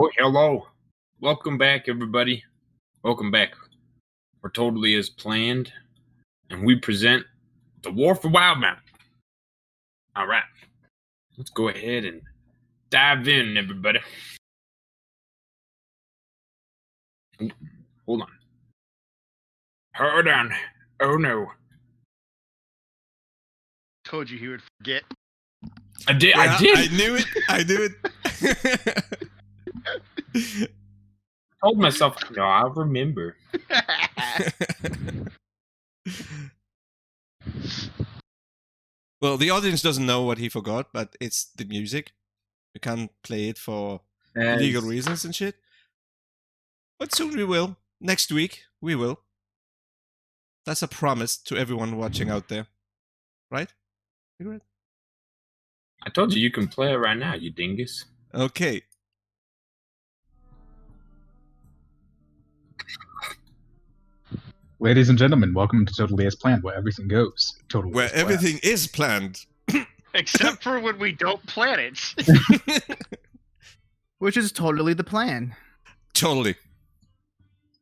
Oh, hello. Welcome back, everybody. Welcome back. We're totally as planned, and we present the War for Wildemount. All right. Let's go ahead and dive in, everybody. Ooh, hold on. Hold on. Oh, no. Told you he would forget. I did. Yeah, I did. I knew it. I knew it. Told myself, no, I'll remember. Well, the audience doesn't know what he forgot, but it's the music. We can't play it for legal reasons and shit. But soon we will. Next week, we will. That's a promise to everyone watching out there. Right? Right? I told you can play it right now, you dingus. Okay. Ladies and gentlemen, welcome to Totally as Planned, where everything goes. Totally Where as planned. everything is planned. Except for when we don't plan it. Which is totally the plan. Totally.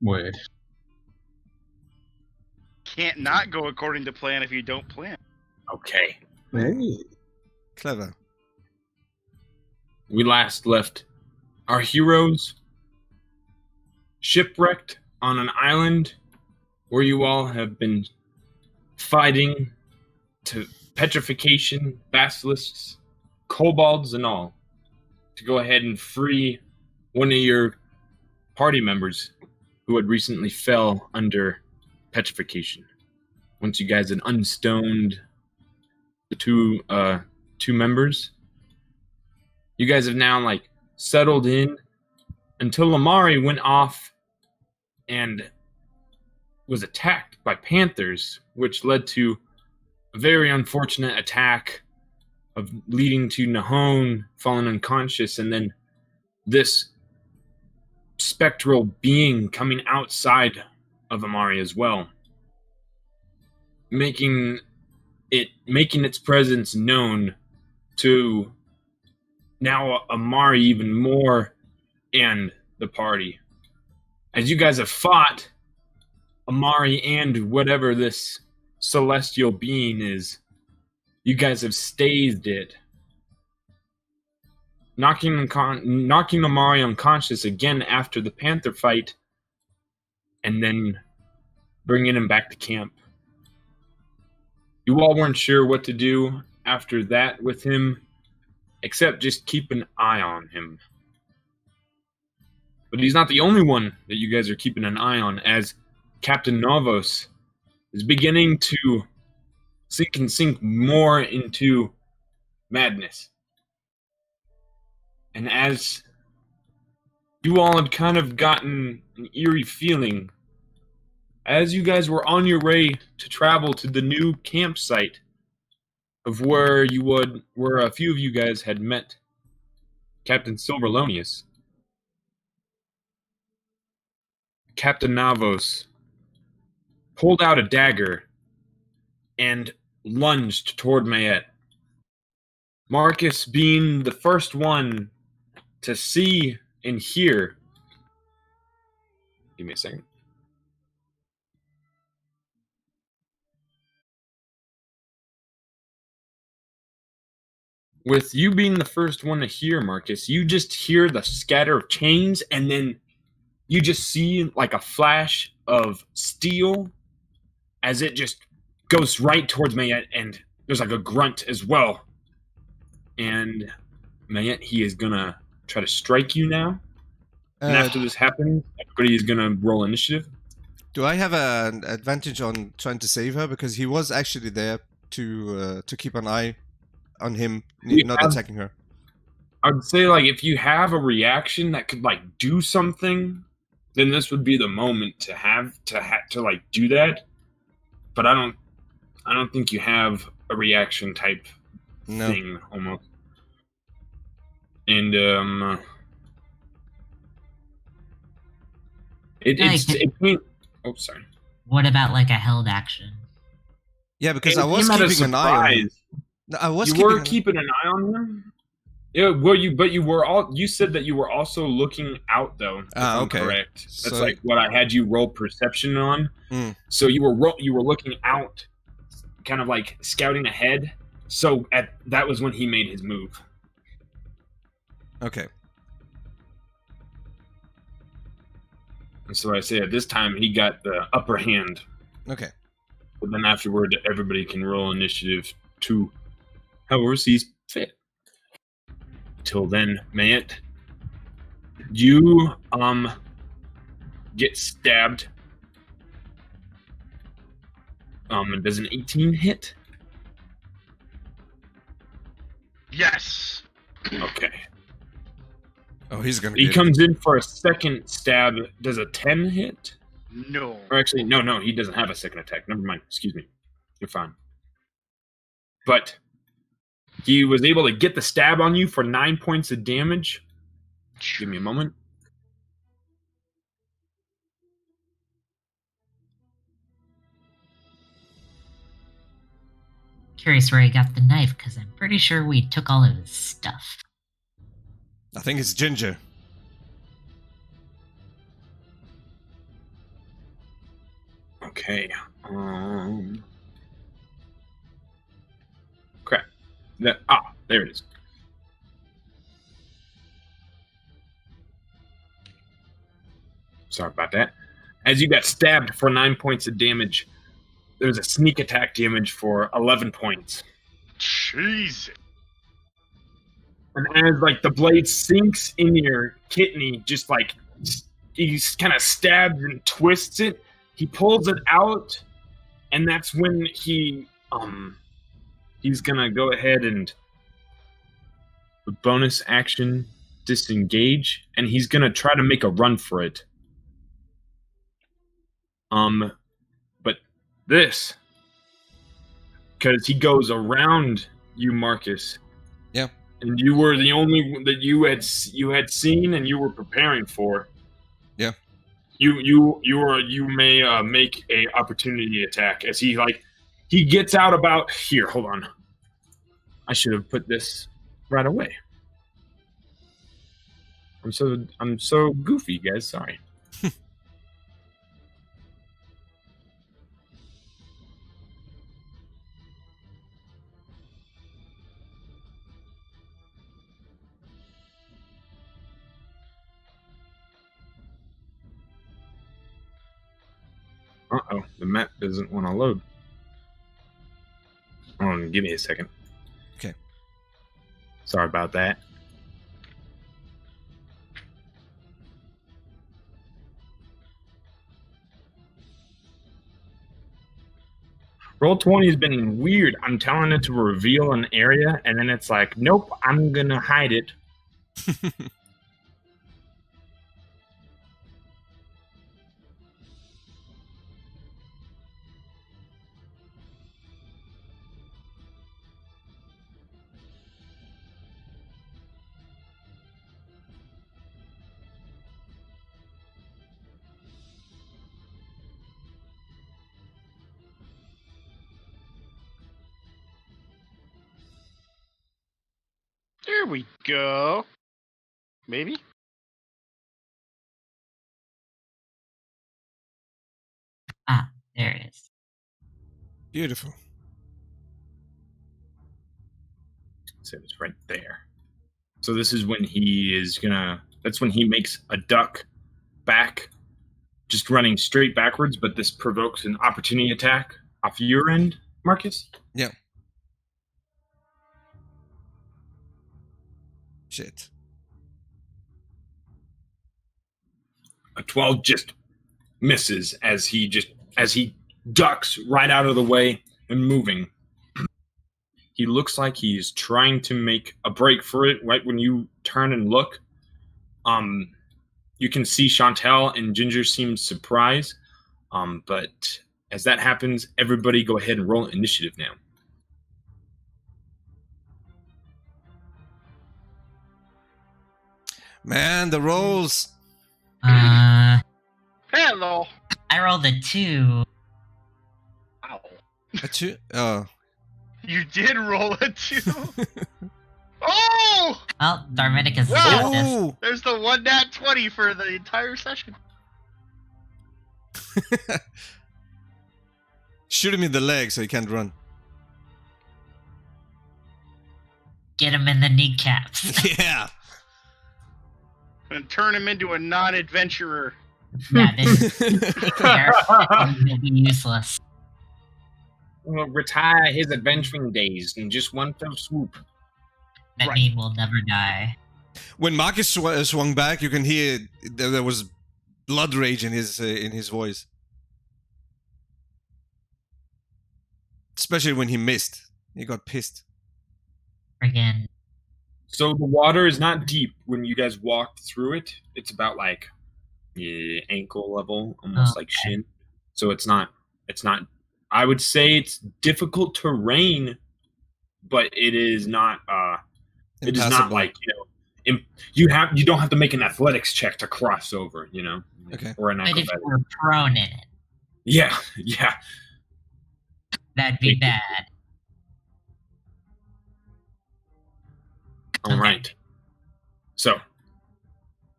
Word. Can't not go according to plan if you don't plan. Okay. Hey. Clever. We last left our heroes shipwrecked on an island where you all have been fighting to petrification, basilisks, kobolds, and all to go ahead and free one of your party members who had recently fell under petrification. Once you guys had unstoned the two members, you guys have now settled in until Lamari went off and was attacked by panthers, which led to a very unfortunate attack of leading to Nahone falling unconscious, and then this spectral being coming outside of Amari as well, making its presence known to now Amari even more and the party. As you guys have fought Amari and whatever this celestial being is, you guys have stazed it, knocking Amari unconscious again after the panther fight, and then bringing him back to camp. You all weren't sure what to do after that with him, except just keep an eye on him. But he's not the only one that you guys are keeping an eye on, as Captain Novos is beginning to sink more into madness. And as you all had kind of gotten an eerie feeling, as you guys were on your way to travel to the new campsite of where a few of you guys had met Captain Silverlonius, Captain Navos pulled out a dagger and lunged toward Mayette. Marcus, being the first one to see and hear. Give me a second. With you being the first one to hear, Marcus, you just hear the scatter of chains, and then you just see a flash of steel as it just goes right towards Mayette, and there's a grunt as well. And Mayette, he is gonna try to strike you now. And after this happens, everybody is gonna roll initiative. Do I have an advantage on trying to save her? Because he was actually there to keep an eye on him, not attacking her. I would say if you have a reaction that could do something, then this would be the moment to do that. But I don't think you have a reaction type thing almost. And oh, sorry. What about a held action? Yeah, because I was keeping an eye on him. I was keeping an eye on him. Yeah, well, you said that you were also looking out though. If I'm Okay. correct. That's So- like what I had you roll perception on. Mm. So you were looking out, kind of like scouting ahead. So that was when he made his move. Okay. And so I say at this time he got the upper hand. Okay. But then afterward, everybody can roll initiative to however sees fit. Till then, Mayet, you get stabbed. Does an 18 hit? Yes. Okay. Oh, he's gonna He get comes in for a second stab. Does a 10 hit? No. Or actually, no, he doesn't have a second attack. Never mind. Excuse me. You're fine. But he was able to get the stab on you for 9 points of damage. Give me a moment. Curious where he got the knife, because I'm pretty sure we took all of his stuff. I think it's Ginger. Okay. Crap. There it is. Sorry about that. As you got stabbed for 9 points of damage, there's a sneak attack damage for 11 points. Jesus. And as like the blade sinks in your kidney, just like he kind of stabs and twists it, he pulls it out, and that's when he's gonna go ahead and with bonus action disengage, and he's gonna try to make a run for it. But this, because he goes around you, Marcus. Yeah. And you were the only one that you had seen and you were preparing for. Yeah. You may make a opportunity attack as he gets out about here. Hold on. I should have put this right away. I'm so goofy, guys. Sorry. Uh-oh, the map doesn't want to load. Hold on, give me a second. Okay. Sorry about that. Roll20 has been weird. I'm telling it to reveal an area, and then it's like, nope, I'm gonna hide it. There we go. Maybe? Ah, there it is. Beautiful. So it's right there. So this is when that's when he makes a duck back, just running straight backwards, but this provokes an opportunity attack off your end, Marcus. Yeah. Shit. A 12 just misses as he ducks right out of the way and moving. He looks like he's trying to make a break for it right when you turn and look. You can see Chantel and Ginger seem surprised. But as that happens, everybody go ahead and roll initiative now. Man, the rolls. Hello. I rolled a 2. Ow. A 2. Oh. You did roll a 2. Oh! Well, Darminicus Wow. got this. Oh! There's the 1 nat 20 for the entire session. Shoot him in the leg so he can't run. Get him in the kneecaps. Yeah. And turn him into a non-adventurer. Yeah, this here will be useless. We'll retire his adventuring days in just one fell swoop. That mean we'll never die. When Marcus swung back, you can hear there was blood rage in his voice. Especially when he missed. He got pissed. Friggin' So the water is not deep when you guys walked through it. It's about like ankle level, almost like shin. So it's not. I would say it's difficult terrain, but it is not. It is not like you don't have to make an athletics check to cross over. Okay. Or an But if acrobatic. you were prone in it, Yeah. that'd be bad. All right. So,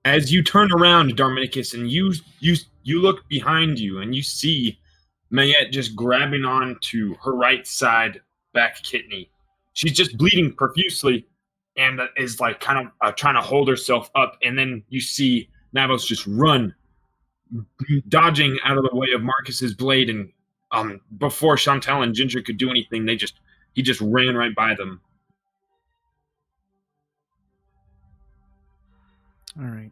as you turn around, Darminicus, and you look behind you, and you see Mayette just grabbing onto her right side back kidney. She's just bleeding profusely, and is like kind of trying to hold herself up. And then you see Navos just run, dodging out of the way of Marcus's blade, and before Chantal and Ginger could do anything, he just ran right by them. All right.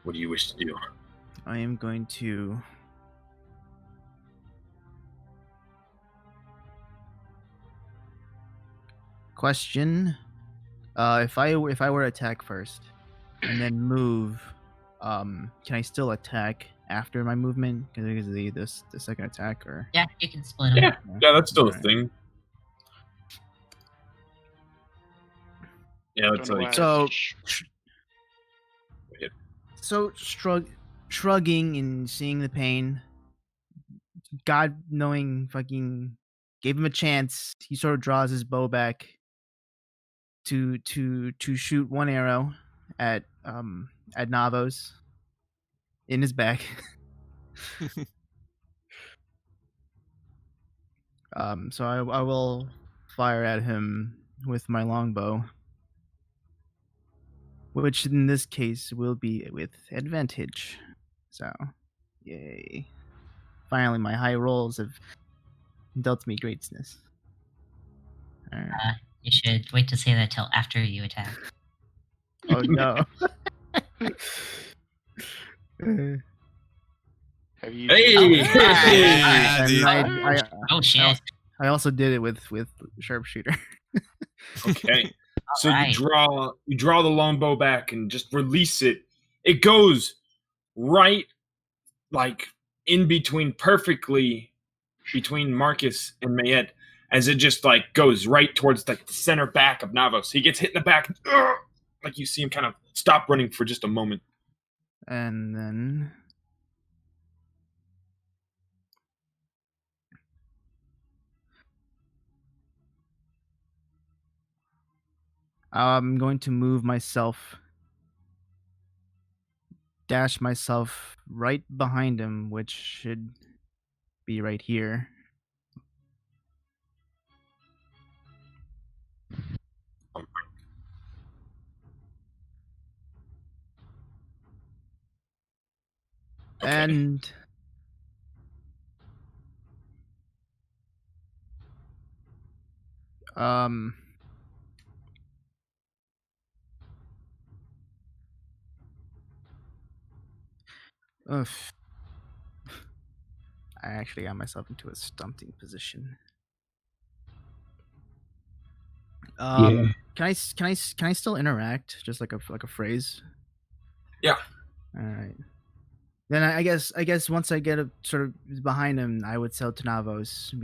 What do you wish to do? I am going to question. If I were to attack first and then move, can I still attack after my movement? Because the second attack, or Yeah, you can split them. Yeah, that's still a Alright. thing. Yeah, that's Don't know like why. So shrugging and seeing the pain, God knowing fucking gave him a chance. He sort of draws his bow back to shoot one arrow at Navos in his back. So I will fire at him with my longbow, which in this case will be with advantage. So, yay. Finally, my high rolls have dealt me greatness. Alright. You should wait to say that till after you attack. Oh no. Have you? Hey! Yeah, And dude. Oh shit! I also did it with sharpshooter. okay. So Alright. you draw the longbow back and just release it. It goes right like in between, perfectly between Marcus and Mayette, as it just like goes right towards the center back of Navos. He gets hit in the back, like you see him kind of stop running for just a moment. And then I'm going to move myself, dash myself right behind him, which should be right here. Okay. And ugh. I actually got myself into a stunting position. Yeah. Can I still interact? Just like a phrase. Yeah. All right. Then I guess once I get sort of behind him, I would tell Tanavos,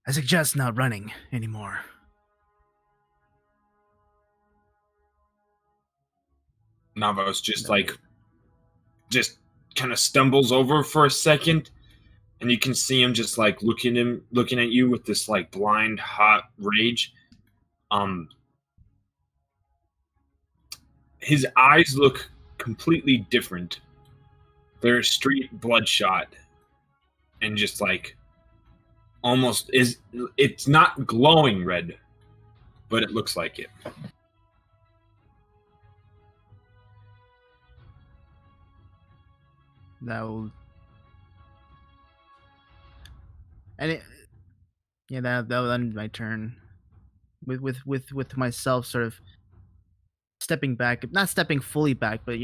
I suggest not running anymore. Navos just kind of stumbles over for a second, and you can see him just like looking at you with this like blind hot rage. His eyes look completely different. They're straight bloodshot and just like almost it's not glowing red, but it looks like it. That will, and it, yeah, that will end my turn. With myself sort of stepping back, not stepping fully back, but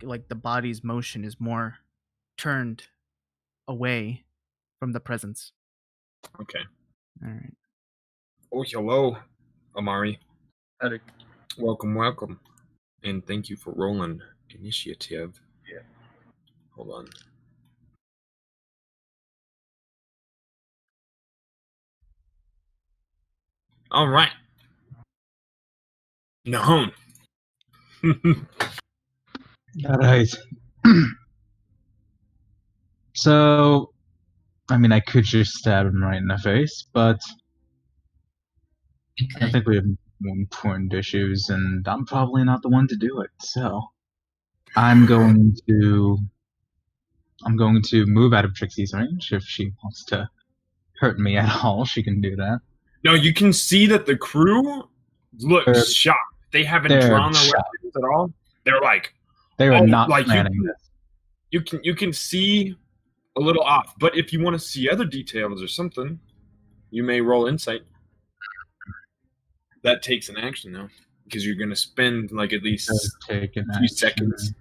like the body's motion is more turned away from the presence. Okay. All right. Oh, hello, Amari. Howdy. Welcome. And thank you for rolling initiative. Yeah. Hold on. All right. Nahon. All right. So, I mean, I could just stab him right in the face, but You I could. think we have more important issues, and I'm probably not the one to do it. So, I'm going to move out of Trixie's range. If she wants to hurt me at all, she can do that. No, you can see that the crew looks They're- shocked. They haven't they're drawn their shocked. weapons at all. They're like, They are not like planning this. you can see a little off. But if you want to see other details or something, you may roll insight. That takes an action though, because you're going to spend like at least Take an a few action. seconds.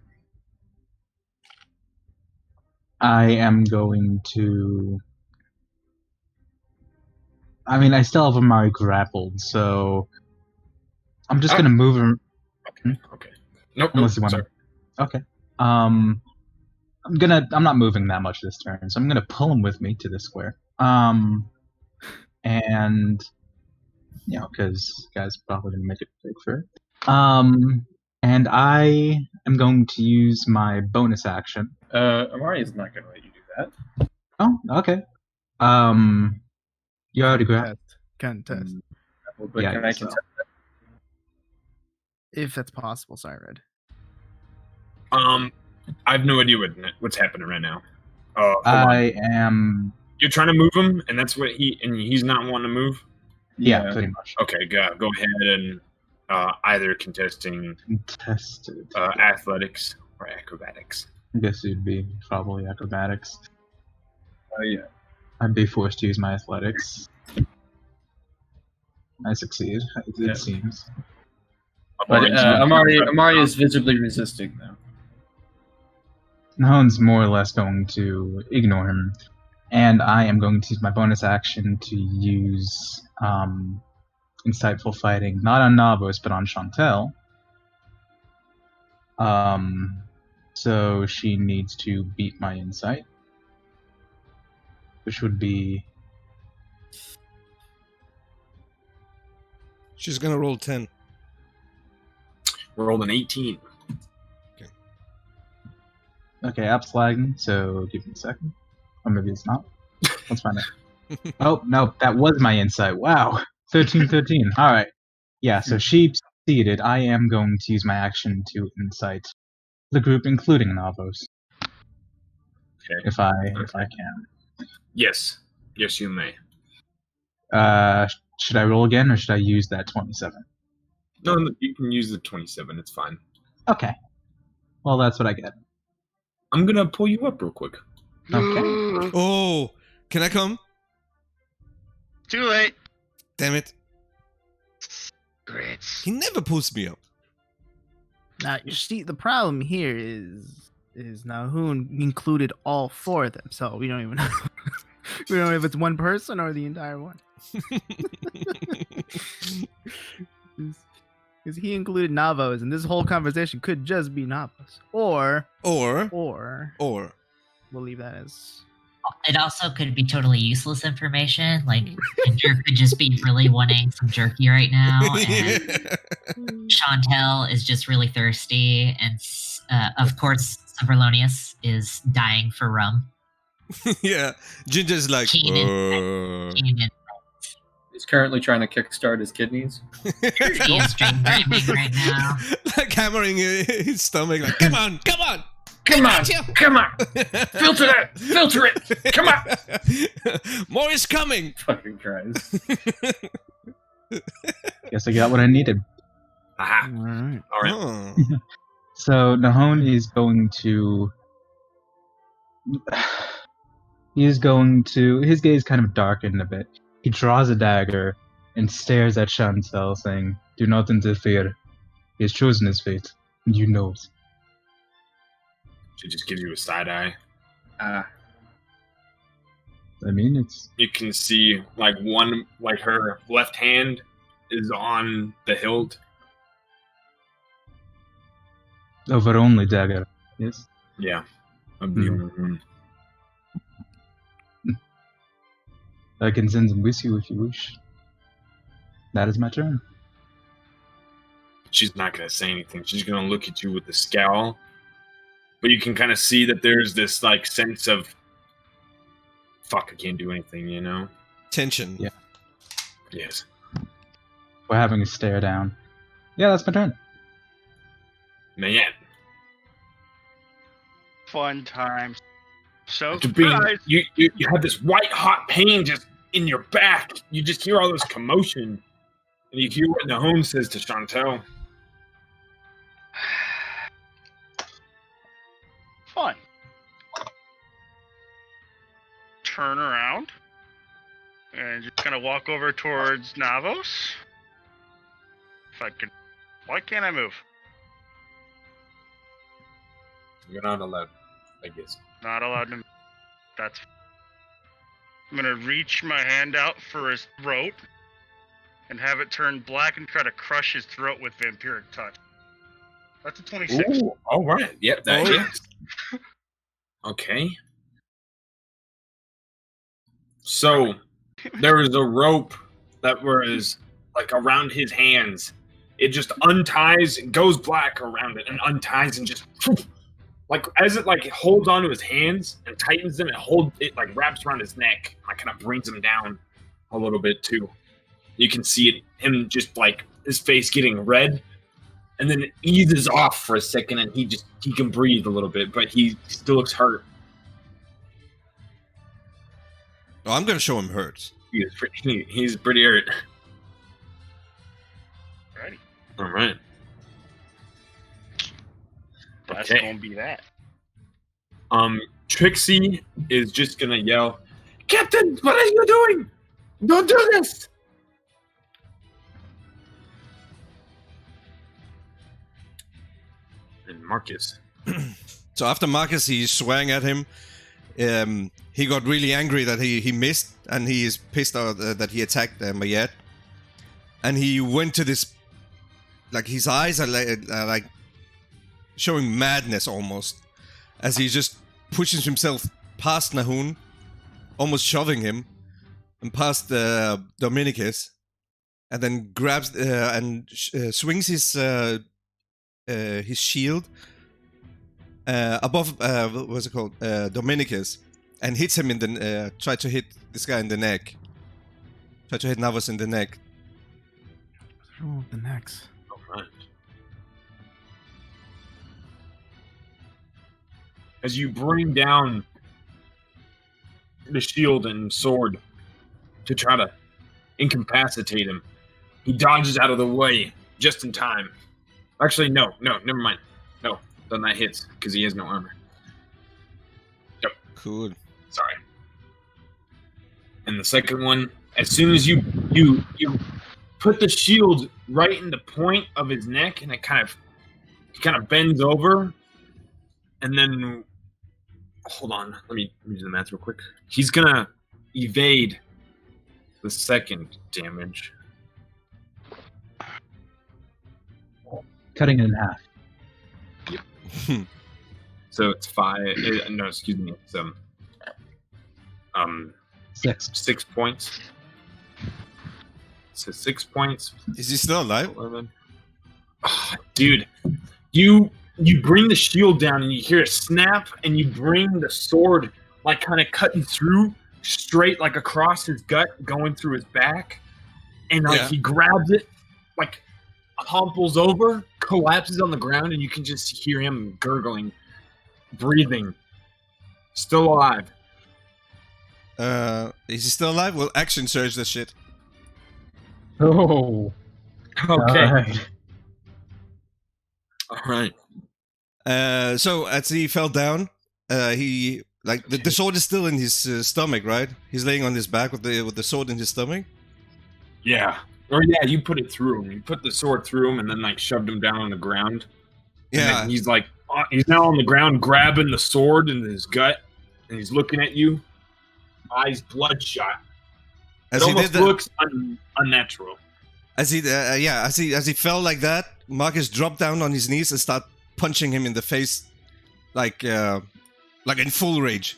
I am going to. I mean, I still have Amari grappled, so I'm just Oh. gonna move him. Okay. Nope. Unless you want sorry. to. Okay. I'm not moving that much this turn, so I'm gonna pull him with me to the square. And because guys probably gonna make it big for it. And I am going to use my bonus action. Amari is not going to let you do that. Oh, okay. You already grabbed. Contest. But Yeah, can I I guess so. contest that? If that's possible. Sorry, Red. I have no idea what's happening right now. Hold on. I am. You're trying to move him, and that's what he's not wanting to move. Yeah, pretty much. Okay, go ahead and either contesting Contested. athletics or acrobatics. I guess it'd be probably acrobatics. Yeah. I'd be forced to use my athletics. I succeed. Yeah. It seems. But Amari is visibly resisting, though. Nahone's more or less going to ignore him, and I am going to use my bonus action to use insightful fighting, not on Navos, but on Chantel. So she needs to beat my insight, which would be She's gonna roll 10. Rolled an 18. okay. App's lagging, so give me a second, or maybe it's not. Let's find out. Oh no, that was my insight. Wow, 13. All right, yeah. So she succeeded. I am going to use my action to insight the group, including Navos, Okay. if I can. Yes, you may. Should I roll again, or should I use that 27? No, you can use the 27. It's fine. Okay. Well, that's what I get. I'm gonna pull you up real quick. Okay. Oh, can I come? Too late. Damn it. Grits. He never pulls me up. Now, you see, the problem here is Nahun included all four of them, so we don't even know. We don't know if it's one person or the entire one. Because he included Navos, and this whole conversation could just be Navos, or we'll leave that as. It also could be totally useless information. Like, a jerk could just be really wanting some jerky right now, and Chantel is just really thirsty, and of course, Saverlonius is dying for rum. Yeah, Ginger's like. Keenan. He's currently trying to kickstart his kidneys. He is dreaming right now. Like hammering his stomach. Like, come on. Come on! Filter it! Come on! More is coming. Fucking Christ. Guess I got what I needed. Aha. All right. All right. Oh. So Nahon is going to. His gaze kind of darkened a bit. He draws a dagger and stares at Chantel, saying, "Do not interfere. He has chosen his fate, and you know it." She just gives you a side eye. I mean, it's You can see like her left hand is on the hilt. of her only dagger. Yes. Yeah. Of the only one. I can send them with you if you wish. That is my turn. She's not gonna say anything. She's gonna look at you with a scowl. But you can kind of see that there's this like sense of fuck, I can't do anything, you know? Tension. Yeah. Yes. We're having a stare down. Yeah, that's my turn. Man. Fun times. So To be, surprise. you have this white hot pain just in your back. You just hear all this commotion. And you hear what Nahon says to Chantel. Fun. Turn around. And just gonna walk over towards Navos. If I could. Why can't I move? You're not allowed, I guess. Not allowed to. That's. I'm gonna reach my hand out for his throat and have it turn black and try to crush his throat with vampiric touch. That's a 26. Ooh, all right. Yep, that Oh. hits. Okay. So there was a rope that was like around his hands. It just unties, goes black around it, and unties and just like as it like holds onto his hands and tightens them, it like wraps around his neck. Like kind of brings him down a little bit too. You can see him just like his face getting red, and then it eases off for a second, and he can breathe a little bit, but he still looks hurt. Oh, I'm gonna show him hurt. He's pretty hurt. Ready. All right. That's Okay. gonna be that. Trixie is just gonna yell, "Captain, what are you doing? Don't do this!" And Marcus. So after Marcus, he swung at him. He got really angry that he missed, and he is pissed out that he attacked Mayette. And he went to this, like his eyes are like showing madness almost, as he just pushes himself past Nahon, almost shoving him, and past Dominicus, and then grabs and swings his shield above what's it called, Dominicus, and hits him in the try to hit this guy in the neck. Try to hit Navos in the neck. What's wrong with the necks? All right. As you bring down the shield and sword to try to incapacitate him, he dodges out of the way just in time. Actually, no, never mind. No, then that hits because he has no armor. Yep, Cool. sorry. And the second one, as soon as you put the shield right in the point of his neck, and he kind of bends over, and then hold on, let me do the math real quick. He's gonna evade the second damage. Cutting it in half. So it's 5. No, excuse me. It's 6. 6 points. So 6 points. Is he still alive? 11. Oh, dude, you bring the shield down and you hear a snap, and you bring the sword like kind of cutting through straight like across his gut, going through his back, and like he grabs it, like humples over, collapses on the ground, and you can just hear him gurgling, breathing, still alive. Is he still alive? Well, action surge this shit. Oh. Okay. All right. So as he fell down, he like the sword is still in his stomach, right? He's laying on his back with the sword in his stomach. Yeah. Or yeah, you put it through him. You put the sword through him, and then like shoved him down on the ground. Yeah. And he's like, he's now on the ground, grabbing the sword in his gut, and he's looking at you, eyes bloodshot. It almost looks unnatural. As he fell like that, Marcus dropped down on his knees and started punching him in the face, like in full rage.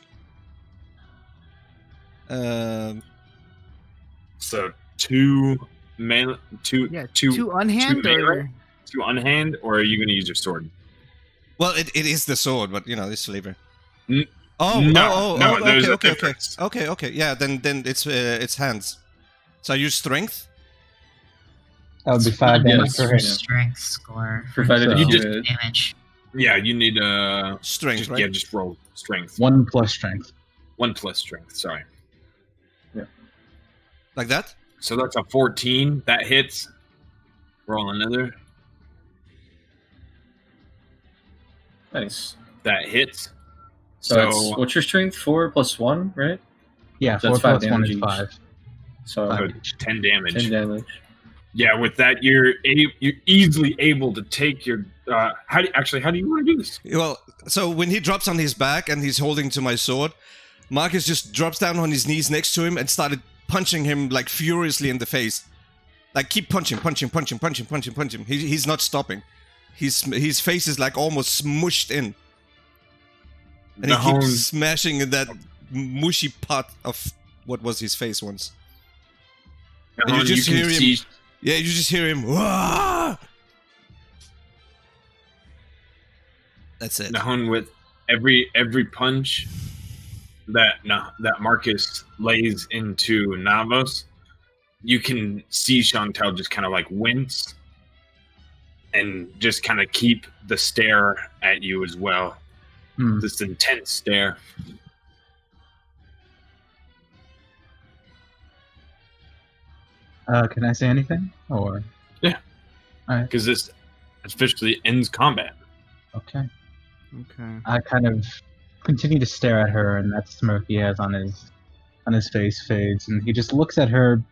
So two unhand, Two unhand, or are you going to use your sword? Well, it is the sword, but it's flavor. No, Okay. Yeah, then it's hands. So I use strength. That would be 5 damage for him. Strength score. Provided you you just damage. Yeah, you need strength, right? Yeah, just roll strength. 1 plus strength. 1 plus strength. Sorry. Yeah. Like that. So that's a 14. That hits. Roll another. Nice. That hits. So it's, what's your strength? 4 plus 1, right? Yeah, So 4 that's 5 plus 1 is damage 5. So 10 damage. 10 damage. Yeah, with that, you're easily able to take your. How do you want to do this? Well, so when he drops on his back and he's holding to my sword, Marcus just drops down on his knees next to him and started punching him like furiously in the face. Like keep punching. He's not stopping. His face is like almost smushed in, and he keeps smashing in that mushy pot of what was his face once. And you just hear him. Yeah, you just hear him. Wah! That's it. Nahon, with every punch that Marcus lays into Navos, you can see Chantel just kind of like wince and just kind of keep the stare at you as well. This intense stare. Can I say anything? Or yeah, alright. Because this officially ends combat. Okay. I kind of continue to stare at her, and that smirk he has on his face fades, and he just looks at her,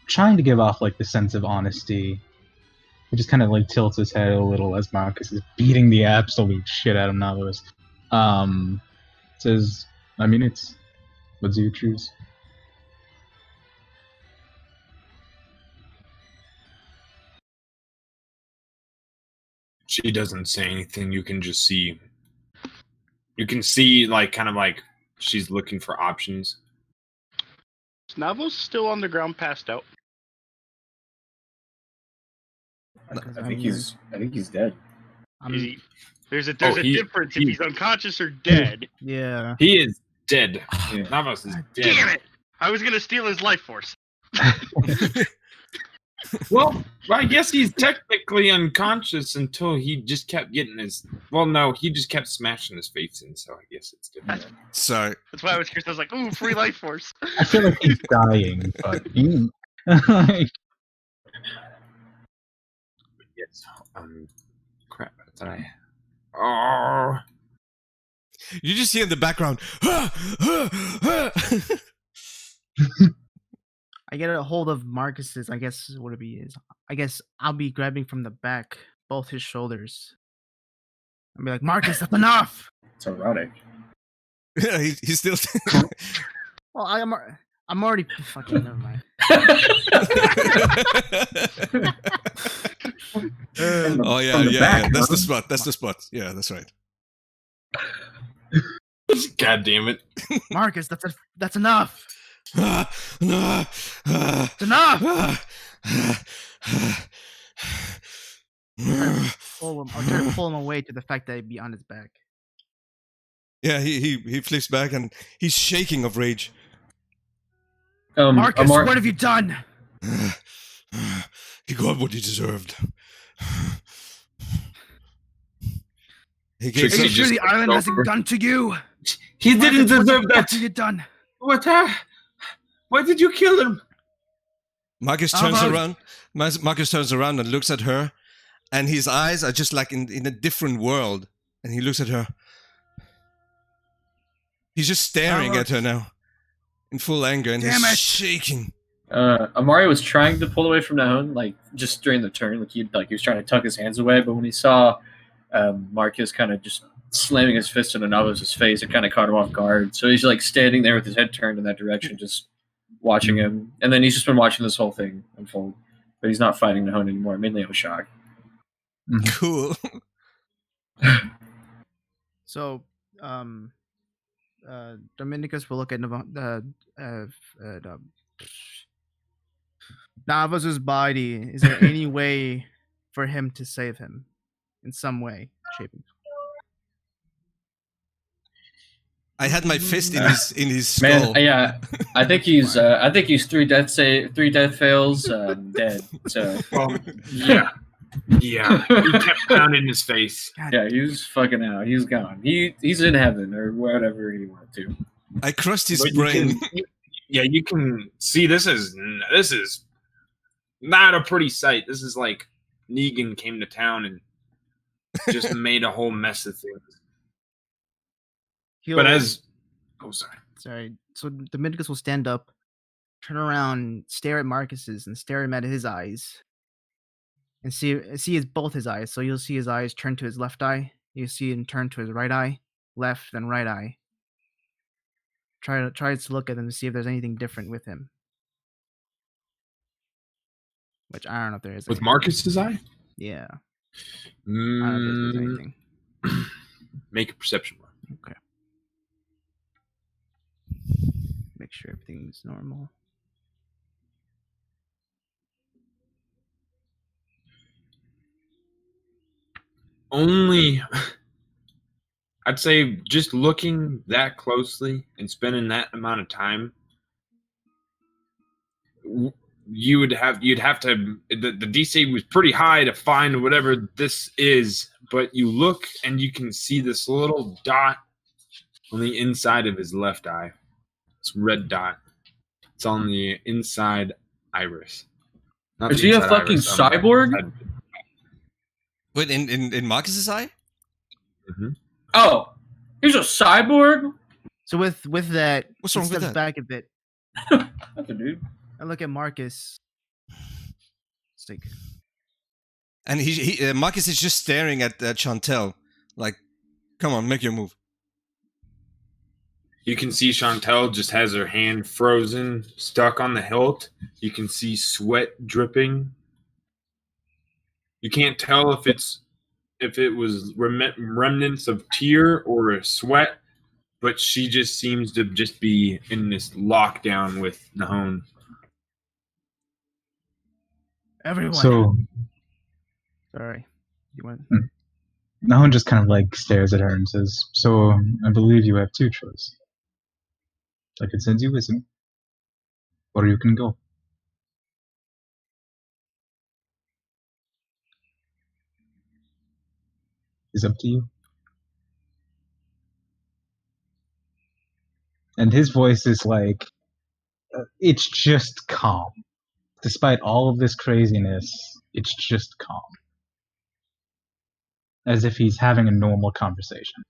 trying to give off like the sense of honesty. He just kind of like tilts his head a little as Marcus is beating the absolute shit out of Navos. Says, I mean, it's what do you choose? She doesn't say anything. You can just see. You can see, like, kind of like she's looking for options. Is Navos still on the ground, passed out? I think he's dead. There's a difference if he's unconscious or dead. Yeah. He is dead. Navos is dead. Damn it! I was gonna steal his life force. Well, I guess he's technically unconscious until he just kept getting his. Well, no, he just kept smashing his face in, so I guess it's good. So that's why I was curious. I was like, "Ooh, free life force." I feel like he's dying, but he. Yes. Crap. Did I? Oh. You just hear in the background. I get a hold of Marcus's, I guess what it be is. I guess I'll be grabbing from the back, both his shoulders. I'll be like, Marcus, that's enough! It's erotic. Yeah, he's still. Well, I'm already fucking never mind. Oh yeah. That's the spot. Yeah, that's right. God damn it, Marcus, that's enough. It's enough. I'll try to pull him away to the fact that he'd be on his back. Yeah, he flips back and he's shaking of rage. Marcus, what have you done? He got what he deserved. He gave Are you Trixie sure just the island over. has a gun to you? He didn't Marcus, what the deserve fuck that. have you done? What? Why did you kill him? Marcus turns around. Marcus turns around and looks at her, and his eyes are just like in a different world. And he looks at her. He's just staring at her now, in full anger, and he's shaking. Amari was trying to pull away from Nahon, like just during the turn, he was trying to tuck his hands away. But when he saw Marcus kind of just slamming his fist in Anavos' face, it kind of caught him off guard. So he's like standing there with his head turned in that direction, just watching him. And then he's just been watching this whole thing unfold. But he's not fighting Nahon anymore, mainly out of shock. Cool. So, Dominicus will look at Navas' body. Is there any way for him to save him in some way, shape, and form? I had my fist in his skull. Man, yeah, I think he's 3 death fails, dead. So Yeah. He kept pounding his face. yeah, he's fucking out. He's gone. He's in heaven or whatever he wanted to. I crushed his But brain. you can see this is not a pretty sight. This is like Negan came to town and just made a whole mess of things. Sorry. So Dominicus will stand up, turn around, stare at Marcus's, and stare him at his eyes, and see both his eyes. So you'll see his eyes turn to his left eye. You see him turn to his right eye, left, then right eye. Try to look at them to see if there's anything different with him. Which I don't know if there is. With Marcus's eye? Yeah. I don't know if there's anything. Make a perception roll. Okay. Make sure everything's normal. Only, I'd say, just looking that closely and spending that amount of time, you'd have to. The DC was pretty high to find whatever this is, but you look and you can see this little dot on the inside of his left eye. This red dot. It's on the inside iris. Not Is the he a inside fucking iris, on the cyborg? inside. Wait, in Marcus's eye? Mhm. Oh, he's a cyborg? So with that, What's he wrong with steps that? back a bit. Nothing, dude. I look at Marcus. It's like, And Marcus is just staring at Chantel, like, come on, make your move. You can see Chantel just has her hand frozen, stuck on the hilt. You can see sweat dripping. You can't tell if it was remnants of tear or a sweat, but she just seems to just be in this lockdown with Nahon. everyone. So Sorry. You went. Nahon just kind of like stares at her and says, "So I believe you have two choices. I could send you with me, or you can go." It's up to you. And his voice is like, it's just calm. Despite all of this craziness, it's just calm. As if he's having a normal conversation.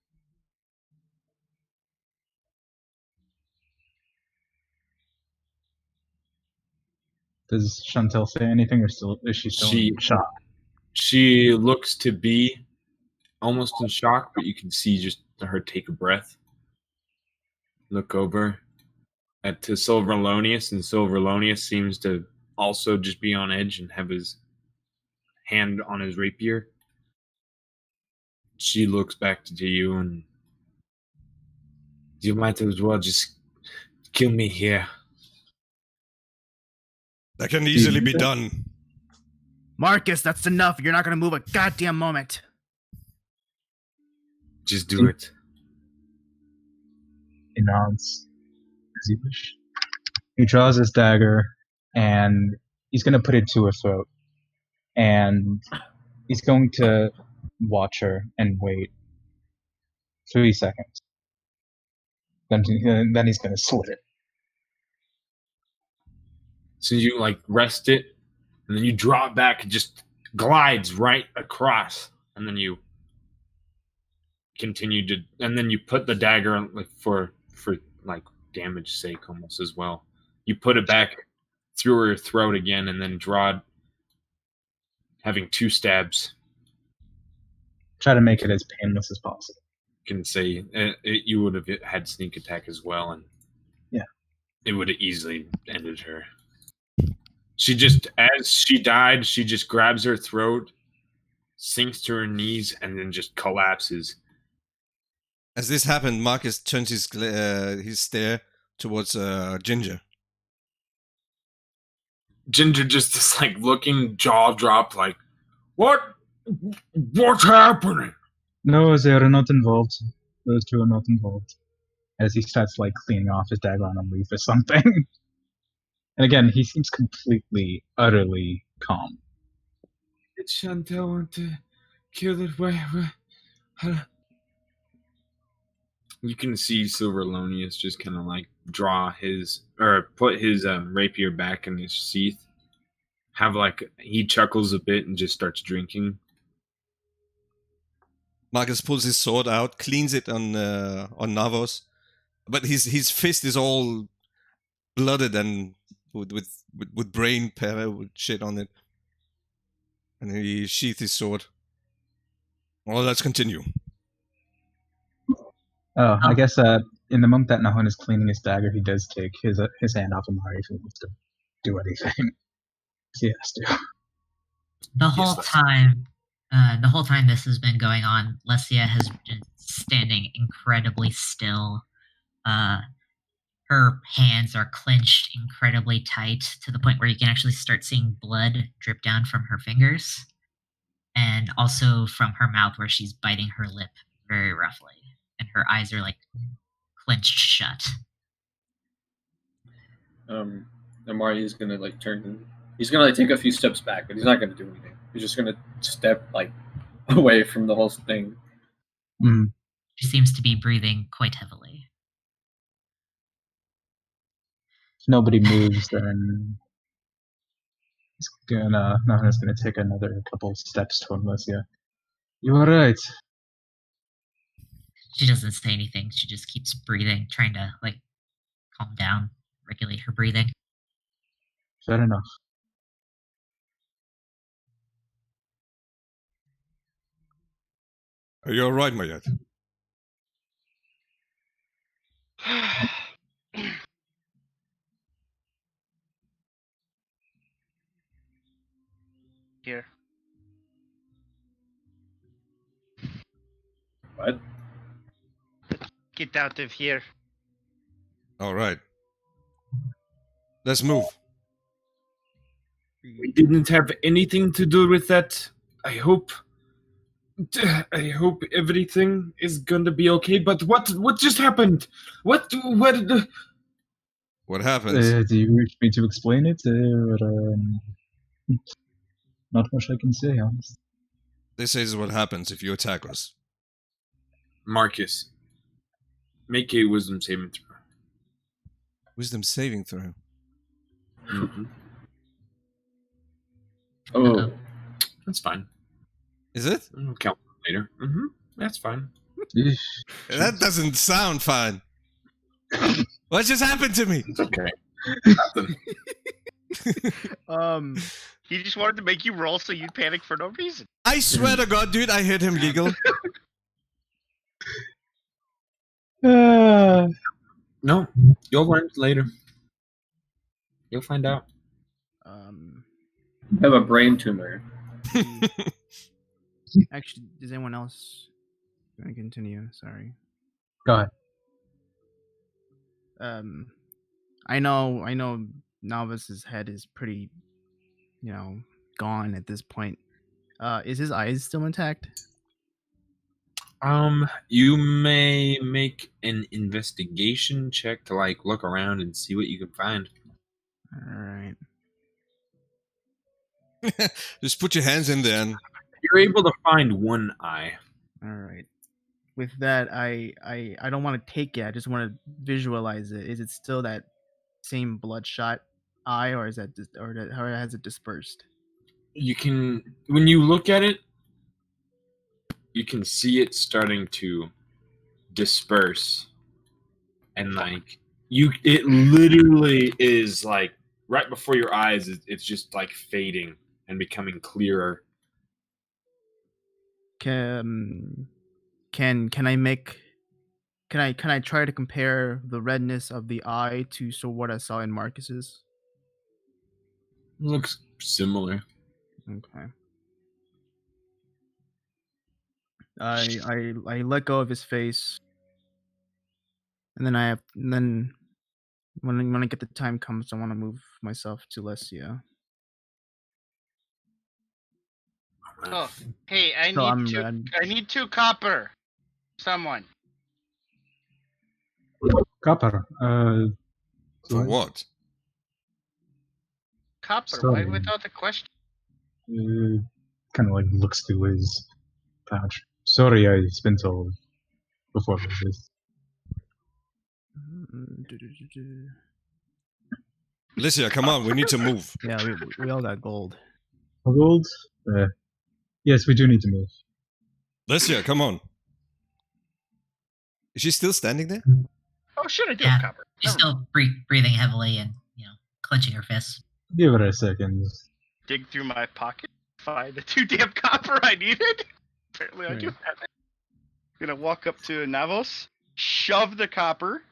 Does Chantel say anything, or is she still in shock? She looks to be almost in shock, but you can see just her take a breath, look over to Silverlonius, and Silverlonius seems to also just be on edge and have his hand on his rapier. She looks back to you, and you might as well just kill me here. That can easily be done. Marcus, that's enough. You're not going to move a goddamn moment. Just do it. he nods as you wish. He draws his dagger, and he's going to put it to her throat. And he's going to watch her and wait 3 seconds. Then he's going to slit it. So you like rest it, and then you draw it back. It just glides right across, and then you continue to, and then you put the dagger on, like for like damage sake almost as well. You put it back through her throat again, and then draw it, having 2 stabs. Try to make it as painless as possible. Can say you would have had sneak attack as well, and yeah, it would have easily ended her. She just, as she died, she just grabs her throat, sinks to her knees, and then just collapses. As this happened, Marcus turns his stare towards Ginger. Ginger just is like looking, jaw dropped, like, what's happening? No, they are not involved. Those two are not involved. As he starts like cleaning off his dagger on a leaf or something. And again, he seems completely, utterly calm. Did Chantel want to kill it? You can see Silverlonius just kind of like draw his, or put his rapier back in his sheath. Have like, he chuckles a bit and just starts drinking. Marcus pulls his sword out, cleans it on Navos, but his fist is all blooded and with brain pepper with shit on it. And he sheathes his sword. Well, let's continue. Oh, I guess in the moment that Nahon is cleaning his dagger, he does take his hand off Amari if he wants to do anything. He has to. The whole time this has been going on, Lesia has been standing incredibly still. Her hands are clenched incredibly tight to the point where you can actually start seeing blood drip down from her fingers, and also from her mouth where she's biting her lip very roughly, and her eyes are like clenched shut. Amari is gonna like turn. He's gonna like take a few steps back, but he's not gonna do anything. He's just gonna step like away from the whole thing. Mm. She seems to be breathing quite heavily. If nobody moves, then Nahon's gonna take another couple of steps toward Lesia. You alright? She doesn't say anything. She just keeps breathing, trying to like calm down, regulate her breathing. Fair enough. Are you alright, Mayat? Here. What? Get out of here. Alright. Let's move. We didn't have anything to do with that. I hope everything is going to be okay. But what just happened? What happens? Do you wish me to explain it? Not much I can say, honestly. This is what happens if you attack us. Marcus, make a wisdom saving throw. Wisdom saving throw. Mm-hmm. Oh, That's fine. Is it? I'll count later. Mm-hmm. That's fine. Yeesh. That doesn't sound fine. What just happened to me? It's okay. Nothing. He just wanted to make you roll so you'd panic for no reason. I swear to God, dude, I heard him giggle. No, you'll learn later. You'll find out. I have a brain tumor. Actually, does anyone else want to continue? Sorry. Go ahead. I know Novice's head is pretty, gone at this point. Is his eyes still intact? You may make an investigation check to like look around and see what you can find. All right. Just put your hands in there and You're able to find one eye. All right. With that, I don't want to take it. I just want to visualize it. Is it still that same bloodshot eye, or is that how has it dispersed? You can, when you look at it, you can see it starting to disperse, and like it literally is like right before your eyes. It's just like fading and becoming clearer. Can I try to compare the redness of the eye to what I saw in Marcus's? Looks similar. Okay. I let go of his face, and then when I get the time comes, I want to move myself to Lesia. Oh, hey, I So need 2 copper. Someone. Copper. for what? Copper, Sorry. why without the question? Kind of like looks through his pouch. Sorry, I've been told before this. Alicia, come on, we need to move. Yeah, we all got gold. Gold? Yes, we do need to move. Alicia, come on. Is she still standing there? Oh shit, I do Yeah. have copper. She's Never mind. still breathing heavily and, clenching her fists. Give it a second. Dig through my pocket, find the 2 damn copper I needed. Apparently I do Right. have it. I'm gonna walk up to Navos, shove the copper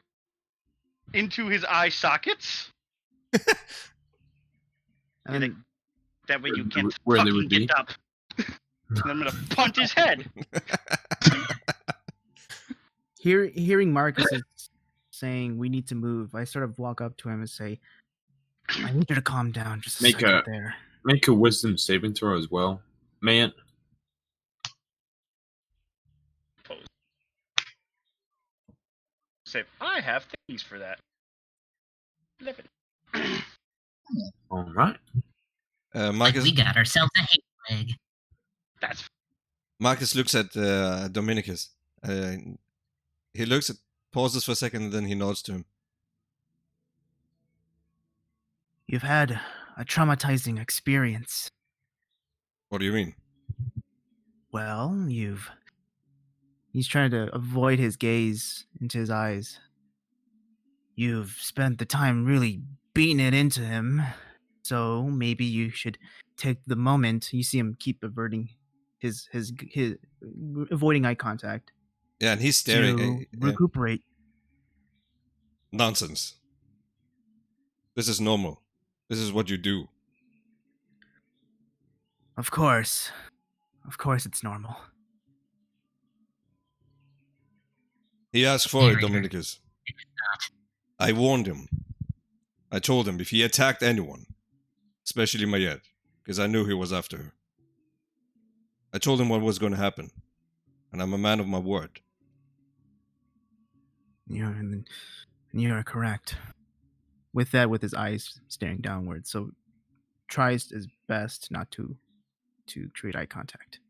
into his eye sockets. And then That way you can't Where they fucking would be? get up. And I'm gonna punt his head. hearing Marcus is saying we need to move, I sort of walk up to him and say, I need you to calm down just a Make second a- there. Make a wisdom saving throw as well, man. Say, I have things for that. 11. All right. Marcus, We got ourselves a hate leg. That's Marcus looks at Dominicus. He looks at, pauses for a second, and then he nods to him. You've had a traumatizing experience. What do you mean? Well, He's trying to avoid his gaze into his eyes. You've spent the time really beating it into him, so maybe you should take the moment. You see him keep averting his avoiding eye contact Yeah, and he's staring. to Yeah. recuperate. Nonsense. This is normal. This is what you do. Of course it's normal. He asked for it, Narrator. Dominicus. It's not. I warned him. I told him if he attacked anyone, especially Mayette, because I knew he was after her. I told him what was going to happen, and I'm a man of my word. You're correct. With that, with his eyes staring downward, so tries his best not to create eye contact.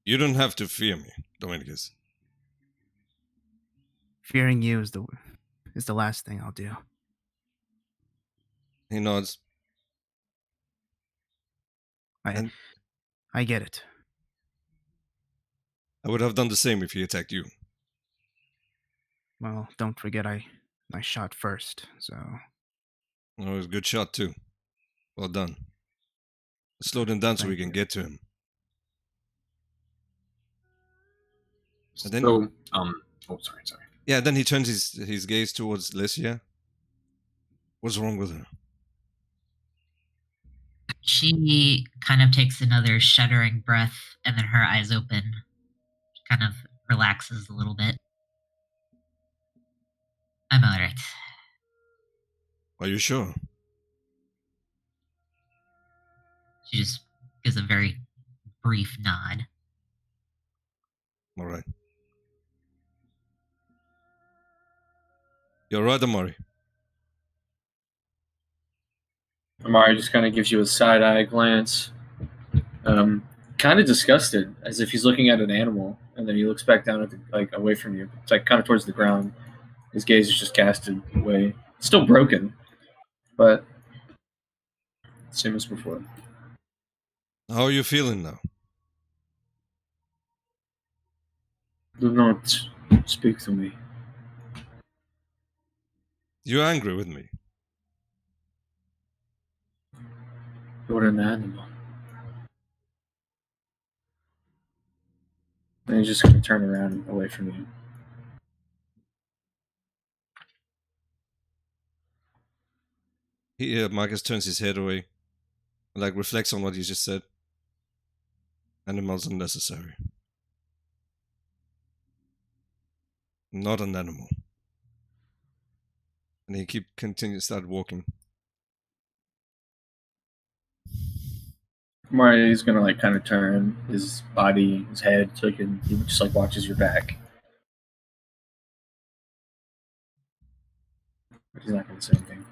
You don't have to fear me, Dominicus. Fearing you is the last thing I'll do. He nods. I get it. I would have done the same if he attacked you. Well, don't forget I shot first, so It was a good shot, too. Well done. Slow them down so we Thank can you. get to him. And then- So, sorry. Yeah, then he turns his gaze towards Licia. What's wrong with her? She kind of takes another shuddering breath, and then her eyes open. She kind of relaxes a little bit. I'm alright. Are you sure? She just gives a very brief nod. All right. You're right, Amari. Amari just kind of gives you a side eye glance, kind of disgusted, as if he's looking at an animal, and then he looks back down at like away from you. It's like kind of towards the ground. His gaze is just casted away. Still broken, but same as before. How are you feeling now? Do not speak to me. You're angry with me. You're an animal. And he's just going to turn around away from you. Marcus turns his head away, like reflects on what you just said. Animals are necessary. Not an animal. And he start walking. Amari, he's going to like kind of turn his body, his head, so he just like watches your back. But he's not going to say anything.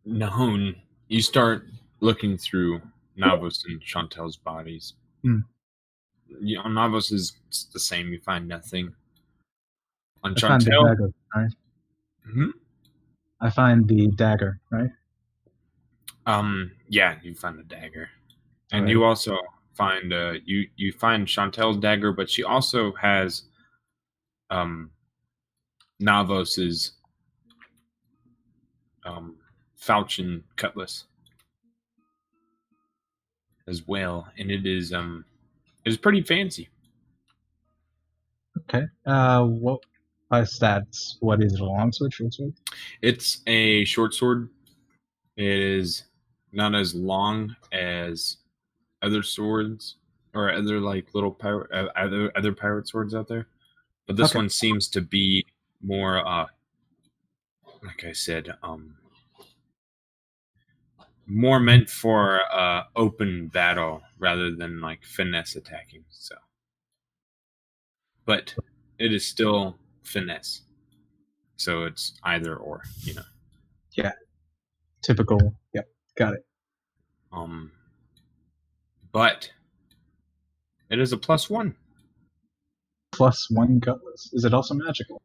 Nahon, you start looking through Navos and Chantel's bodies. On Navos is the same. You find nothing. On I find the Chantel, dagger, right? hmm? I find the dagger, right? Yeah, you find a dagger, and Alright. you also find you find Chantel's dagger, but she also has Navos's falchion cutlass as well, and it's pretty fancy. Okay. What by stats? What is it? A long sword, short sword? It's a short sword. It is not as long as other swords or other like little pirate other pirate swords out there, but this Okay. one seems to be more like I said, more meant for open battle rather than like finesse attacking. So, but it is still finesse. So it's either or, you know. Yeah. Typical. Yep. Got it. But it is a +1. +1 cutlass. Is it also magical?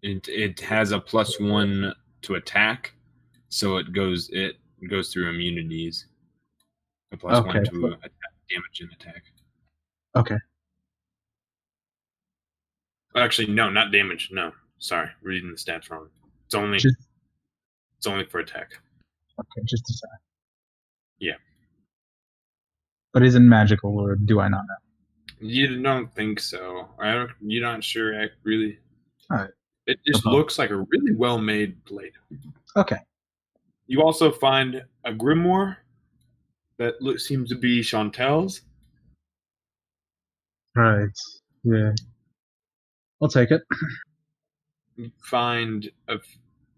It has a +1 to attack, so it goes through immunities. A +1 Okay. to attack, damage and attack. Okay. Actually, no, not damage. No, sorry, reading the stats wrong. It's only for attack. Okay, just a sec. Yeah. But is it magical, or do I not know? You don't think so? You're not sure, really. All right. It just Okay. looks like a really well-made blade. Okay. You also find a grimoire that seems to be Chantel's. Right. Yeah. I'll take it. You find a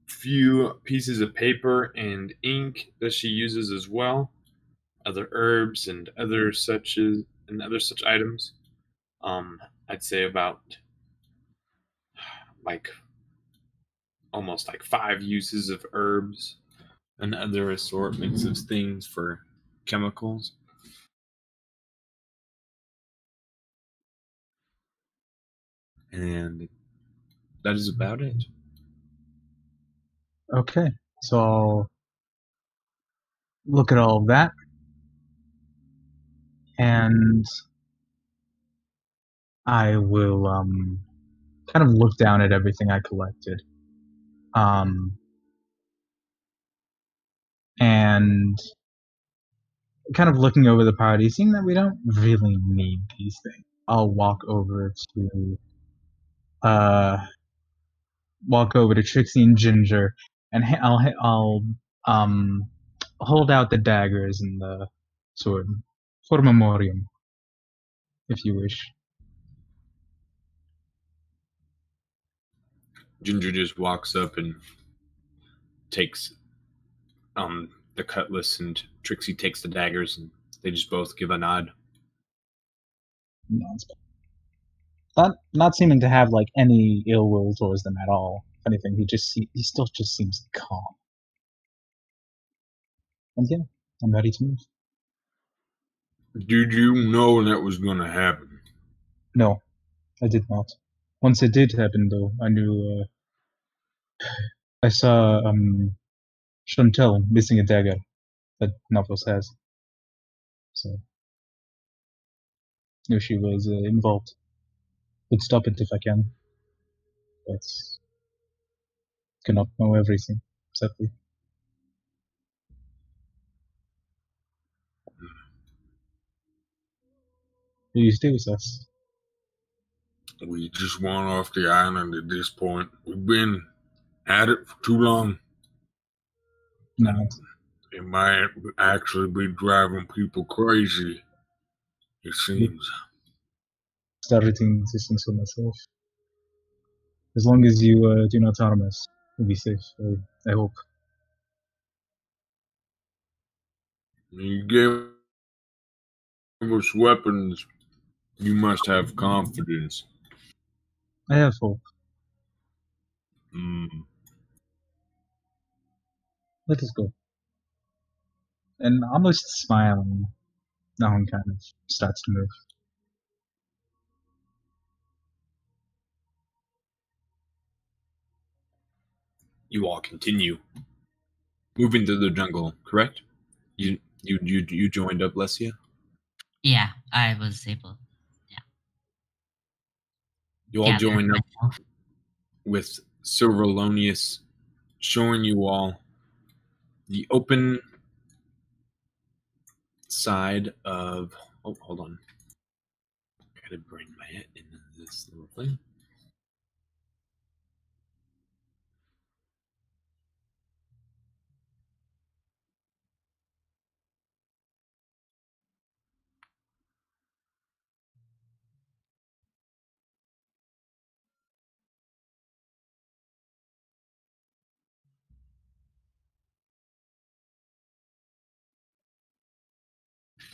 few pieces of paper and ink that she uses as well. Other herbs and other such items. I'd say about like almost like 5 uses of herbs and other assortments of things for chemicals. And that is about it. Okay. So I'll look at all of that, and I will kind of look down at everything I collected. And kind of looking over the party, seeing that we don't really need these things. I'll walk over to Trixie and Ginger, and I'll hold out the daggers and the sword for memoriam, if you wish. Ginger just walks up and takes the cutlass, and Trixie takes the daggers, and they just both give a nod. No, it's not seeming to have like any ill will towards them at all. If anything, he still just seems calm. And yeah, I'm ready to move. Did you know that was going to happen? No, I did not. Once it did happen, though, I knew. I saw Chantel missing a dagger that Navos has, so knew she was involved. Would stop it if I can, but cannot know everything, sadly. Will you stay with us? We just want off the island at this point. We've been at it for too long. No. It might actually be driving people crazy, it seems. Starting distance for myself. As long as you do not harm us, we'll be safe. I hope. You gave us weapons. You must have confidence. I have hope. Let us go. And almost smiling, Nahum kind of starts to move. You all continue moving through the jungle, correct? You joined up, Lesia? Yeah, I was able. You all join up with Silverlonius showing you all the open side of... Oh, hold on. I gotta bring my head into this little thing.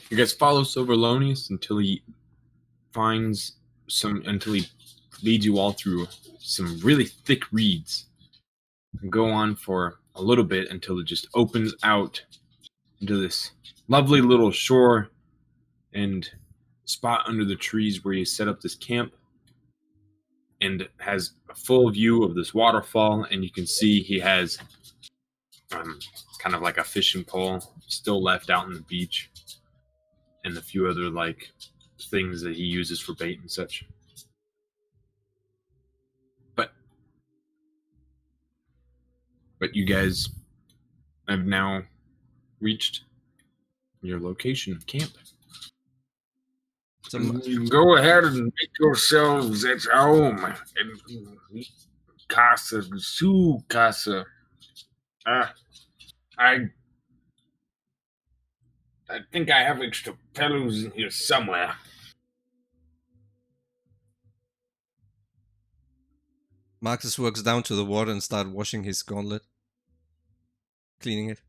You guys follow Silverlonius until he leads you all through some really thick reeds. And go on for a little bit until it just opens out into this lovely little shore and spot under the trees where you set up this camp, and has a full view of this waterfall. And you can see he has kind of like a fishing pole still left out on the beach, and a few other like things that he uses for bait and such. But you guys have now reached your location of camp. Go ahead and make yourselves at home. And casa, su casa. I think I have extra pillows in here somewhere. Marcus walks down to the water and starts washing his gauntlet. Cleaning it.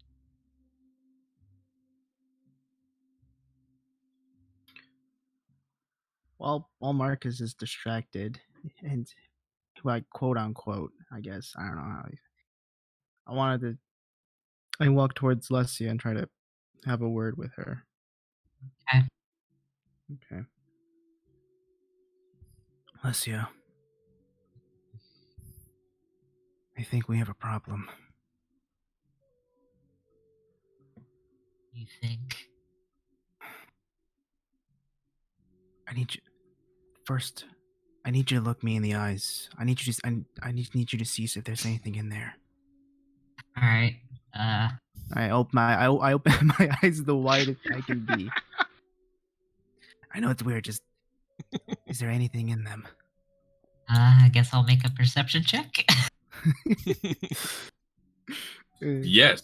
While Marcus is distracted, and like quote unquote, I guess, I don't know how. I walk towards Lesia and try to have a word with her. Okay. Lesia, I think we have a problem. You think? I need you to look me in the eyes. I need you to see if there's anything in there. All right. I open my eyes the widest I can be. I know it's weird. Just, is there anything in them? I guess I'll make a perception check. Yes.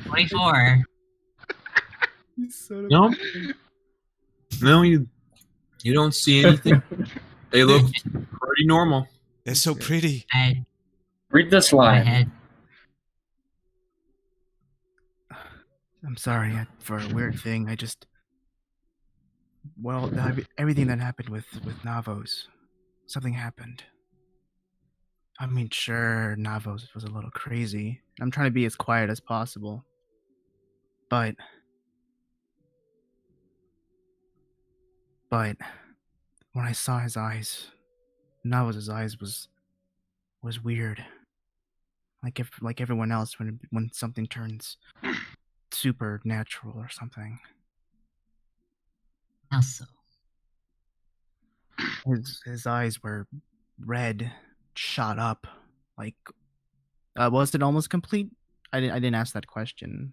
24. No, you don't see anything. They look pretty normal. They're so pretty. Read this Go line. ahead. I'm sorry for a weird thing. Well, everything that happened with Navos, something happened. I mean, sure, Navos was a little crazy. I'm trying to be as quiet as possible. But when I saw his eyes, Navos' eyes was weird. Like everyone else when something turns supernatural or something. How so? His eyes were red, shot up. Like, was it almost complete? I didn't ask that question.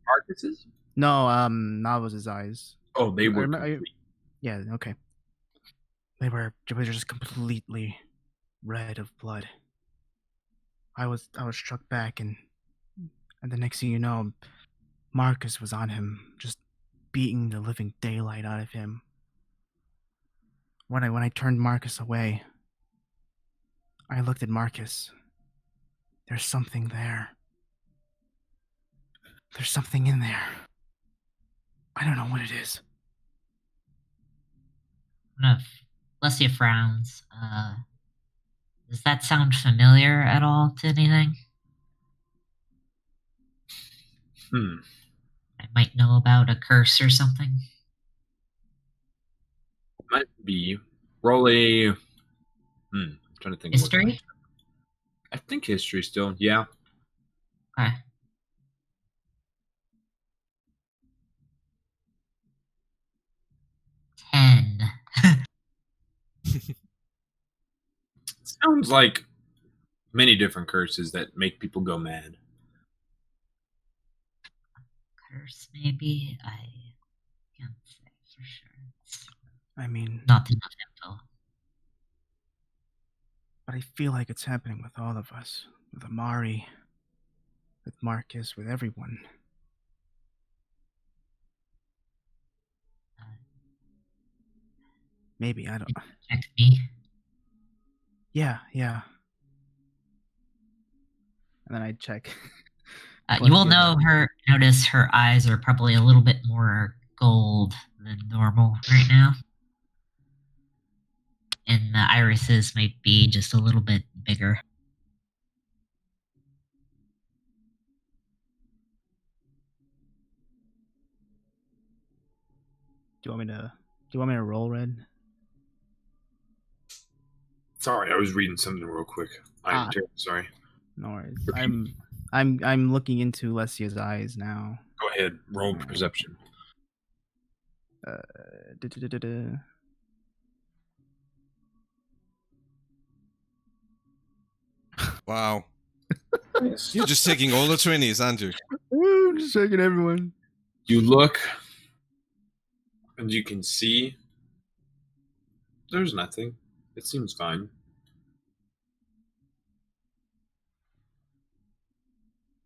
Marcus's? No, Navos' eyes. Oh, they were. Yeah, okay. They were just completely red of blood. I was struck back, and the next thing you know, Marcus was on him, just beating the living daylight out of him. When I turned Marcus away, I looked at Marcus. There's something there. There's something in there. I don't know what it is. Leslie frowns. Does that sound familiar at all to anything? I might know about a curse or something. Might be. Roll a. I'm trying to think. History? I think history still. Yeah. Okay. 10. Sounds like many different curses that make people go mad. Curse, maybe? I can't say for sure. I mean, not enough info. But I feel like it's happening with all of us. With Amari, with Marcus, with everyone. Maybe, I don't... Check me? Yeah. And then I check. You will notice her eyes are probably a little bit more gold than normal right now. And the irises might be just a little bit bigger. Do you want me to roll, Red? Sorry, I was reading something real quick. I'm terribly sorry. No worries. I'm looking into Lesia's eyes now. Go ahead, roll perception. Wow. You're just taking all the 20s, aren't you? I'm just taking everyone. You look, and you can see there's nothing. It seems fine.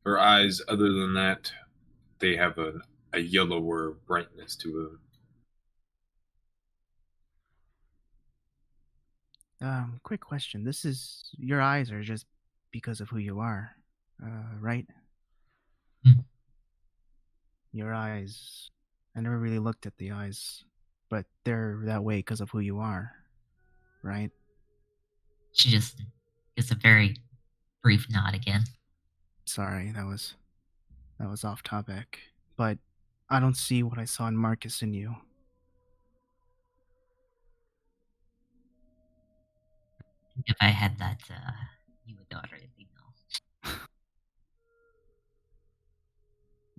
Her eyes, other than that, they have a yellower brightness to them. Quick question. Your eyes are just because of who you are, right? Your eyes. I never really looked at the eyes, but they're that way because of who you are, right? She just gives a very brief nod again. Sorry, that was off topic, but I don't see what I saw in Marcus in you. If I had that, you would already know.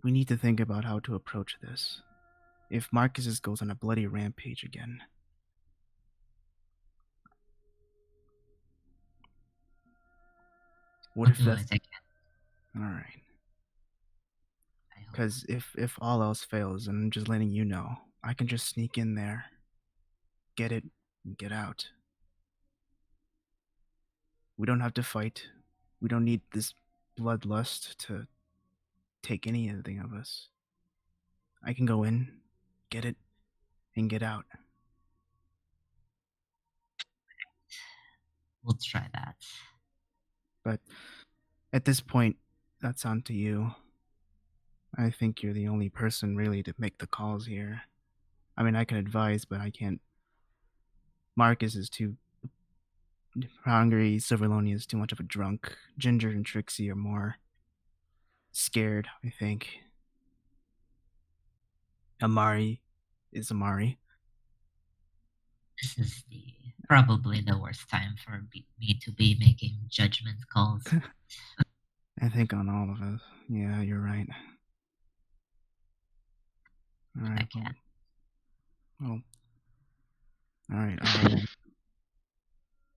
We need to think about how to approach this. If Marcus goes on a bloody rampage again. What if that's... Alright. Because if all else fails, and I'm just letting you know, I can just sneak in there, get it, and get out. We don't have to fight. We don't need this bloodlust to take anything of us. I can go in, get it, and get out. We'll try that. but at this point, that's on to you. I think you're the only person really to make the calls here. I mean, I can advise, but I can't. Marcus is too hungry. Silverlonia is too much of a drunk. Ginger and Trixie are more scared, I think. Amari is Amari. This is probably the worst time for me to be making judgment calls. I think on all of us. Yeah, you're right. All I right. can't. Well, all right.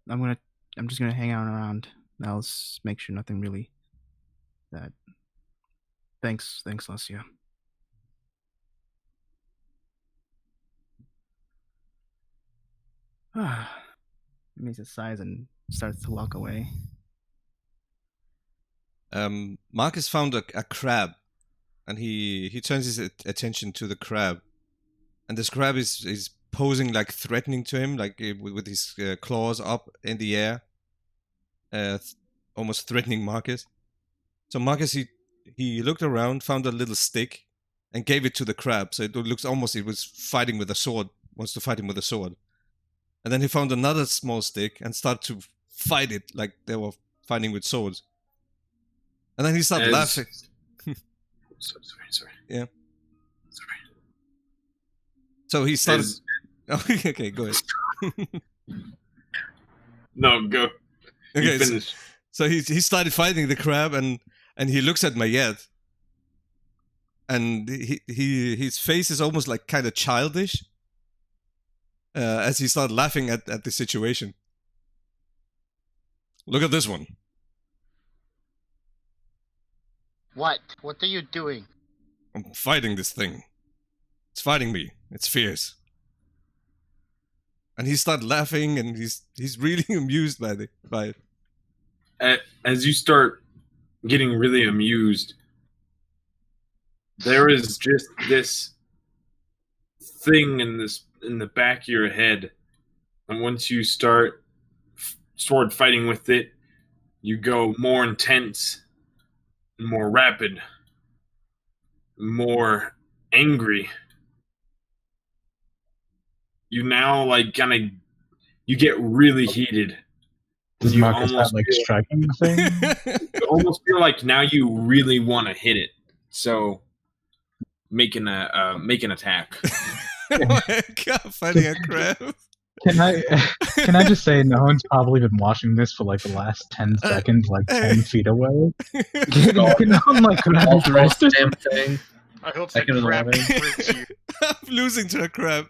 I'm just gonna hang out around. I'll make sure nothing really. That. Thanks, Lucia. He makes a sighs and starts to walk away. Marcus found a crab, and he turns his attention to the crab, and this crab is posing like threatening to him, like with his claws up in the air, almost threatening Marcus. So Marcus he looked around, found a little stick, and gave it to the crab. So it looks almost it was fighting with a sword, wants to fight him with a sword. And then he found another small stick and started to fight it like they were fighting with swords. And then he started laughing. Sorry. Yeah. Sorry. So he started. Okay, go ahead. No, go. Okay, finish. So he started fighting the crab, and he looks at Mayette, and his face is almost like kind of childish. As he started laughing at the situation. Look at this one. What? What are you doing? I'm fighting this thing. It's fighting me. It's fierce. And he started laughing, and he's really amused by it. As you start getting really amused, there is just this thing in the back of your head, and once you start sword fighting with it, you go more intense, more rapid, more angry. You now you get really heated. Does You Marcus have almost like feel- striking thing? You almost feel like now you really want to hit it. So make an attack. Oh my god, fighting a crab. Can I just say no one's probably been watching this for like the last 10 seconds, like 10 feet away. Can like grab his wrist or Damn something? thing. I hope that Second of the crap morning. brings you. I'm losing to a crab.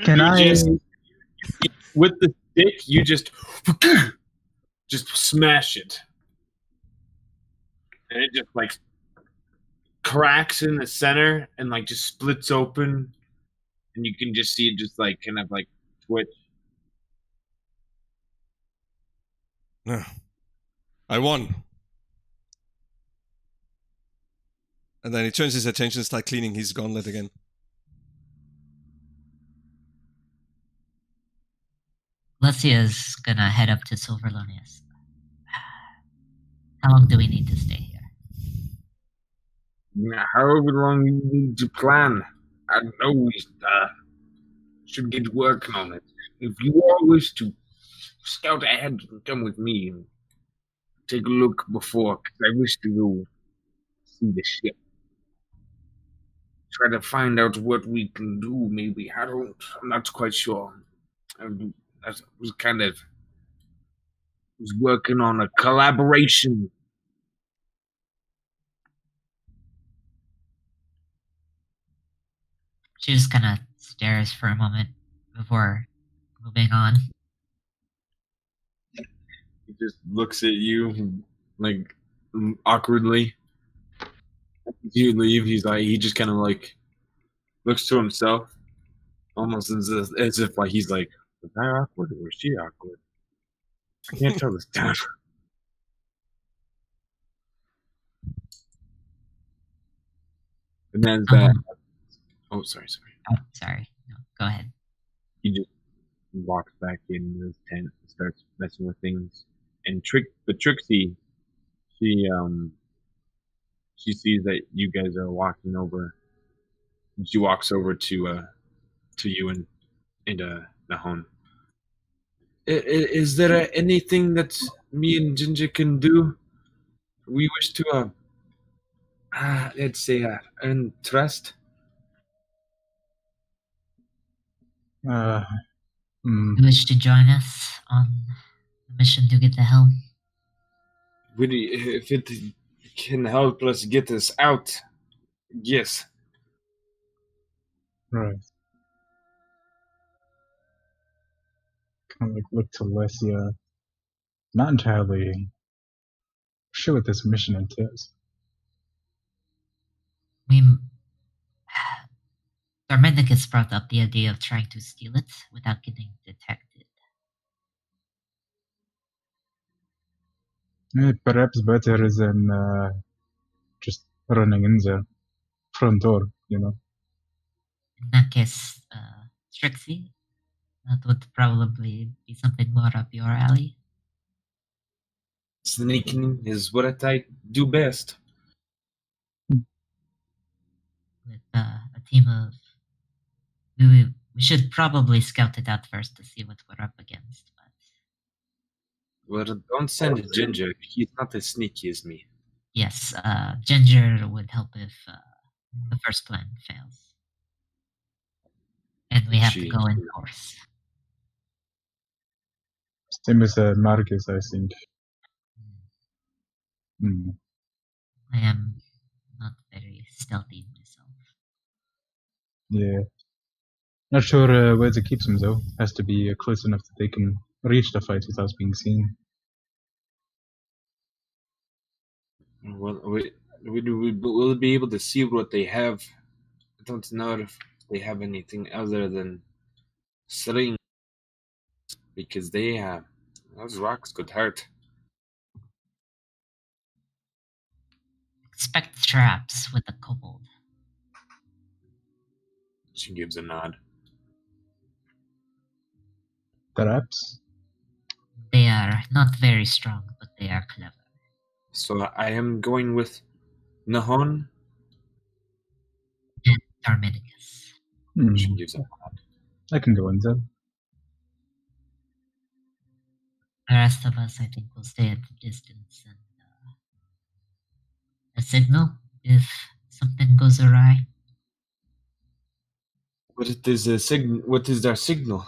Can You I just- With the stick, you just smash it, and it just like cracks in the center and like just splits open, and you can just see it just like kind of like twitch. No. I won. And then he turns his attention to start cleaning his gauntlet again. Lucia's gonna head up to Silverlonius. How long do we need to stay here? However long you need to plan. I know we should get working on it. If you all wish to scout ahead, come with me and take a look before, because I wish to go see the ship. Try to find out what we can do, maybe. I'm not quite sure. I was working on a collaboration. She just kind of stares for a moment before moving on. He just looks at you like awkwardly. As you leave, he just kind of like looks to himself, almost as if like he's like, was I awkward or was she awkward? I can't tell this time. And then that. Oh, sorry. Oh, sorry. No, go ahead. He just walks back into his tent and starts messing with things. And Trixie, she sees that you guys are walking over. And she walks over to you and Nahon. Is there anything that me and Ginger can do? We wish to let's say earn trust. Hmm. You wish to join us on the mission to get the helm? If it can help us get us out, yes. Right. Kind of like look to Lesia. Not entirely sure what this mission entails. We Darmenicus brought up the idea of trying to steal it without getting detected. Perhaps better than just running in the front door, you know. In that case, Strixie, that would probably be something more up your alley. Sneaking is what I do best. With a team of... We should probably scout it out first to see what we're up against. But Well, don't send Ginger. He's not as sneaky as me. yes, Ginger would help if the first plan fails. And we have to go in force. Same as Marcus, I think. Hmm. I am not very stealthy myself. Yeah. Not sure where to keep them though. Has to be close enough that they can reach the fight without being seen. Well, we'll be able to see what they have. I don't know if they have anything other than slings, because they have those rocks could hurt. Expect traps with the kobold. She gives a nod. Perhaps. They are not very strong, but they are clever. So I am going with Nahon. And Darmenicus. She gives a nod. I can go in there. The rest of us, I think, will stay at the distance and a signal if something goes awry. What is their signal?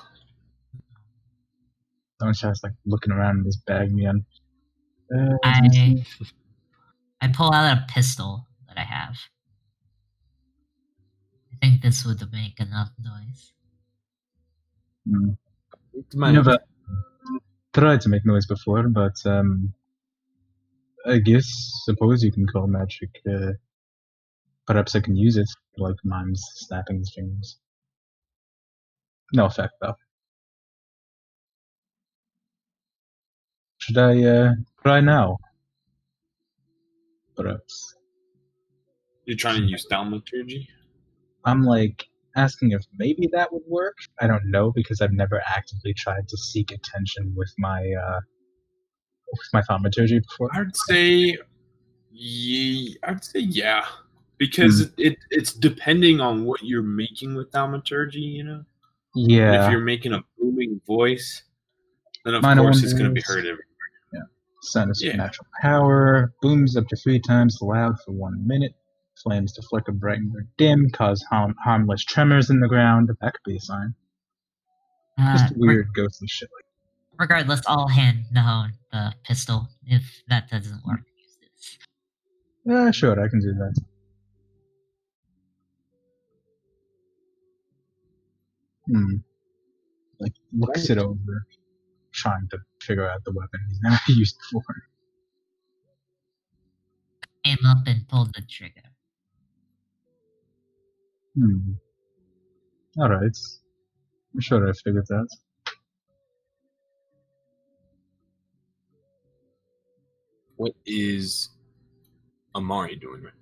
Donshaw's like looking around in this bag again. I pull out a pistol that I have. I think this would make enough noise. Never tried to make noise before, but I suppose you can call magic. Perhaps I can use it, like mimes snapping his fingers. No effect though. Should I try now? Perhaps. You're trying to use thaumaturgy? I'm like asking if maybe that would work. I don't know because I've never actively tried to seek attention with my thaumaturgy before. I'd say yeah, because it's depending on what you're making with thaumaturgy, you know. Yeah. And if you're making a booming voice, then of course it's going to be heard everywhere. Yeah. Sign of supernatural power. Booms up to 3 times loud for 1 minute. Flames to flicker, brighten, or dim. Cause harmless tremors in the ground. That could be a sign. Just weird ghostly shit like that. Regardless, I'll hand Nahon the pistol. If that doesn't work, use this. Yeah, sure, I can do that. Like, looks it over, trying to figure out the weapon he's never used before. Aim up and pull the trigger. Alright. I'm sure I figured that. What is Amari doing right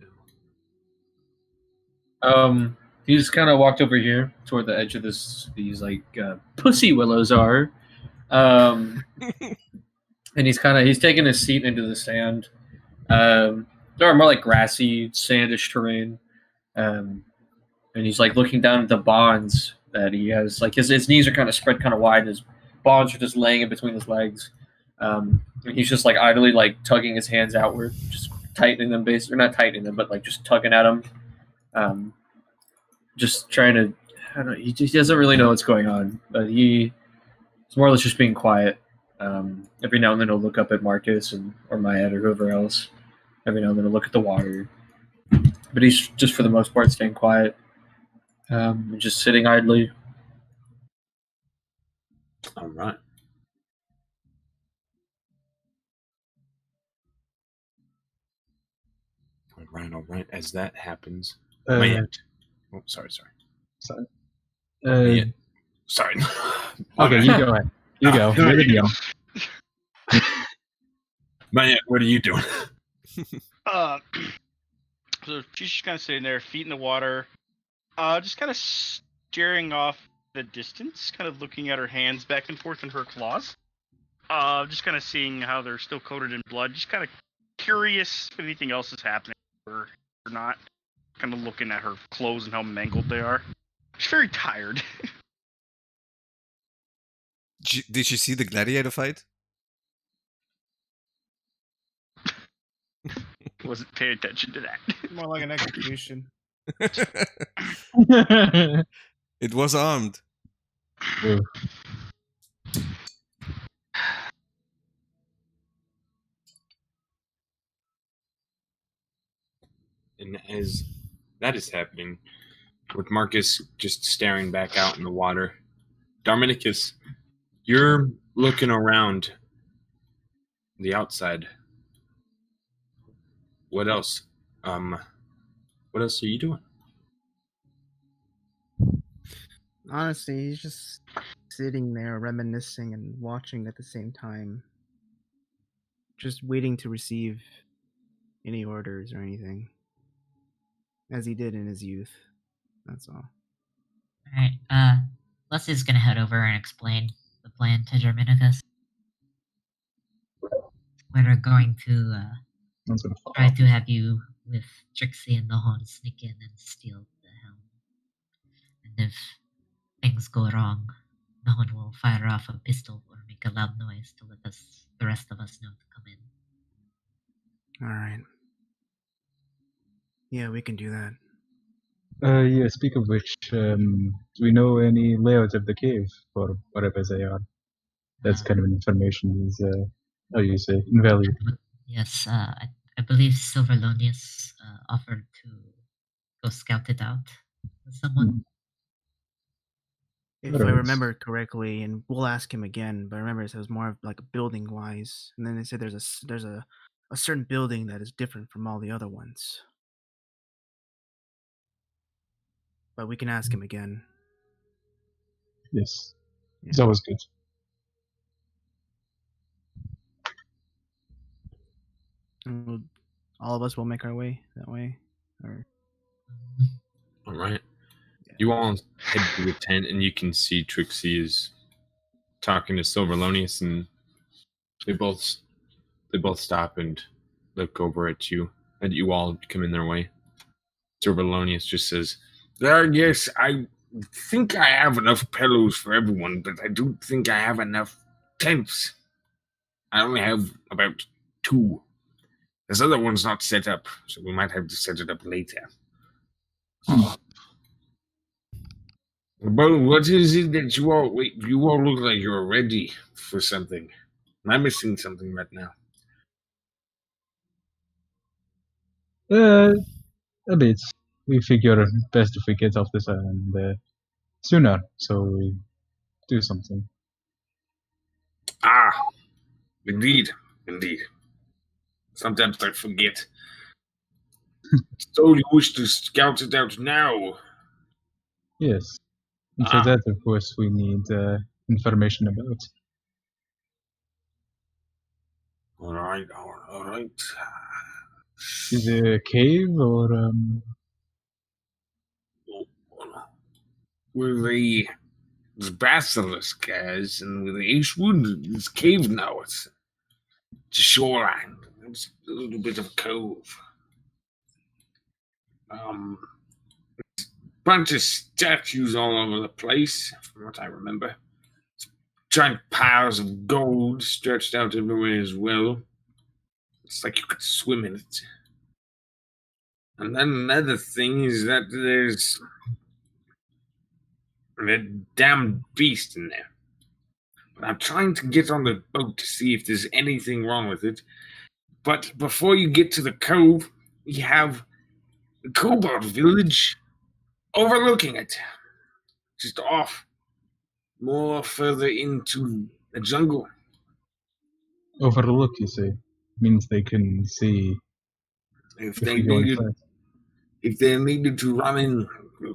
now? He just kind of walked over here toward the edge of these like pussy willows are. and he's taking his seat into the sand. There are more like grassy, sandish terrain, and he's like looking down at the bonds that he has. Like his knees are kind of spread kind of wide, and his bonds are just laying in between his legs. And he's just like idly like tugging his hands outward, just tightening them, basically, or not tightening them, but like just tugging at them. Just trying to. I don't know. He doesn't really know what's going on, but he's more or less just being quiet. Every now and then he'll look up at Marcus or Myatt or whoever else. Every now and then he'll look at the water. But he's just for the most part staying quiet. Just sitting idly. All right. All right. As that happens, Myatt. Oh, sorry. Sorry. Myatt. Sorry. Okay, you go ahead. You go. You're the deal. Myatt, what are you doing? So she's just kind of sitting there, feet in the water, just kind of staring off the distance, kind of looking at her hands back and forth in her claws. Just kind of seeing how they're still coated in blood. Just kind of curious if anything else is happening or not. Kind of looking at her clothes and how mangled they are. She's very tired. Did she see the gladiator fight? Wasn't paying attention to that. More like an execution. It was armed. And as that is happening, with Marcus just staring back out in the water, Darmanicus, you're looking around the outside. What else? What else are you doing? Honestly, he's just sitting there reminiscing and watching at the same time. Just waiting to receive any orders or anything. As he did in his youth. That's all. Alright, Leslie's gonna head over and explain the plan to Germanicus. We're going to try to have you with Trixie and the Horn sneak in and steal the helm. And if things go wrong, no one will fire off a pistol or make a loud noise to let the rest of us know to come in. Alright. Yeah, we can do that. Yeah, speak of which, do we know any layouts of the cave, or whatever they are? That's kind of an information is, how do you say, invaluable. Yes, I believe Silverlonius offered to go scout it out with someone. If I remember correctly, and we'll ask him again, but I remember it was more of like building wise, and then they said there's a certain building that is different from all the other ones. But we can ask him again. Yes. It's always good. And all of us will make our way that way. Or... All right. You all head to the tent, and you can see Trixie is talking to Silverlonius, and they both stop and look over at you, and you all come in their way. Silverlonius just says, Yes, I think I have enough pillows for everyone, but I don't think I have enough tents. I only have about 2. This other one's not set up, so we might have to set it up later. But what is it that you all... Wait, you all look like you're ready for something. Am I missing something right now? A bit. We figure best if we get off this island sooner, so we do something. Ah, indeed. Sometimes I forget. So you wish to scout it out now? Yes. And for that, of course, we need information about. All right. Is it a cave or Where the basilisk guys and with the Ace Wood, it's cave now. shoreline. It's a little bit of a cove. Bunch of statues all over the place, from what I remember. Giant piles of gold stretched out everywhere as well. It's like you could swim in it. And then another thing is that there's a damn beast in there. But I'm trying to get on the boat to see if there's anything wrong with it. But before you get to the cove, you have the Cobalt Village overlooking it. Just off. More further into the jungle. Overlook, you say? Means they can see If if they we go needed, inside. if they needed to run in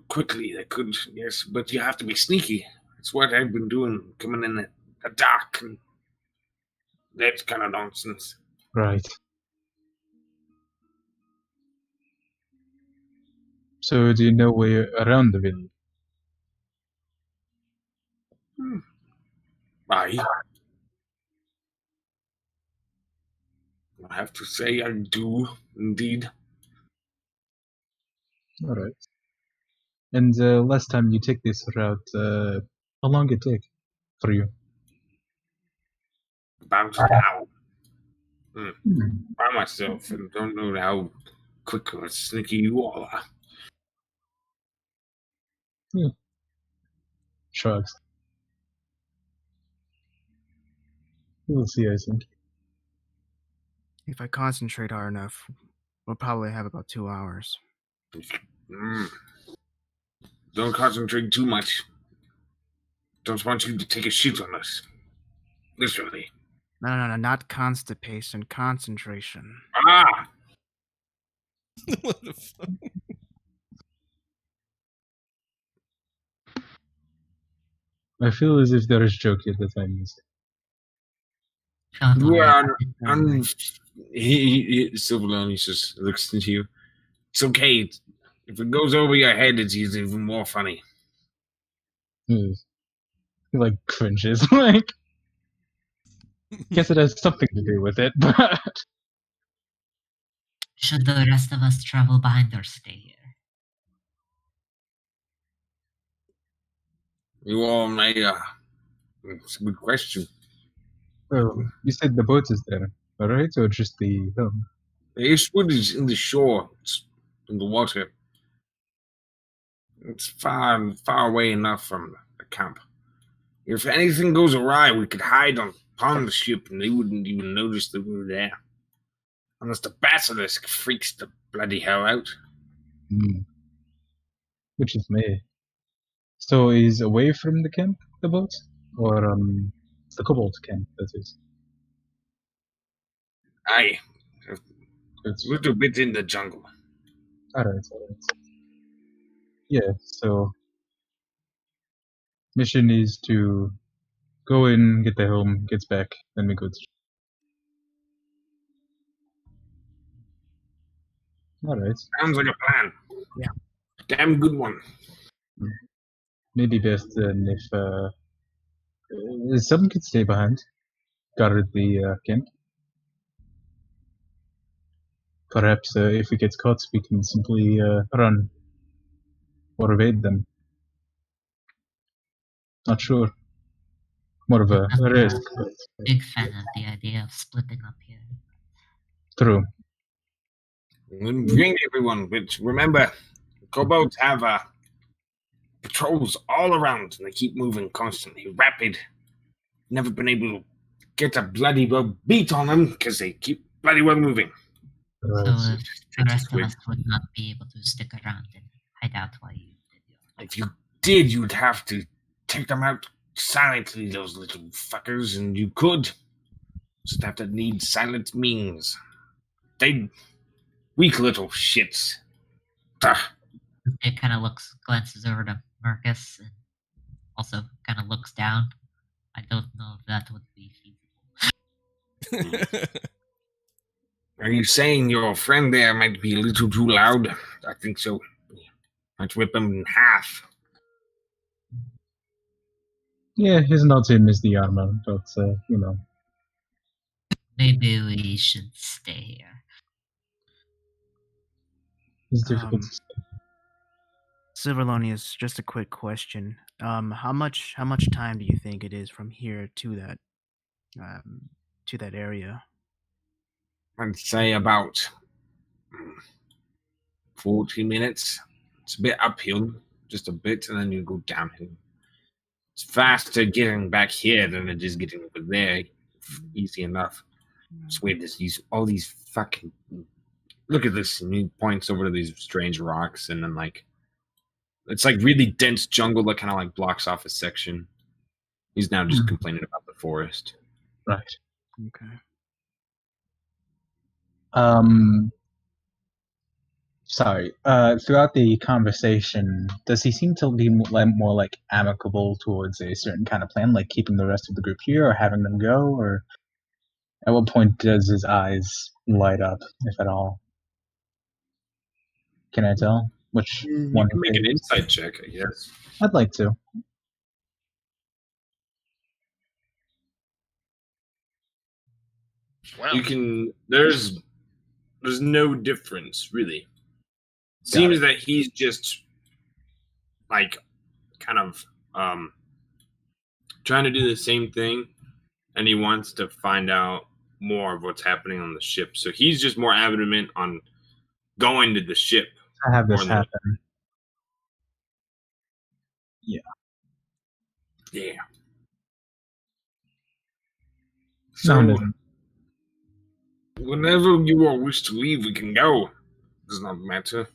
quickly, they could. Yes, but you have to be sneaky. That's what I've been doing, coming in at the dark, and that's kind of nonsense. Right. So do you know where around the village? I have to say I do, indeed. Alright. And last time you take this route, how long it take for you? About an hour. Hmm. By myself, and don't know how quick or sneaky you all are. Shrugs. We'll see, I think. If I concentrate hard enough, we'll probably have about 2 hours. Don't concentrate too much. Don't want you to take a shit on us. Literally. No, not constipation, concentration. Ah! What the fuck? I feel as if there is joke here that I missed. Don't worry. Yeah, Silverlone just looks into you. It's okay. If it goes over your head, it's even more funny. He like cringes. Like, guess it has something to do with it, but Should the rest of us travel behind or stay here? You all may, it's a good question. well, you said the boat is there, alright? Or just the helm? There's footage in the shore, it's in the water. It's far away enough from the camp. If anything goes awry, we could hide upon the ship and they wouldn't even notice that we were there. Unless the basilisk freaks the bloody hell out. Which is me. So is away from the camp, the boat? Or it's the Cobalt camp, that is. Aye, It's a little bit in the jungle. alright. Yeah, so mission is to go in, get the helm, gets back, then we go to alright. Sounds like a plan. Yeah. Damn good one. Maybe best then if someone could stay behind, guard the camp. Perhaps if we get caught, we can simply run or evade them. Not sure. More of a risk, but Big fan of the idea of splitting up here. true. We'll bring everyone, but remember, kobolds have patrols all around and they keep moving constantly, rapid. Never been able to get a bloody well beat on them because they keep bloody well moving. So if the rest of us would not be able to stick around and hide out while you did your If you did, you'd have to take them out silently, those little fuckers, and you could. Just have to need silent means. They weak little shits. It kind of glances over to Marcus, and also kind of looks down. I don't know if that would be feasible. Are you saying your friend there might be a little too loud? I think so. Might rip him in half. Yeah, he's not same as the armor, but you know. Maybe we should stay here. It's difficult to say. Silverlonius, just a quick question. How much time do you think it is from here to that area? I'd say about 40 minutes. It's a bit uphill, just a bit, and then you go downhill. It's faster getting back here than it is getting over there. Easy enough. I swear, all these fucking. Look at this. And he points over to these strange rocks, and then it's like really dense jungle that kind of like blocks off a section. He's now just complaining about the forest. Right. Okay. Sorry. Throughout the conversation, does he seem to be more like amicable towards a certain kind of plan, like keeping the rest of the group here or having them go? Or at what point does his eyes light up, if at all? Can I tell which one? You can make an insight check, I guess. I'd like to. Well, You can. There's no difference really. Seems that he's just like kind of trying to do the same thing, and he wants to find out more of what's happening on the ship. So he's just more adamant on going to the ship. I have this happen. Yeah. So No. whenever you all wish to leave, we can go. Does not matter.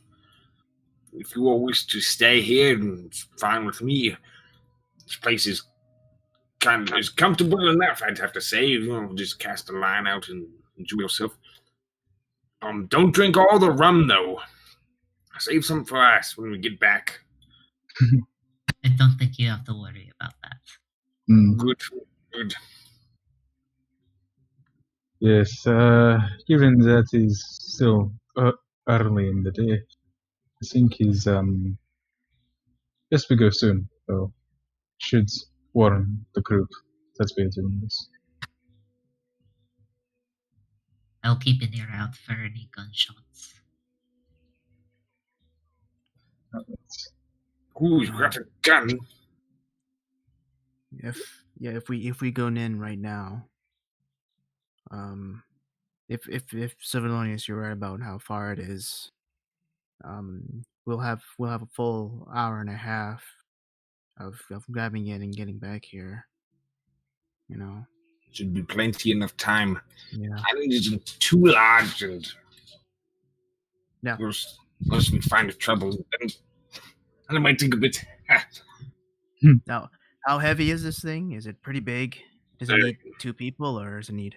If you all wish to stay here, it's fine with me. This place is comfortable enough, I'd have to say. You know, just cast a line out and enjoy yourself. Don't drink all the rum though. Save some for us when we get back. I don't think you have to worry about that. Good. Yes, given that is still early in the day, I think he's, yes, we go soon, so should warn the group that we're doing this. I'll keep an ear out for any gunshots. Ooh, you got a gun. If we go in right now, if Silverlonius, you're right about how far it is, we'll have a full hour and a half of grabbing it and getting back here. You know, Should be plenty enough time. yeah. Island isn't too large, and No. unless we find trouble, then it might take a bit. Now, how heavy is this thing? Is it pretty big? Does it need 2 people, or does it need?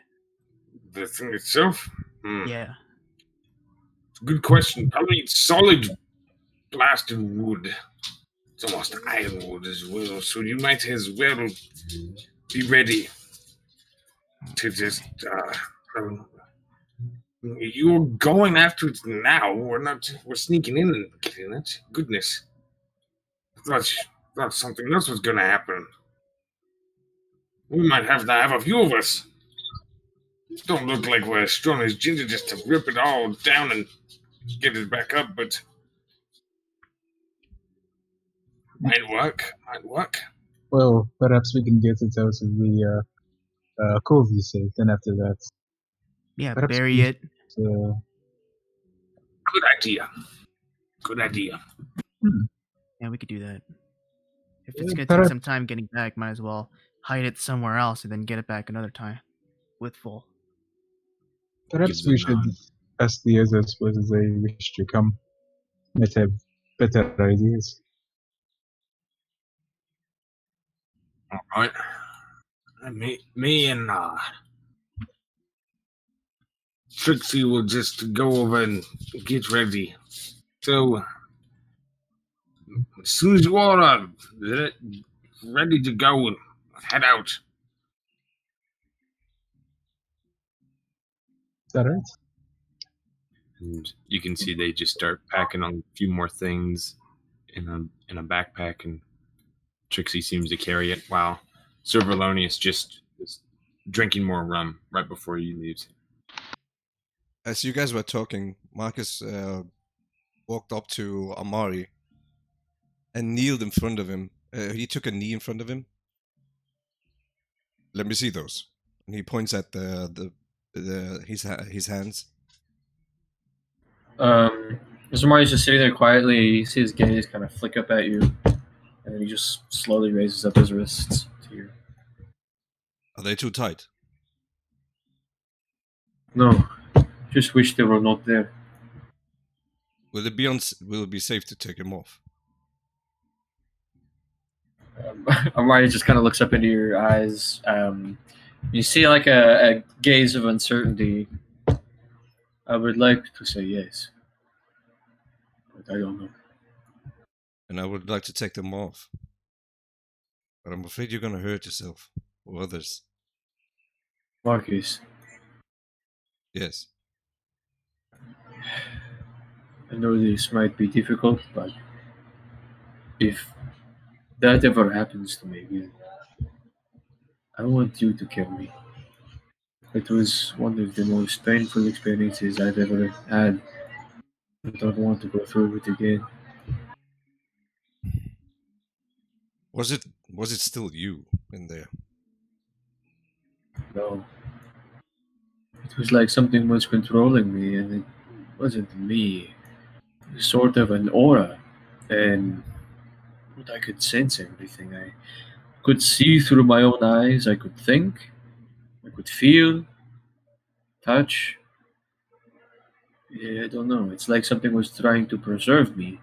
The thing itself? Yeah. It's a good question. Probably solid blasted wood. It's almost ironwood as well, so you might as well be ready to just. You're going after it now. We're sneaking in and getting it. Goodness. I thought something else was going to happen. We might have to have a few of us. Don't look like we're as strong as Ginger just to rip it all down and get it back up, but might work. Well, perhaps we can get it out of the cove, you say, then after that. Yeah, Perhaps bury it. Good idea. Yeah, we could do that. If it's gonna take perhaps- some time getting back, might as well hide it somewhere else and then get it back another time with full. Perhaps Give we them should none. ask the others whether they wish to come. Might have better ideas. All right. Me and Trixie will just go over and get ready. So, as soon as you all are ready to go, head out. Is that right? And you can see they just start packing on a few more things in a backpack, and Trixie seems to carry it, while Silverlonius just is drinking more rum right before he leaves. As you guys were talking, Marcus walked up to Amari and kneeled in front of him. He took a knee in front of him. Let me see those. And he points at his hands. As Marty's just sitting there quietly, you see his gaze kind of flick up at you, and then he just slowly raises up his wrists to you. Are they too tight? No, just wish they were not there. Will it be safe to take them off? Marty just kind of looks up into your eyes. You see like a gaze of uncertainty. I would like to say yes, but I don't know. And I would like to take them off. But I'm afraid you're going to hurt yourself or others. Marcus, Yes. I know this might be difficult, but if that ever happens to me again, I want you to kill me. It was one of the most painful experiences I've ever had. I don't want to go through it again. Was it still you in there? No. It was like something was controlling me, and it wasn't me. It was sort of an aura, and I could sense everything. I could see through my own eyes. I could think. I could feel, touch. Yeah, I don't know. It's like something was trying to preserve me,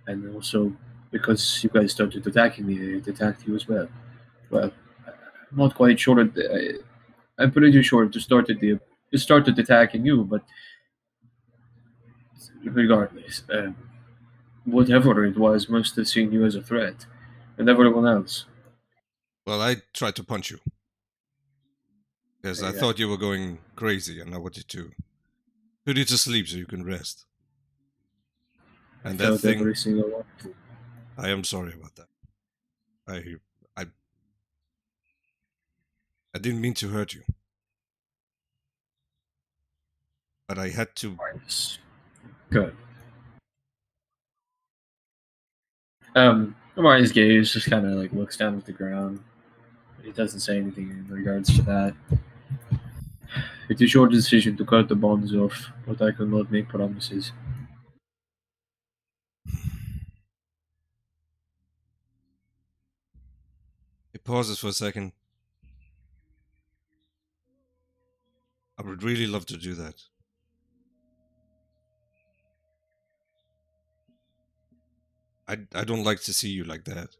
and also because you guys started attacking me, it attacked you as well. Well, I'm not quite sure. I'm pretty sure it started attacking you, but regardless, whatever it was must have seen you as a threat, and everyone else. Well, I tried to punch you. Because I thought you were going crazy and I wanted to put you to sleep so you can rest. And that thing, every single one. I am sorry about that. I didn't mean to hurt you. But I had to. Good. Amari's gaze just kind of like looks down at the ground. He doesn't say anything in regards to that. It is your decision to cut the bonds off, but I cannot make promises. He pauses for a second. I would really love to do that. I don't like to see you like that.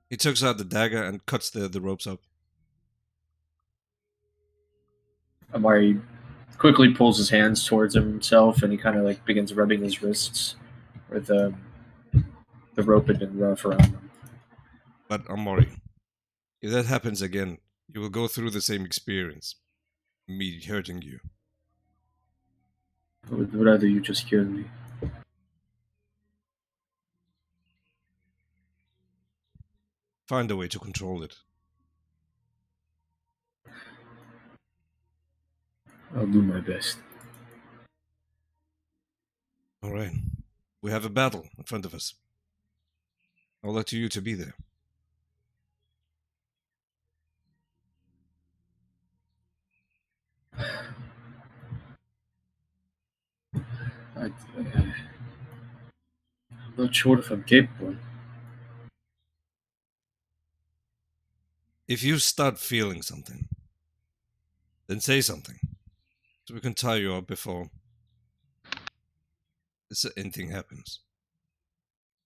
He takes out the dagger and cuts the ropes up. Amari quickly pulls his hands towards himself, and he kind of like begins rubbing his wrists where the rope had been rough around him. But Amari, if that happens again, you will go through the same experience. Me hurting you. I would rather you just kill me. Find a way to control it. I'll do my best. All right. We have a battle in front of us. I'll let you to be there. I'm not sure if I'm capable. If you start feeling something, then say something, so we can tie you up before anything happens.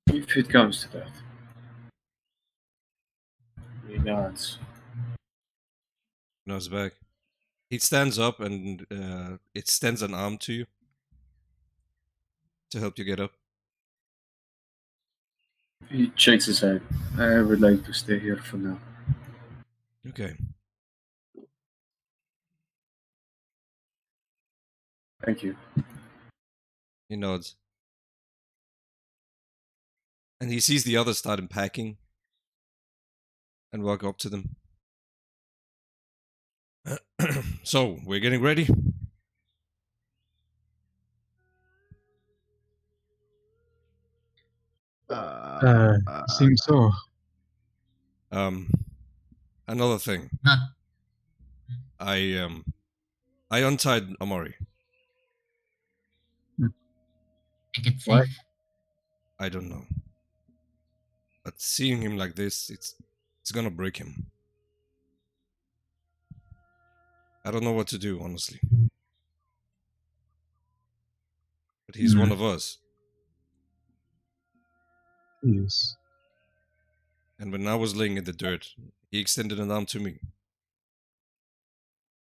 If it comes to that. He nods. Nods back. He stands up and it extends an arm to you to help you get up. He shakes his head. I would like to stay here for now. Okay. Thank you. He nods. And he sees the others start unpacking and walk up to them. So, we're getting ready? Seems so. Another thing. Not I untied Amari. think it's What? safe. I don't know. But seeing him like this, it's gonna break him. I don't know what to do, honestly. But he's one of us. Yes. And when I was laying in the dirt, he extended an arm to me.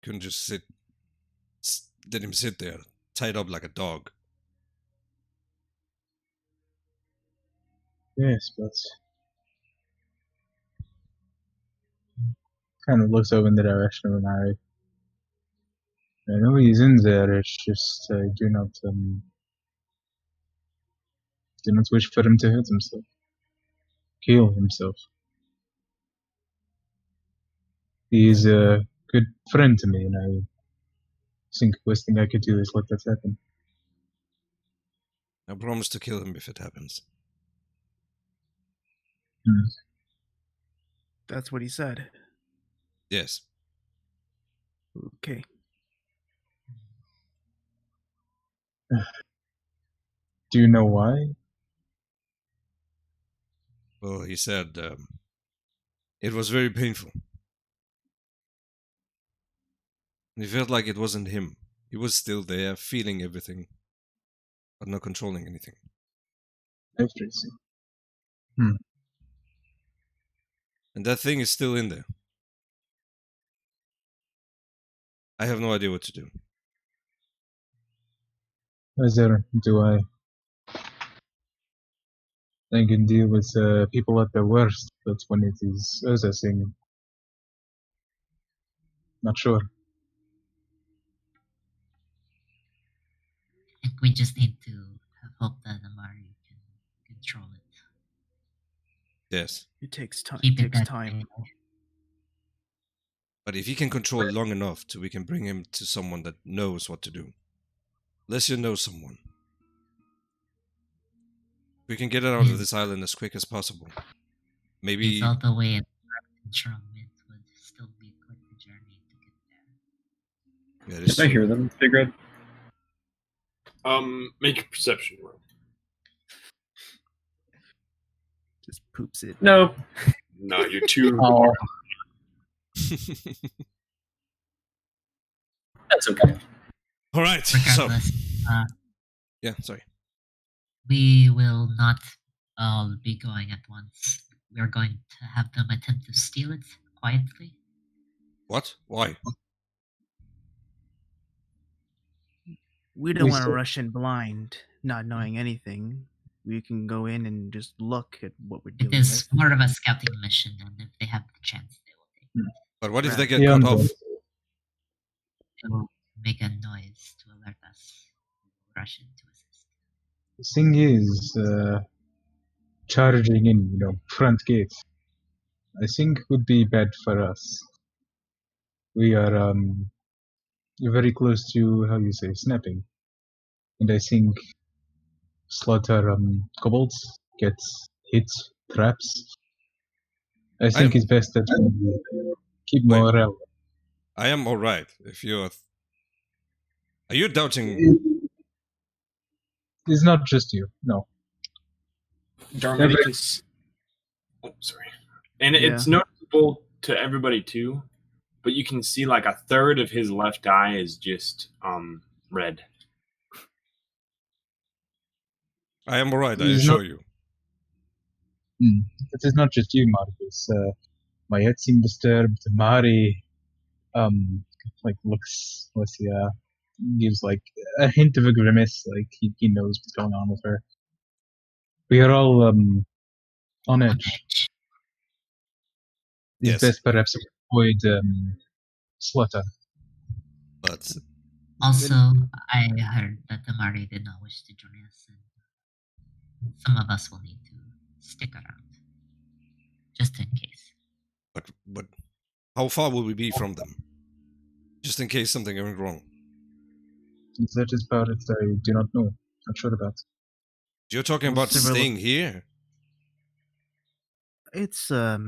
Couldn't just let him sit there, tied up like a dog. Yes, but kind of looks over in the direction of Mary. I know he's in there. It's just I do not wish for him to hurt himself, kill himself. He's a good friend to me, and I think the worst thing I could do is let that happen. I promise to kill him if it happens. That's what he said. Yes. Okay. Do you know why? Well, he said it was very painful. He felt like it wasn't him. He was still there, feeling everything, but not controlling anything. Interesting. And that thing is still in there. I have no idea what to do. Neither do I. I can deal with people at their worst, but when it is other thing, not sure. I think we just need to have hope that Amari can control it. Yes. It takes time. Keep it Takes that time. way. But if he can control it long enough to we can bring him to someone that knows what to do. Unless you know someone. We can get it out of this island as quick as possible. Maybe It's all the way at control. It would still be quite the journey to get there. yeah, this Can I hear them, Figred? Make a perception roll. Just poops it. No. No, you're too. Oh, That's okay. All right. So Regardless, yeah, sorry. we will not all be going at once. We are going to have them attempt to steal it quietly. What? Why? We don't We want to still- rush in blind, not knowing anything. We can go in and just look at what we're It dealing is with. more of a scouting mission, and if they have the chance, they will take it. But what if they Right. get yeah, cut I'm off? done. They will make a noise to alert us. We will rush in to assist. The thing is, charging in, front gate, I think would be bad for us. We are very close to, how you say, snapping. And I think slaughter kobolds gets hit, traps. I think it's best that we keep Wait. morale. I am alright. If you're Are you doubting It's not just you, no. Darmanicus. Oh, sorry. And it's noticeable to everybody too, but you can see like a third of his left eye is just red. I am alright, I It's assure not- you. It is not just you, Marcus. My head seemed disturbed. Mari, looks, gives like a hint of a grimace, like he knows what's going on with her. We are all on On edge. edge. It's Yes. best perhaps to avoid slaughter. But Also, I heard that Amari did not wish to join us, and some of us will need to stick around. Just in case. But how far will we be from them? Just in case something went wrong. That is part that I do not know. Not sure about. You're talking Well, about several- staying here? It's a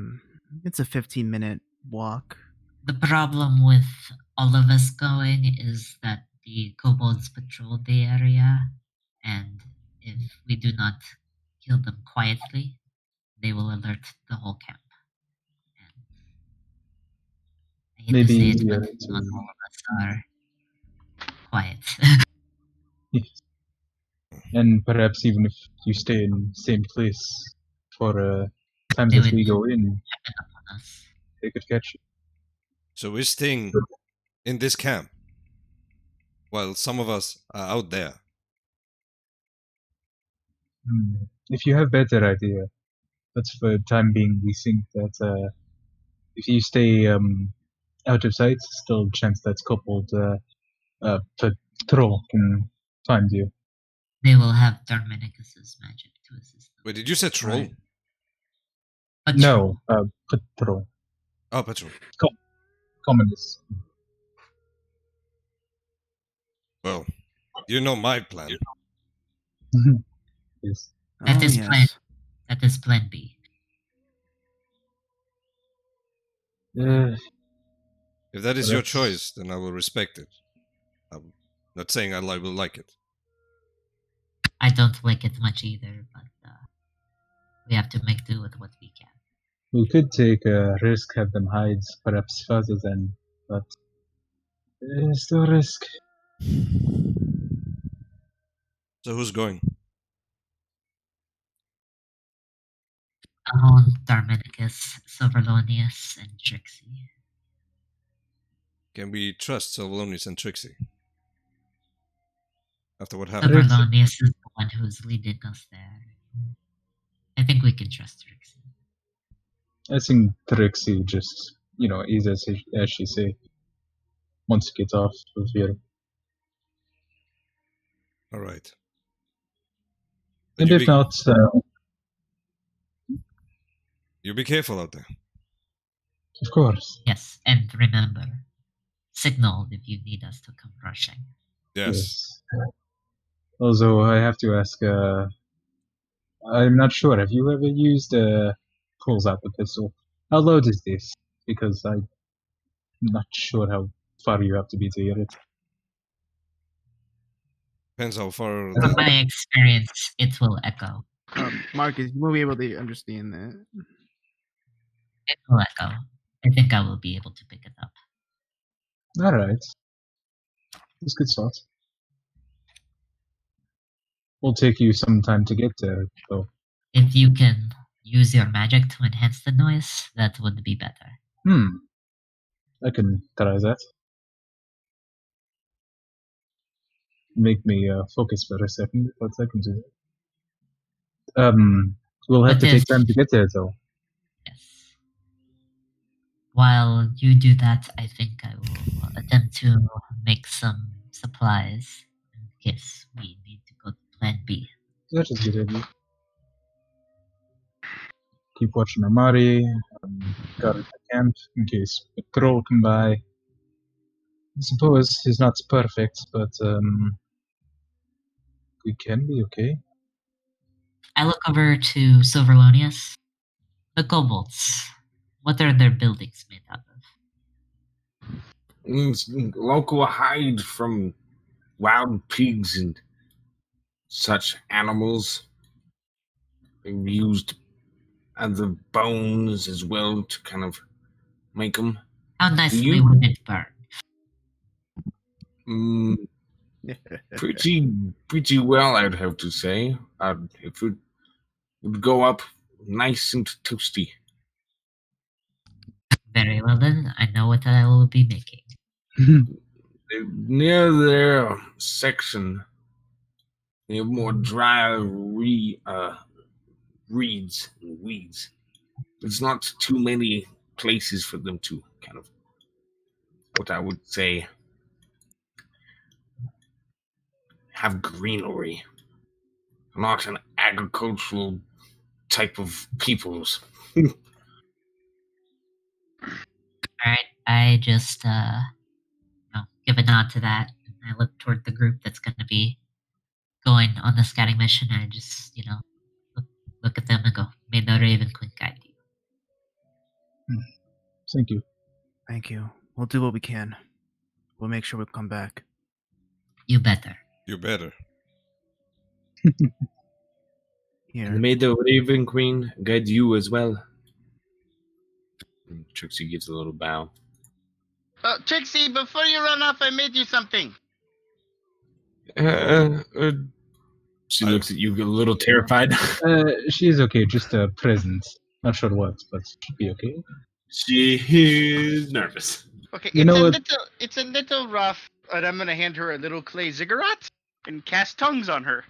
15-minute walk. The problem with all of us going is that the kobolds patrol the area, and if we do not kill them quietly, they will alert the whole camp. And I hate Maybe to say it, easier but to- not all of us are quiet. Yes. And perhaps even if you stay in the same place for times They that would we go in, happen upon us. they could catch you. So we're staying in this camp while some of us are out there. If you have better idea, but for the time being, we think that if you stay out of sight, still a chance that coupled patrol can find you. They will have Darmenicus's magic to assist them. Wait, did you say troll? Right. Patrol. No, patrol. Oh, patrol. Commoners. Well, you know my plan. Yes. That Oh, is yes. plan. That is plan B. If that is your That's- choice, then I will respect it. I'm not saying I will like it. I don't like it much either, but we have to make do with what we can. We could take a risk, have them hide perhaps further than, but it's still a risk. So who's going? Amon, Darmenicus, Silverlonius, and Trixie. Can we trust Sylvanis and Trixie? After what happened? Silverlonius is the one who's leading us there. I think we can trust Trixie. I think Trixie just, is as she say, wants to get off of here. All right. And you if not, you be careful out there. of course. Yes, and remember, signal if you need us to come rushing. Yes. Also, I have to ask, I'm not sure, have you ever used pulls out the pistol? How loud is this? Because I'm not sure how far you have to be to hear it. Depends how far. From my experience, it will echo. Marcus, you won't be able to understand that. It will echo. I think I will be able to pick it up. Alright. That's good start. Will take you some time to get there, though. If you can use your magic to enhance the noise, that would be better. I can try that. Make me focus for a second, but I can do it. We'll have But to take if- time to get there, though. Yes. While you do that, I think I will attempt to make some supplies in case we need to go to plan B. That is a good idea. Keep watching Amari, guard the camp in case patrol come by. I suppose he's not perfect, but we can be okay. I look over to Silverlonius. The kobolds. What are their buildings made out of? It's local hide from wild pigs and such animals. They've used other bones as well to kind of make them. How nicely You- would it burn? Pretty well, I'd have to say. If it would go up nice and toasty. Very well then, I know what I will be making. Near their section, they have more dry reeds and weeds. There's not too many places for them to kind of, what I would say, have greenery. Not an agricultural type of peoples. All right, I just give a nod to that. And I look toward the group that's going to be going on the scouting mission. And I just look at them and go, "May the Raven Queen guide you." Thank you. Thank you. We'll do what we can. We'll make sure we come back. You better. You better. Here. And may the Raven Queen guide you as well. And Trixie gives a little bow. Trixie, before you run off, I made you something. She looks at you a little terrified. She's okay. Just a present. Not sure what, but should be okay. She is nervous. Okay, You know what? it's a little rough, but I'm gonna hand her a little clay ziggurat and cast tongues on her.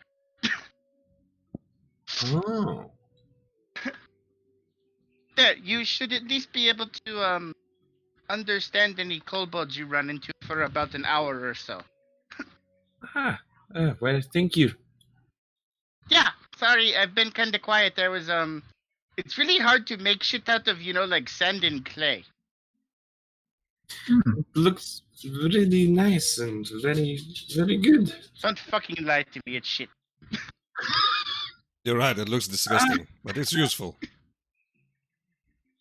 Oh. That you should at least be able to understand any kobolds you run into for about an hour or so. Well, thank you. Yeah, sorry, I've been kind of quiet. There was it's really hard to make shit out of like sand and clay. It looks really nice and very, very good. Don't fucking lie to me, it's shit. You're right, it looks disgusting, but it's useful.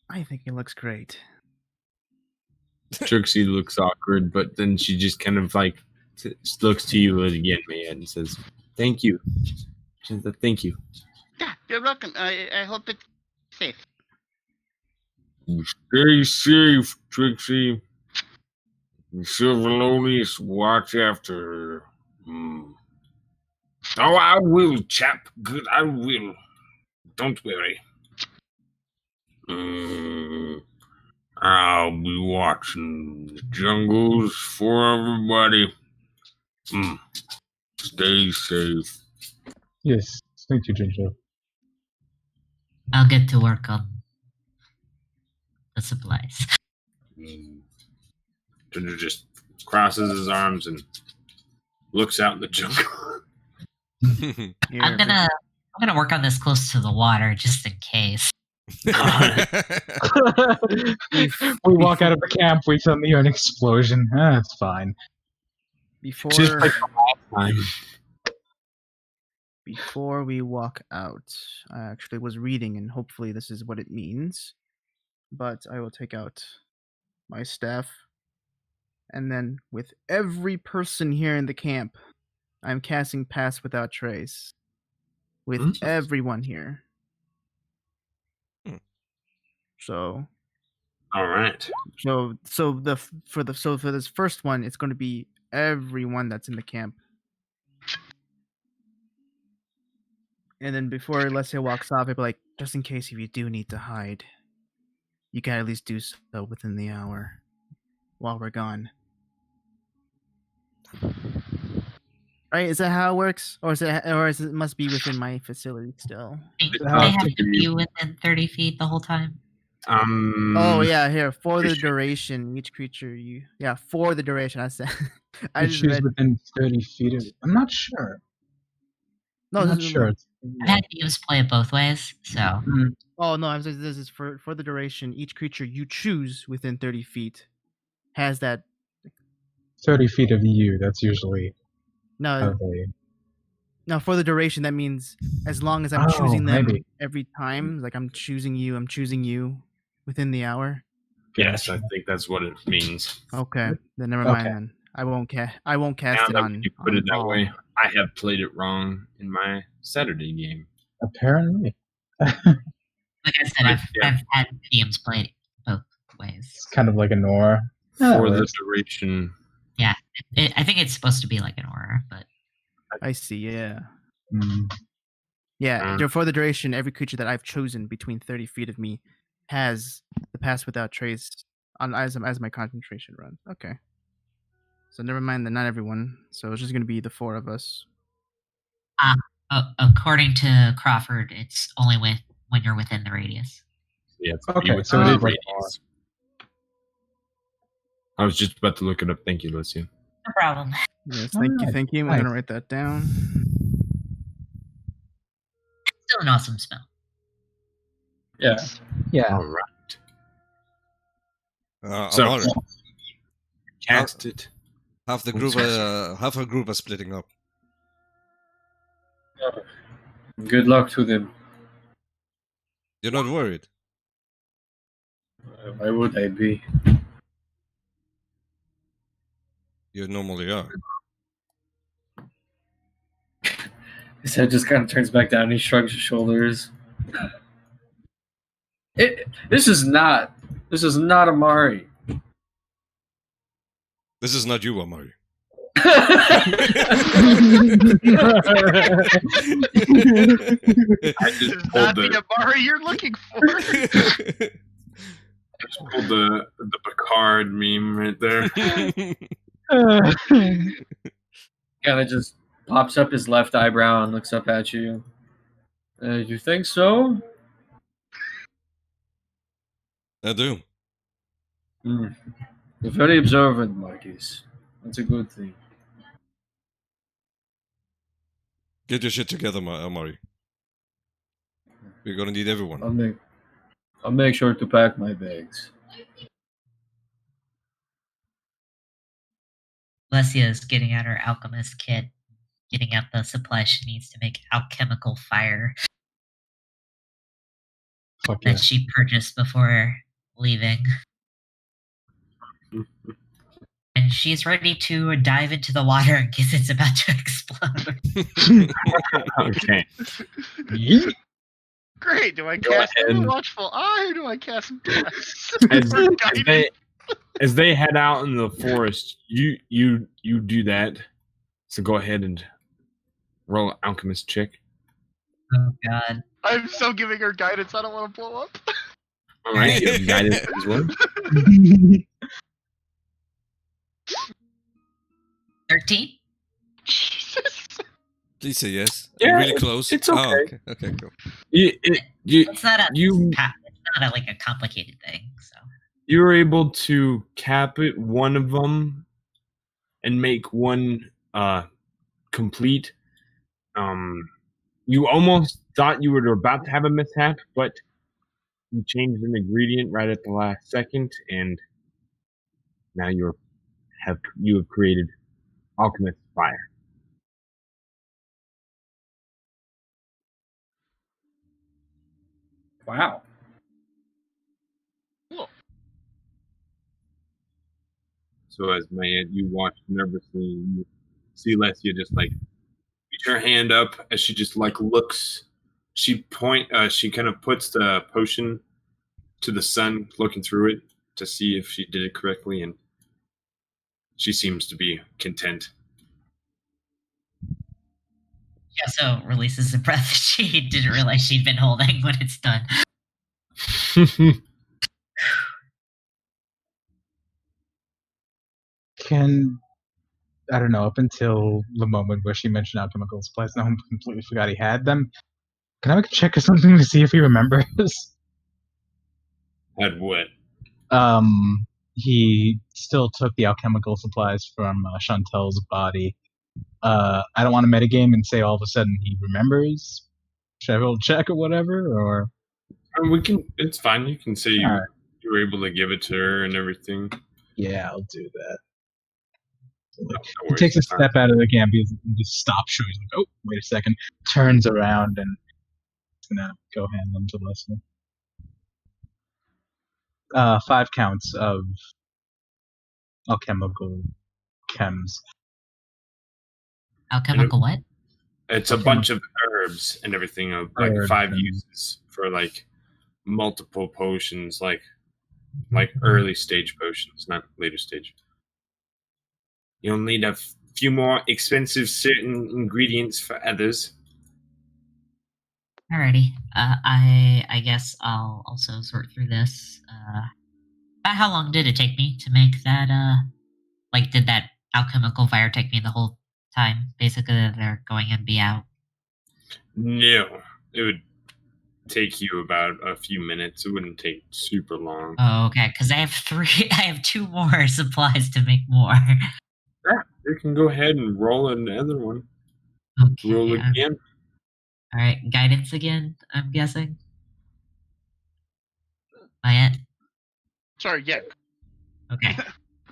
I think it looks great. Trixie looks awkward, but then she just kind of like looks to you again, man, and says, "Thank you." She says, "Thank you." Yeah, you're welcome. I hope it's safe. Stay safe, Trixie. The Silverlonius watch after her. Oh, I will, chap. Good, I will. Don't worry. I'll be watching the jungles for everybody. Stay safe. Yes. Thank you, Ginger. I'll get to work on the supplies. Ginger just crosses his arms and looks out in the jungle. Here, I'm gonna work on this close to the water just in case. We walk out of the camp, we suddenly hear an explosion. It's fine. Before Just like the last time. before we walk out, I actually was reading, and hopefully this is what it means. But I will take out my staff, and then with every person here in the camp, I'm casting Pass Without Trace. With everyone here. So All right. for this first one, it's going to be everyone that's in the camp. And then before Alessia walks off, I'd be like, just in case if you do need to hide, you can at least do so within the hour while we're gone. Right? Is that how it works, or is it must be within my facility still? They have have to to be- be within 30 feet the whole time. Oh yeah, here for the duration, each creature for the duration. I said, I You just choose read. within 30 feet of... I'm not sure. No, I'm this not is- sure. I've had teams play it both ways, so Oh no, I'm saying this is for the duration. Each creature you choose within 30 feet has that. 30 feet of you, that's usually No, okay. no, for the duration that means as long as I'm Oh, choosing them maybe. every time, like I'm choosing you within the hour. Yes, I think that's what it means. Okay, then never mind. Okay. Then I won't cast Now it that on. you put on it that all. way, I have played it wrong in my Saturday game. Apparently. like I said, I've had teams play it both ways. It's kind of like a Nora. Yeah, For that the works. duration. I think it's supposed to be like an aura, but I see. Yeah, Mm. yeah. For the duration, every creature that I've chosen between 30 feet of me has the Pass Without Trace on as my concentration run. Okay. So never mind that not everyone. So it's just gonna be the four of us. according to Crawford, it's only when you're within the radius. Yeah, it's Okay, within so it the is like radius. I was just about to look it up. Thank you, Lucia. No problem. Yes, Alright, thank you. I'm nice. gonna write that down. Still an awesome spell. Yeah. Yeah. All right. So, So cast it. half the group, half our group are splitting up. Good luck to them. You're not worried. Why would I be? You normally are. His head just kind of turns back down. He shrugs his shoulders. This is not Amari. This is not you, Amari. I This just is pulled not the Amari you're looking for. the Picard meme right there. Kind of just pops up his left eyebrow and looks up at you. You think so? I do. You're very observant, Marcus. That's a good thing. Get your shit together, Amari. We're gonna need everyone. I'll make sure to pack my bags. Lesia is getting out her alchemist kit, getting out the supplies she needs to make alchemical fire Fuck yeah. that she purchased before leaving. And she's ready to dive into the water in case it's about to explode. Okay. Great. Do I Go cast ahead. a watchful eye or do I cast bless? As they head out in the forest, you do that. So go ahead and roll alchemist check. Oh god. I'm so giving her guidance. I don't want to blow up. All right, you have guidance as well. 13? Jesus. Please say yes. Yeah, Really close. it's Oh, okay. okay, cool. It's not a You like a complicated thing, so. you were able to cap it, one of them, and make one complete. You almost thought you were about to have a mishap, but you changed an ingredient right at the last second, and now you have created alchemist fire. Wow. So as you watch nervously, you see Lesia just like reach her hand up as she just like looks. She kind of puts the potion to the sun, looking through it to see if she did it correctly, and she seems to be content. She also releases a breath that she didn't realize she'd been holding when it's done. I don't know, up until the moment where she mentioned alchemical supplies, now I completely forgot he had them. Can I make a check or something to see if he remembers? Had what? He still took the alchemical supplies from Chantel's body. I don't want to metagame and say all of a sudden he remembers. Should I roll a check or whatever? Or We can. It's fine. You can say you Alright. you were able to give it to her and everything. yeah, I'll do that. No He worries, takes a it's fine. step out of the camp and just stops short. He's like, oh, wait a second. Turns around and is gonna go hand them to Leslie. 5 counts of alchemical chems. Alchemical what? It's a bunch of herbs and everything of like Herbs 5 and- uses for like multiple potions, like early stage potions, not later stage. You'll need a few more expensive certain ingredients for others. Alrighty. I guess I'll also sort through this. About how long did it take me to make that? Did that alchemical fire take me the whole time? Basically, they're going in, be out. No, it would take you about a few minutes. It wouldn't take super long. Oh, okay. Because I have 2 more supplies to make more. Yeah, you can go ahead and roll another one. Okay. Roll again. All right, guidance again. I'm guessing. Quiet. Sorry, yeah. Okay.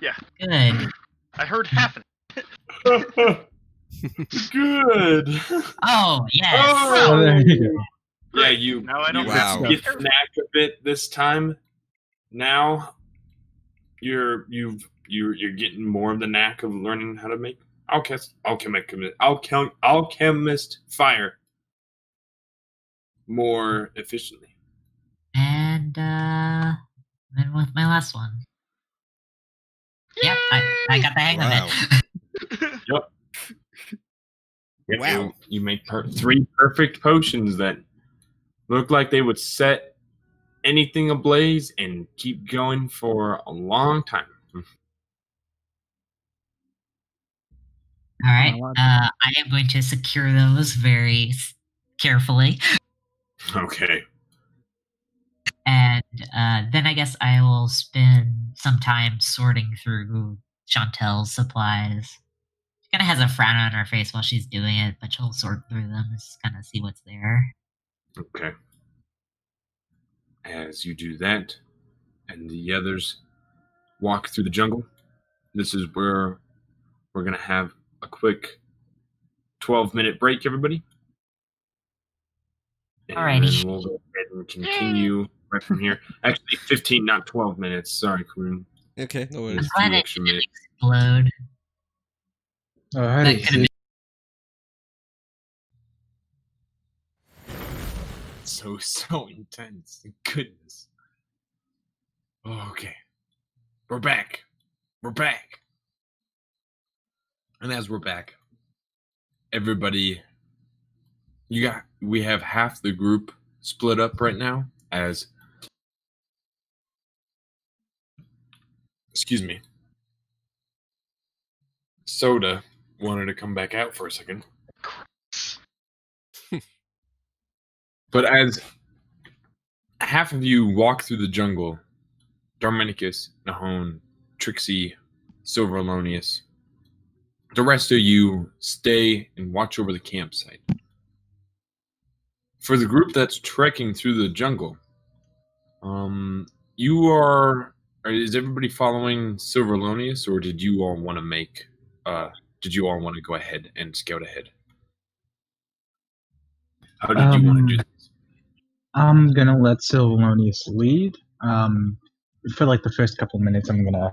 Yeah. Good. I heard half of it. Good. Oh, yes. Oh, there you go. Yeah, Great. you Now I don't you have to get be the knack of it this time. Now you're getting more of the knack of learning how to make alchemist fire more efficiently. And then with my last one. Yep, I got the hang Wow. of it. Yep. Wow. You make 3 perfect potions that look like they would set anything ablaze and keep going for a long time. All right. lot. I am going to secure those very carefully. Okay. And then I guess I will spend some time sorting through Chantel's supplies. She kind of has a frown on her face while she's doing it, but she'll sort through them and just kind of see what's there. Okay. As you do that, and the others walk through the jungle, this is where we're going to have a quick 12-minute break, everybody. And Alrighty. then we'll go ahead and continue right from here. Actually, 15, not 12 minutes. Sorry, Karun. Okay, no I'm worries. glad it extra didn't minutes. explode. Alrighty. That could've See, So intense. Goodness. Okay. We're back. We're back. And as we're back, everybody, we have half the group split up right now as, excuse me, Soda wanted to come back out for a second. But as half of you walk through the jungle, Darmenicus, Nahon, Trixie, Silver Alonius, the rest of you stay and watch over the campsite. For the group that's trekking through the jungle, is everybody following Silver Alonius, or did you all want to go ahead and scout ahead? How did you want to do this? I'm gonna let Sylvanonius lead. For like the first couple minutes, I'm gonna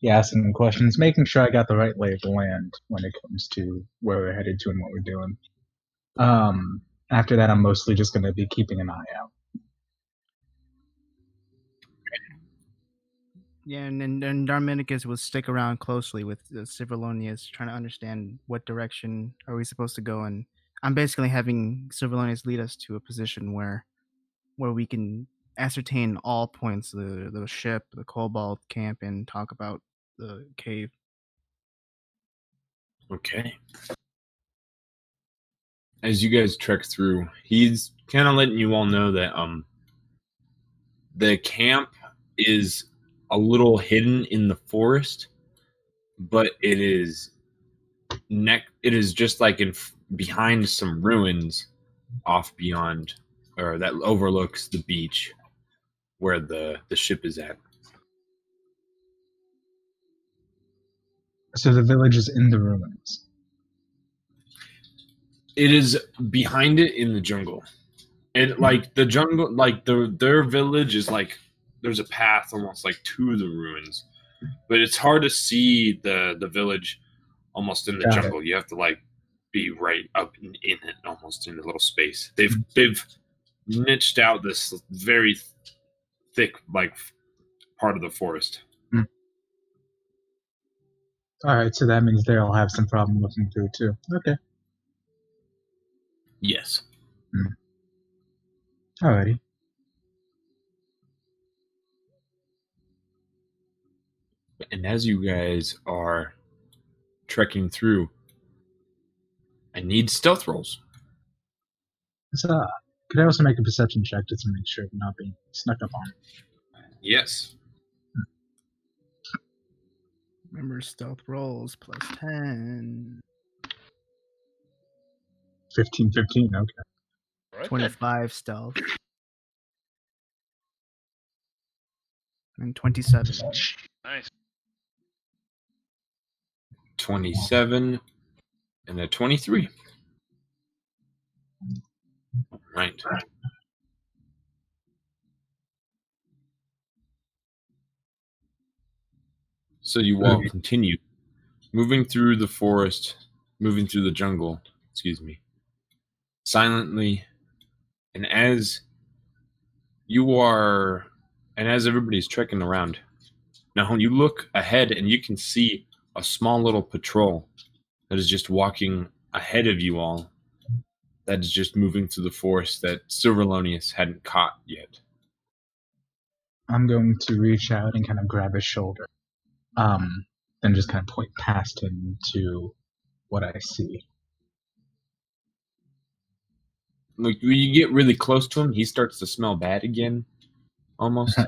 asking him questions, making sure I got the right lay of the land when it comes to where we're headed to and what we're doing. After that, I'm mostly just gonna be keeping an eye out. Yeah, and then Darminicus will stick around closely with Civilonius, trying to understand what direction are we supposed to go. And I'm basically having Civilonius lead us to a position where we can ascertain all points: the ship, the Cobalt camp, and talk about the cave. Okay. As you guys trek through, he's kind of letting you all know that the camp is a little hidden in the forest, but it is just like behind some ruins off beyond, or that overlooks the beach where the ship is at. So the village is in the ruins. It is behind it in the jungle. And like the jungle, like their village is like there's a path almost like to the ruins, but it's hard to see the village almost in the Got jungle. You have to like be right up in it, almost in a little space. They've niched out this very thick like part of the forest. All right, so that means they'll have some problem looking through too. Okay. Yes. Alrighty. And as you guys are trekking through, I need stealth rolls. So, could I also make a perception check just to make sure I'm not being snuck up on? Yes. Remember, stealth rolls plus 10. 15, okay. Right 25 stealth. And 27. Nice. 27 and a 23. Right. So you all continue moving through the forest, moving through the jungle, silently. And as everybody's trekking around, now when you look ahead and you can see a small little patrol that is just walking ahead of you all, that is just moving through the forest that Silverlonius hadn't caught yet. I'm going to reach out and kind of grab his shoulder. Then just kind of point past him to what I see. Like when you get really close to him, he starts to smell bad again, almost. Right.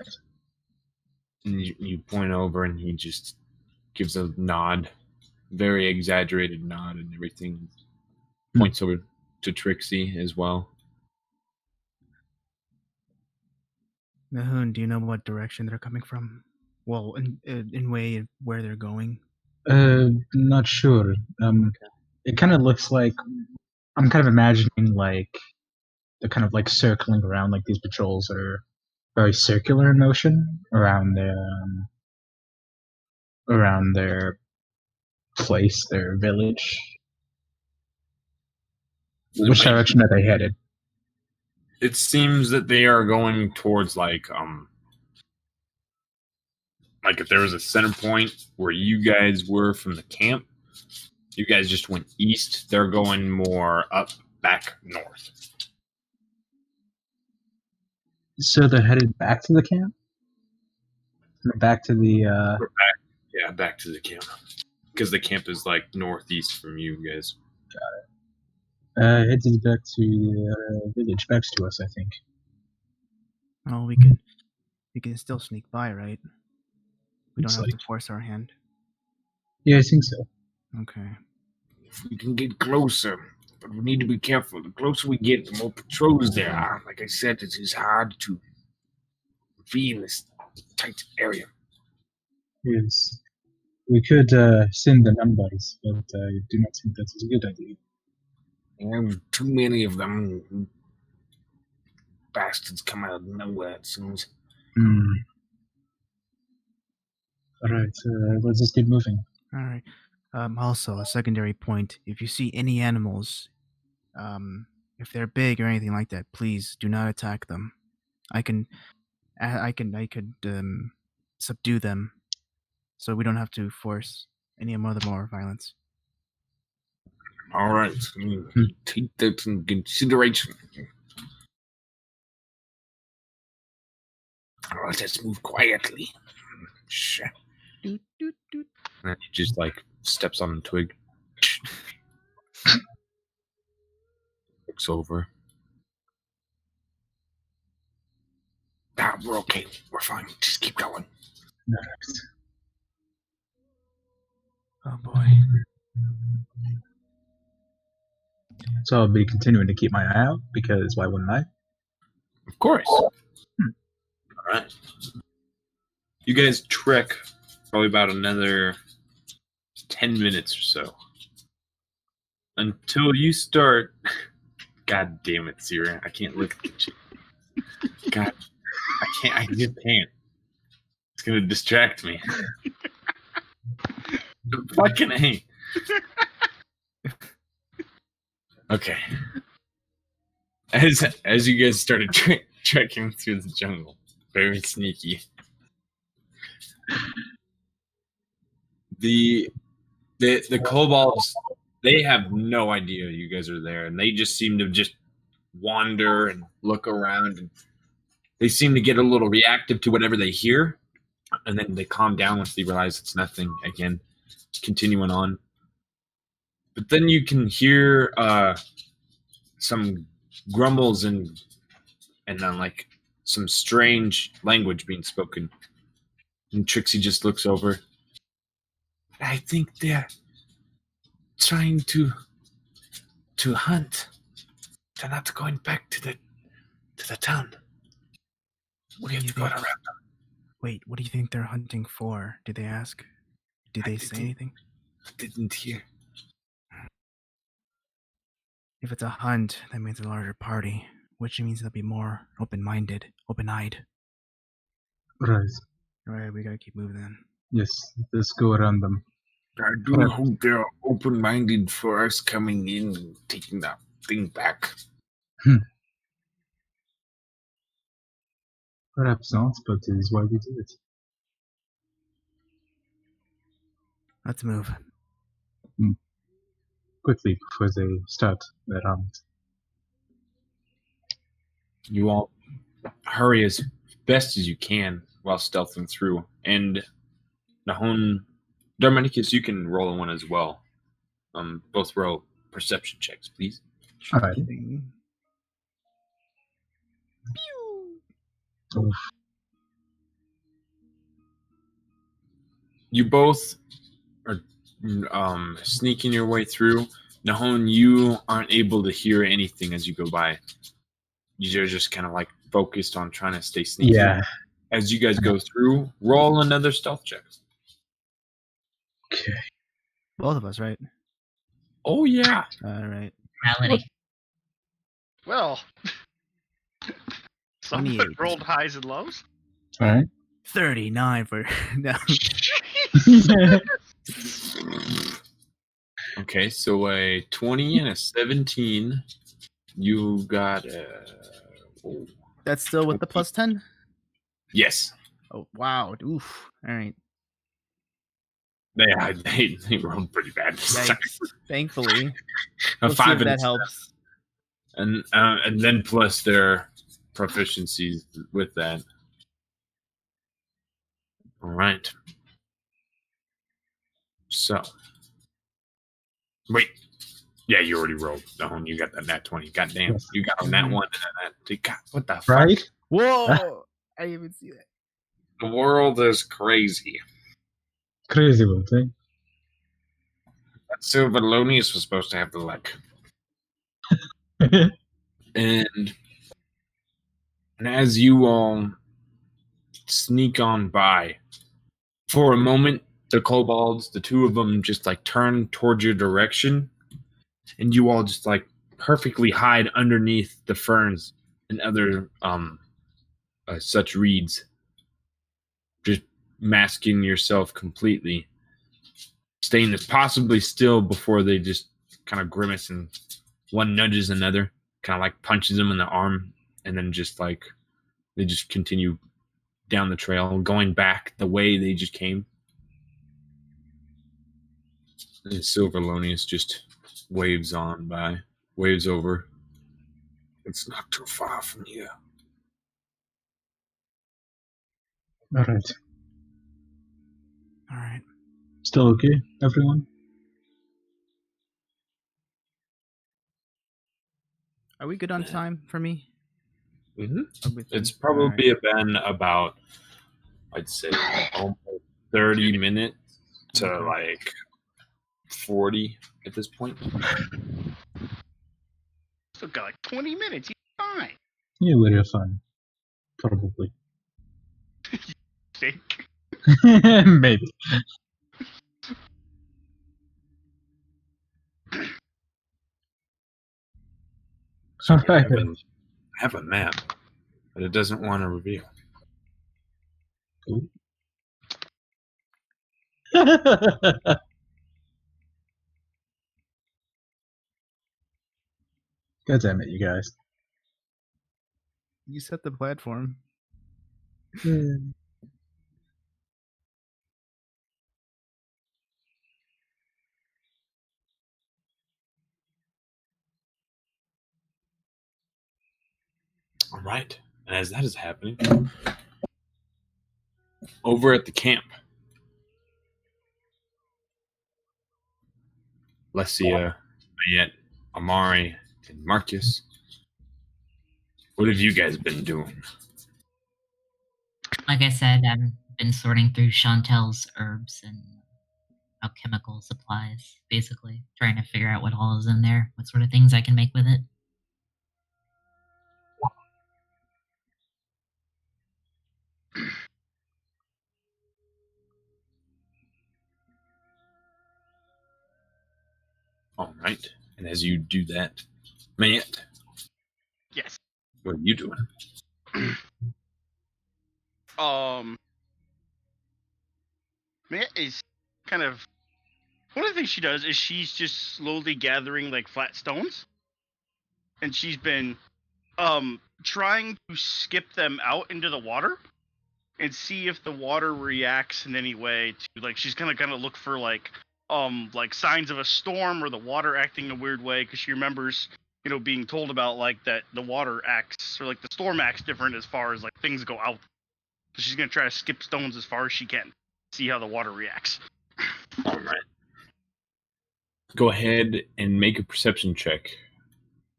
And you point over, and he just gives a nod, very exaggerated nod, and everything. Points over to Trixie as well. Nahun, do you know what direction they're coming from? Well, in way of where they're going. Not sure. It kind of looks like I'm kind of imagining like they're kind of like circling around, like these patrols are very circular in motion around their place, their village. Which direction are they headed? It seems that they are going towards like if there was a center point where you guys were from the camp, you guys just went east. They're going more up, back north. So they're headed back to the camp? Back to the Back to the camp. Because the camp is like northeast from you guys. Got it. Headed back to the village next to us, I think. Oh, we can still sneak by, right? We don't have to force our hand. Yeah, I think so. Okay. If we can get closer, but we need to be careful. The closer we get, the more patrols there are. Like I said, it is hard to be in this tight area. Yes. We could send the numbers, but I do not think that is a good idea. There too many of them. Bastards come out of nowhere, it seems. Alright, let's just keep moving. Alright. Also, a secondary point. If you see any animals, if they're big or anything like that, please do not attack them. I could subdue them, so we don't have to force any more violence. All right, take that in consideration. All right, let's move quietly. Shit. And he just like steps on a twig. Looks over. We're okay. We're fine. Just keep going. Oh boy. So I'll be continuing to keep my eye out, because why wouldn't I? Of course. All right. You guys trek probably about another 10 minutes or so. Until you start... God damn it, Sierra. I can't look at you. God. I just can't. It's going to distract me. Fucking A. Okay. As you guys started trekking through the jungle, very sneaky. The kobolds, they have no idea you guys are there, and they just seem to just wander and look around, and they seem to get a little reactive to whatever they hear, and then they calm down once they realize it's nothing again, continuing on. But then you can hear some grumbles and then like some strange language being spoken. And Trixie just looks over. I think they're trying to hunt. They're not going back to the town. We have to go around them. Wait, what do you think they're hunting for? Did they ask? Did they say anything? I didn't hear. If it's a hunt, that means a larger party, which means they'll be more open-minded, open-eyed. Right. Alright, we gotta keep moving then. Yes, let's go around them. I do Right. hope they're open-minded for us coming in and taking that thing back. Perhaps not, but it is why we do it. Let's move. Quickly before they start their hunt. You all hurry as best as you can while stealthing through. And Nahon, Darmanicus, you can roll one as well. Both roll perception checks, please. Alright. Oof. You both are sneaking your way through. Nahon, you aren't able to hear anything as you go by. You're just kind of like focused on trying to stay sneaky. Yeah. As you guys go through, roll another stealth check. Okay. Both of us, right? Oh, yeah. Alright. Reality. Well, someone 28. rolled highs and lows. Alright. 39 for... No. Okay, so a 20 and a 17. You got a... Oh, That's still with the plus 10? yes. Oh, wow. Oof. Alright. They rolled pretty bad this time. Yikes. Thankfully. A We'll see 5 if and that a helps. and then plus their proficiencies with that. All right. So, wait. Yeah, you already rolled. No, you got that nat 20. Goddamn, Yes. you got on that one and then that. God, what the fuck? Right? Whoa! I didn't even see that. The world is crazy. Crazy world, eh? That Silverlonius was supposed to have the luck. And as you all sneak on by, for a moment, the kobolds, the two of them, just like turn towards your direction, and you all just like perfectly hide underneath the ferns and other such reeds, just masking yourself completely, staying as possibly still before they just kind of grimace and one nudges another, kind of like punches them in the arm, and then just like they just continue down the trail, going back the way they just came. And Silverlonius just waves on by, waves over. It's not too far from here. Alright. Alright. Still okay, everyone? Are we good on time for me? Mm-hmm. Are we- It's probably been about, I'd say, almost 30 minutes to Okay. like 40 at this point. Still got like 20 minutes. You're fine. Yeah, we're fine. Probably. Think. Maybe. So I Alright. have a map, but it doesn't want to reveal. God damn it, you guys. You set the platform. All right. And as that is happening, over at the camp, Lesia, Mayette, Amari, and Marcus, what have you guys been doing? Like I said, I've been sorting through Chantel's herbs and alchemical supplies, basically, trying to figure out what all is in there, what sort of things I can make with it. All right. And as you do that, Matt, Yes. what are you doing? Maya is kind of one of the things she does is she's just slowly gathering like flat stones, and she's been trying to skip them out into the water and see if the water reacts in any way to like she's gonna kind of look for like signs of a storm or the water acting a weird way because she remembers being told about like that the water acts or like the storm acts different as far as like things go out. So she's gonna try to skip stones as far as she can, see how the water reacts. All right. Go ahead and make a perception check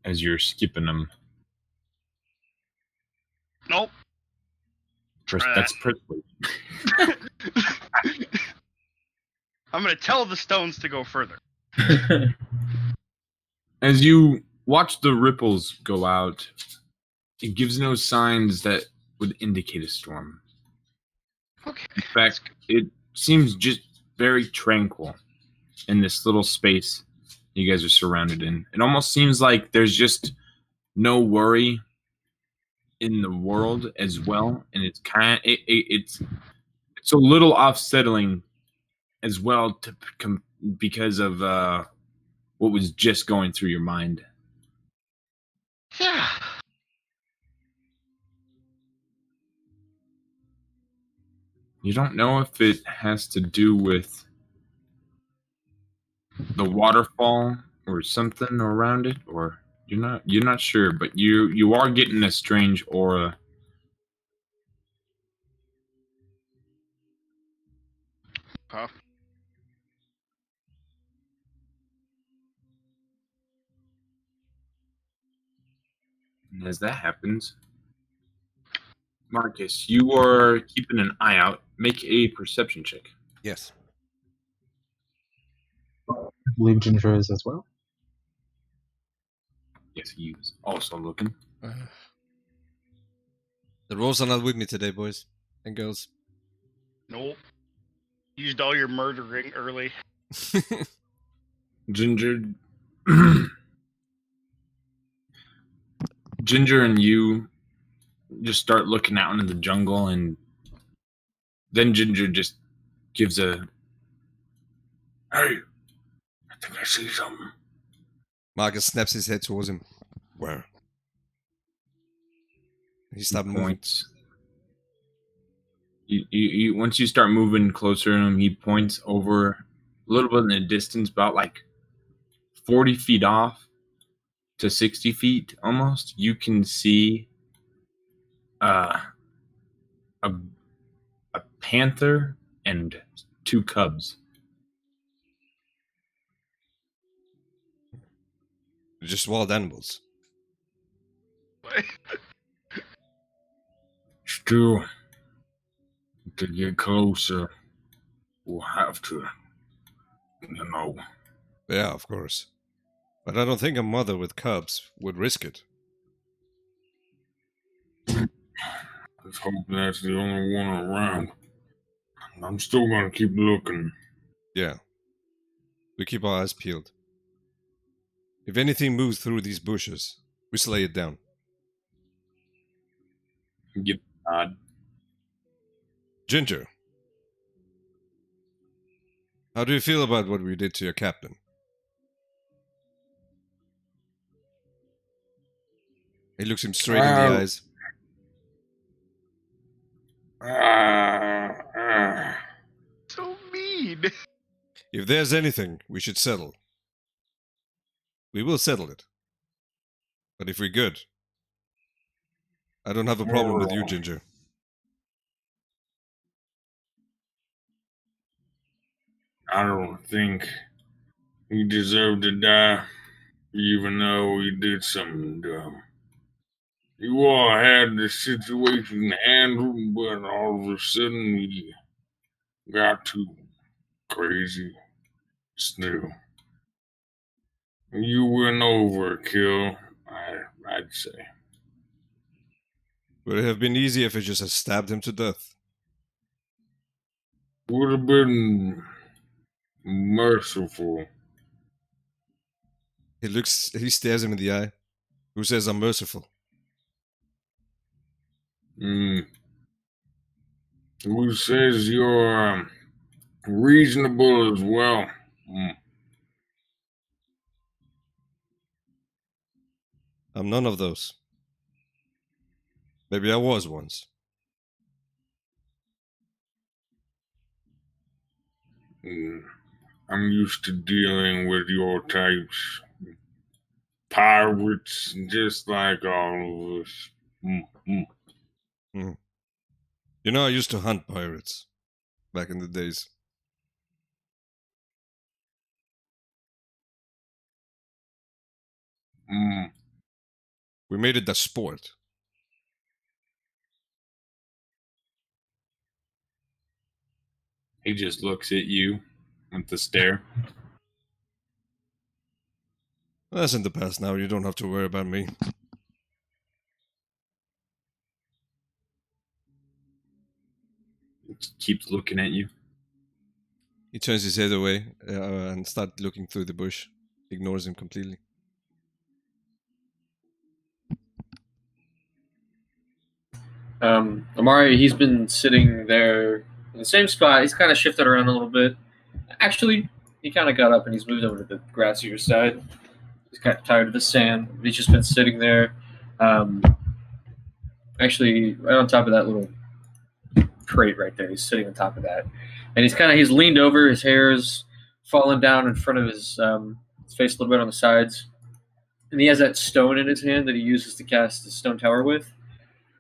as you're skipping them. Nope. That's principle. I'm gonna tell the stones to go further. As you watch the ripples go out, it gives no signs that would indicate a storm. Okay. In fact, it seems just very tranquil in this little space you guys are surrounded in. It almost seems like there's just no worry in the world as well, and it's it's a little off-settling as well because of what was just going through your mind. Yeah. You don't know if it has to do with the waterfall or something around it, or you're not sure, but you are getting a strange aura. Huh? And as that happens, Marcus, you are keeping an eye out. Make a perception check. Yes. I believe Ginger is as well. Yes, he is also looking. The rolls are not with me today, boys and girls. Nope. Used all your murdering early. Ginger, Ginger, and you just start looking out into the jungle, and then Ginger just gives a, "Hey, I think I see something." Marcus snaps his head towards him. Where? He stopped moving. Points. Once you start moving closer to him, he points over a little bit in the distance, about like 40 feet off to 60 feet almost. You can see a panther and 2 cubs. Just wild animals. Still, to get closer, we'll have to, Yeah, of course. But I don't think a mother with cubs would risk it. let's hope that's the only one around. I'm still gonna keep looking. Yeah. We keep our eyes peeled. If anything moves through these bushes, we slay it down. Get odd. Ginger. How do you feel about what we did to your captain? He looks him straight in the eyes. So mean. If there's anything we should settle, we will settle it. But if we're good, I don't have a problem with you, Ginger. I don't think he deserved to die, even though he did something dumb. You all had the situation handled, but all of a sudden he got too crazy. Still, you went overkill, I'd say. Would it have been easier if I just had stabbed him to death? Would have been merciful. He stares him in the eye. Who says I'm merciful? Who says you're reasonable as well? I'm none of those. Maybe I was once. I'm used to dealing with your types. Pirates, just like all of us. You know, I used to hunt pirates back in the days. We made it a sport. He just looks at you with the stare. That's in the past now. You don't have to worry about me. He keeps looking at you. He turns his head away and starts looking through the bush. Ignores him completely. Amari, he's been sitting there in the same spot. He's kind of shifted around a little bit. Actually, he kind of got up and he's moved over to the grassier side. He's kind of tired of the sand. But he's just been sitting there. Actually, right on top of that little crate right there. He's sitting on top of that, and he's leaned over. His hair is falling down in front of his face a little bit on the sides, and he has that stone in his hand that he uses to cast the stone tower with.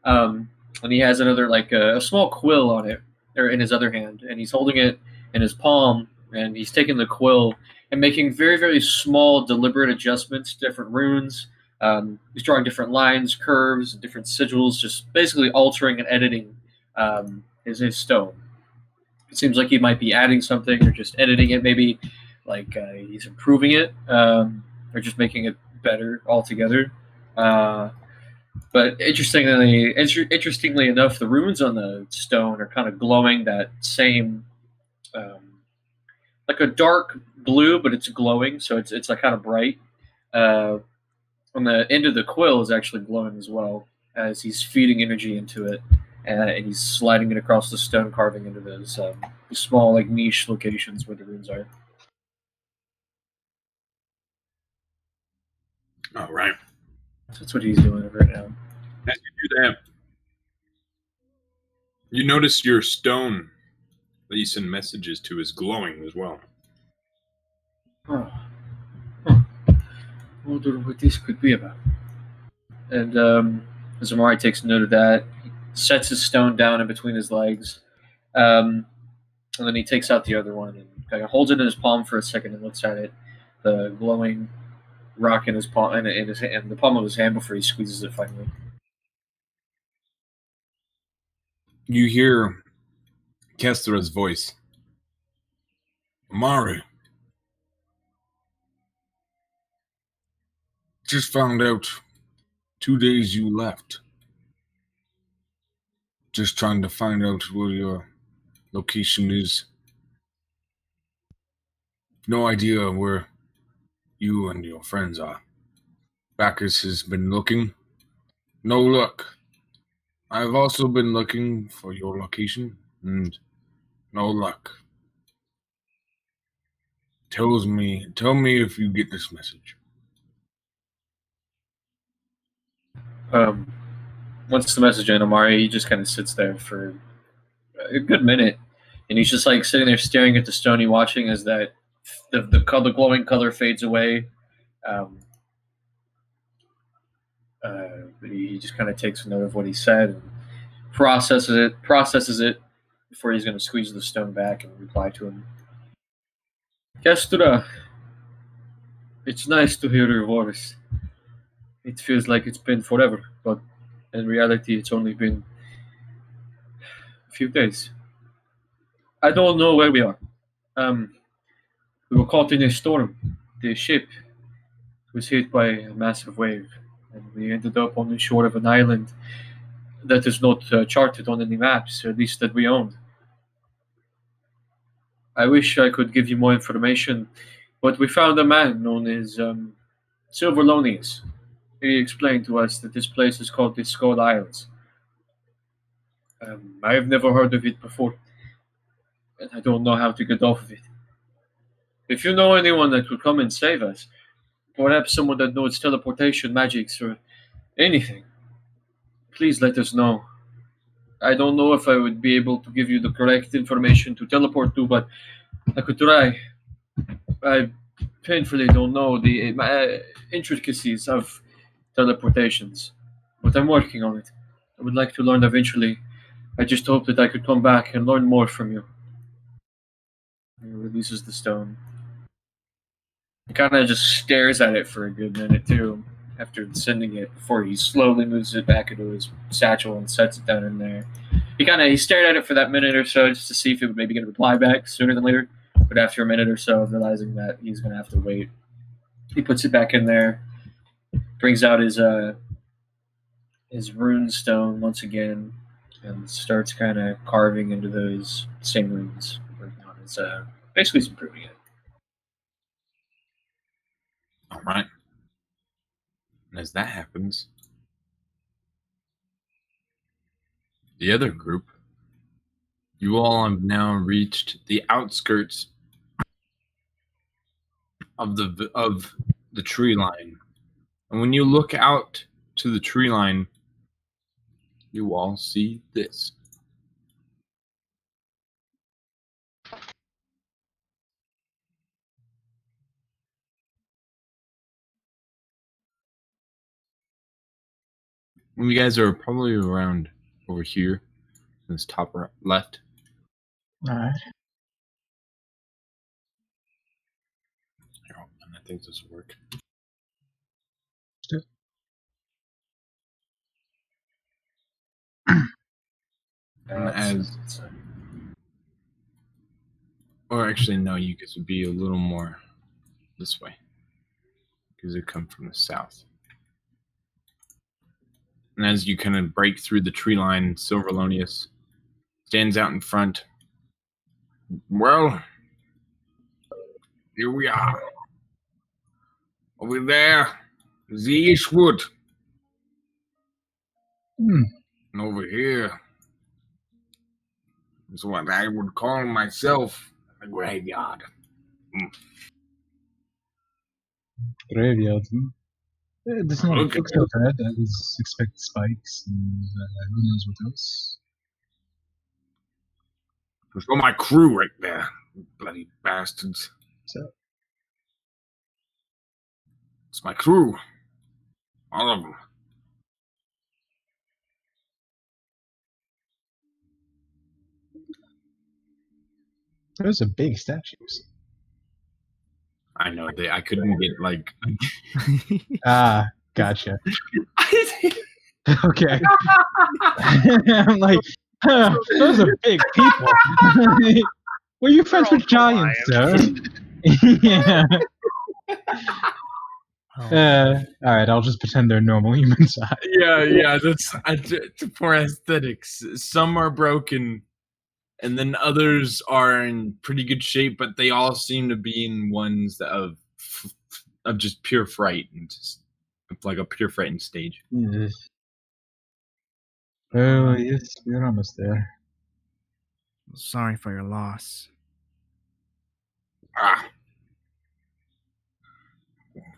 And he has another a small quill on it, or in his other hand, and he's holding it in his palm, and he's taking the quill and making very, very small, deliberate adjustments to different runes. He's drawing different lines, curves, and different sigils, just basically altering and editing his stone. It seems like he might be adding something or just editing it, maybe he's improving it, or just making it better altogether. But interestingly enough, the runes on the stone are kind of glowing that same, like a dark blue, but it's glowing, so it's like kind of bright. On the end of the quill is actually glowing as well, as he's feeding energy into it, and he's sliding it across the stone carving into those small niche locations where the runes are. All right. So that's what he's doing right now. As you do that, you notice your stone that you send messages to is glowing as well. Oh. Huh. I wonder what this could be about. And as Amari takes note of that, he sets his stone down in between his legs, and then he takes out the other one and kind of holds it in his palm for a second and looks at it, the glowing rock in his palm and in the palm of his hand before he squeezes it finally. You hear Kestra's voice. Amari. Just found out 2 days you left. Just trying to find out where your location is. No idea where you and your friends are. Bacchus has been looking. No luck. I've also been looking for your location, and no luck. Tell me if you get this message. Once the message in, Amari, he just kind of sits there for a good minute, and he's just sitting there staring at the stone, watching as the glowing color fades away. But he just kind of takes note of what he said and processes it before he's going to squeeze the stone back and reply to him. Kestura, it's nice to hear your voice. It feels like it's been forever, but in reality, it's only been a few days. I don't know where we are. We were caught in a storm. The ship was hit by a massive wave, and we ended up on the shore of an island that is not charted on any maps, at least that we owned. I wish I could give you more information, but we found a man known as Silverlonius. He explained to us that this place is called the Skull Isles. I have never heard of it before, and I don't know how to get off of it. If you know anyone that could come and save us, perhaps someone that knows teleportation magics or anything, please let us know. I don't know if I would be able to give you the correct information to teleport to, but I could try. I painfully don't know the intricacies of teleportations, but I'm working on it. I would like to learn eventually. I just hope that I could come back and learn more from you. He releases the stone. He kind of just stares at it for a good minute too, after sending it, before he slowly moves it back into his satchel and sets it down in there. He stared at it for that minute or so just to see if it would maybe get a reply back sooner than later. But after a minute or so, realizing that he's gonna have to wait, he puts it back in there, brings out his rune stone once again, and starts kind of carving into those same runes. Working on his basically improving it. All right. And as that happens, the other group, you all have now reached the outskirts of the tree line. And when you look out to the tree line, you all see this. And you guys are probably around over here in this top left. All right. And I think this will work. Or actually, no, you guys would be a little more this way because it come from the south. And as you kind of break through the tree line, Silverlonius stands out in front. Well, here we are. Over there is the Eastwood. And over here is what I would call myself a graveyard. Graveyard. This not looks so bad. I was expect spikes and who knows what else. There's all my crew right there, bloody bastards. So it's my crew, all of them. those are big statues. I know I couldn't get like. Ah, gotcha. Okay. I'm like, those are big people. Were you friends with giants, sir? Yeah. All right, I'll just pretend they're normal human size. Yeah. That's for aesthetics. Some are broken, and then others are in pretty good shape, but they all seem to be in ones of just pure fright and just like a pure frightened stage. Yes. Oh yes, we're almost there. Sorry for your loss.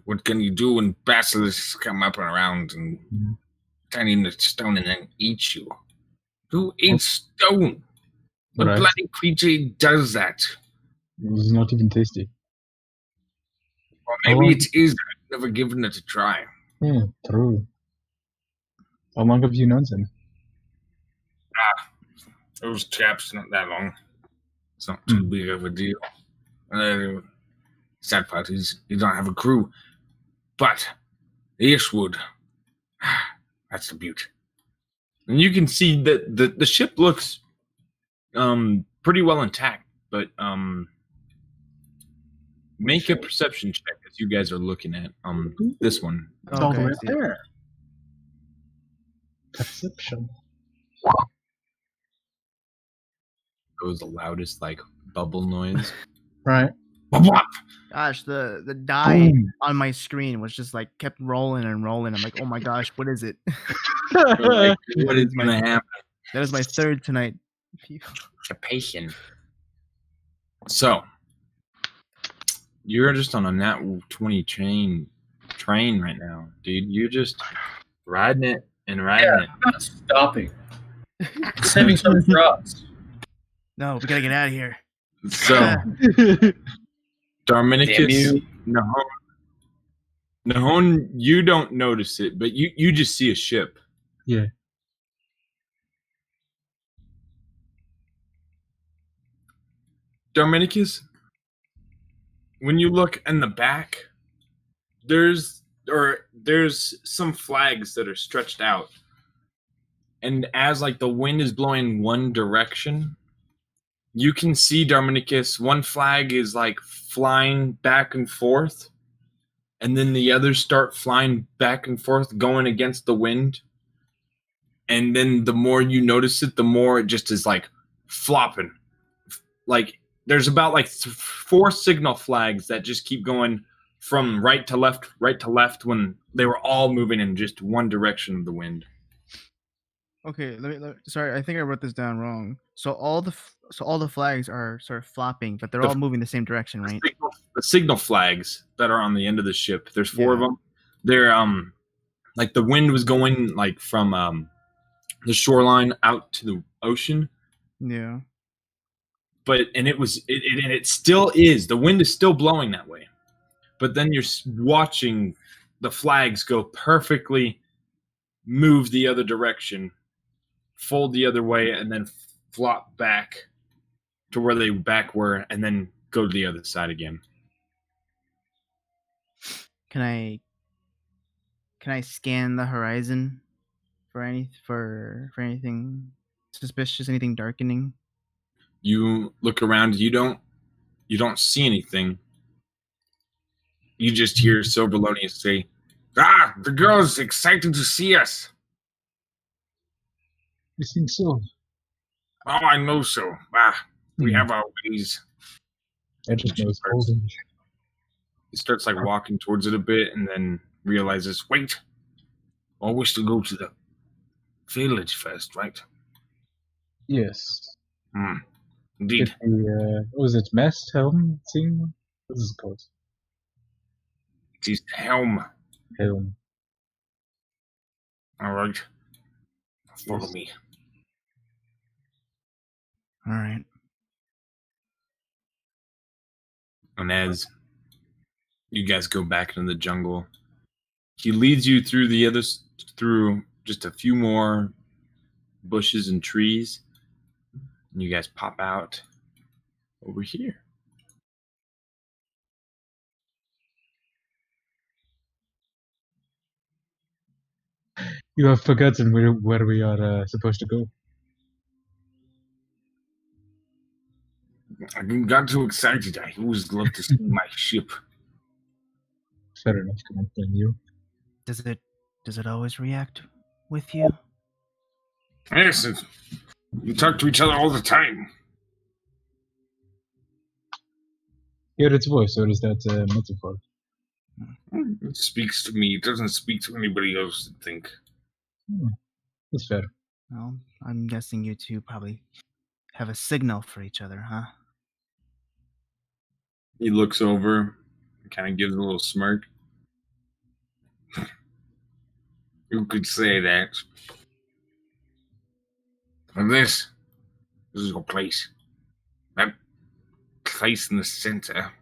What can you do when basilisks come up and around and turn into stone and then eat you? Who eats stone? What bloody creature does that? It was not even tasty. Or maybe it is. I've never given it a try. Yeah, true. How long have you known him? Those chaps, not that long. It's not too big of a deal. Sad part is you don't have a crew. But the Eastwood, that's the beaut. And you can see that the ship looks pretty well intact, but make a perception check as you guys are looking at this one. It's all the way up there. Perception. It was the loudest like bubble noise. Right. Gosh, the die Boom. on my screen was just like kept rolling and rolling. I'm like, oh my gosh, what is it? Like, what is my- gonna happen? That is my third tonight. A patient. So you're just on a nat 20 train right now, dude. You're just riding it and riding Yeah, I'm not stopping. Saving some for us. No, we gotta get out of here. it. So Damn Darminicus, you. Nahon, you don't notice it, but you just see a ship. Yeah. Darminicus, when you look in the back, there's some flags that are stretched out. And as like the wind is blowing one direction, you can see Darminicus, one flag is like flying back and forth, and then the others start flying back and forth, going against the wind. And then the more you notice it, the more it just is like flopping. Like there's about like 4 signal flags that just keep going from right to left when they were all moving in just one direction of the wind. Okay, sorry, I think I wrote this down wrong. So all the flags are sort of flopping, but they're all moving the same direction, right? The signal flags that are on the end of the ship, there's 4 of them. They're like the wind was going like from the shoreline out to the ocean. Yeah. But it still is. The wind is still blowing that way. But then you're watching the flags go perfectly move the other direction, fold the other way, and then flop back to where they back were, and then go to the other side again. Can I scan the horizon for anything suspicious, anything darkening? You look around. You don't see anything. You just hear Silverlonius say, "Ah, the girl's excited to see us." You think so? Oh, I know so. We have our ways. I just know it's golden. He starts like walking towards it a bit, and then realizes, wait, I wish to go to the village first, right? Yes. Indeed. What was it? Mast helm thing? What is it called? It is helm. Helm. All right. Follow me. All right. And as you guys go back into the jungle, he leads you through through just a few more bushes and trees. And you guys pop out over here. You have forgotten where we are supposed to go. I got too excited. I always love to see my ship. Fair enough, can I blame you? Does it always react with you? Yes, we talk to each other all the time. Hear its voice, or is that a metaphor? It speaks to me. It doesn't speak to anybody else, I think. That's fair. Well, I'm guessing you two probably have a signal for each other, huh? He looks over and kind of gives a little smirk. You could say that. And this is your place. That place in the center.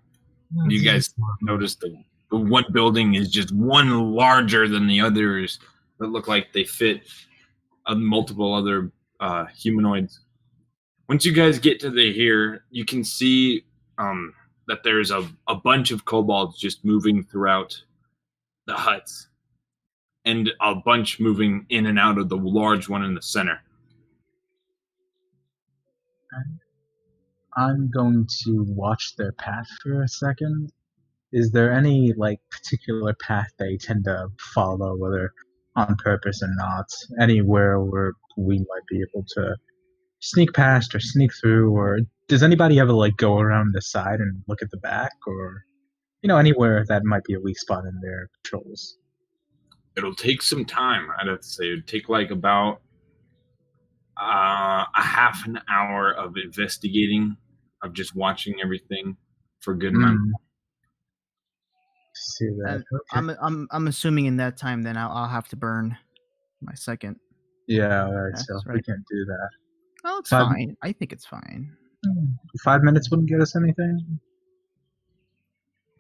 You guys notice the one building is just one larger than the others that look like they fit multiple other humanoids. Once you guys get to here, you can see that there's a bunch of kobolds just moving throughout the huts, and a bunch moving in and out of the large one in the center. I'm going to watch their path for a second. Is there any particular path they tend to follow, whether on purpose or not? Anywhere where we might be able to sneak past or sneak through, or does anybody ever like go around the side and look at the back, or anywhere that might be a weak spot in their patrols? It'll take some time. I'd have to say it'd take like about a half an hour of investigating, of just watching everything for a good amount. See that? And Okay. I'm assuming in that time then I'll have to burn my second. Yeah, all right. That's So we right. can't do that. Oh, it's 5 fine. I think it's fine. 5 minutes wouldn't get us anything.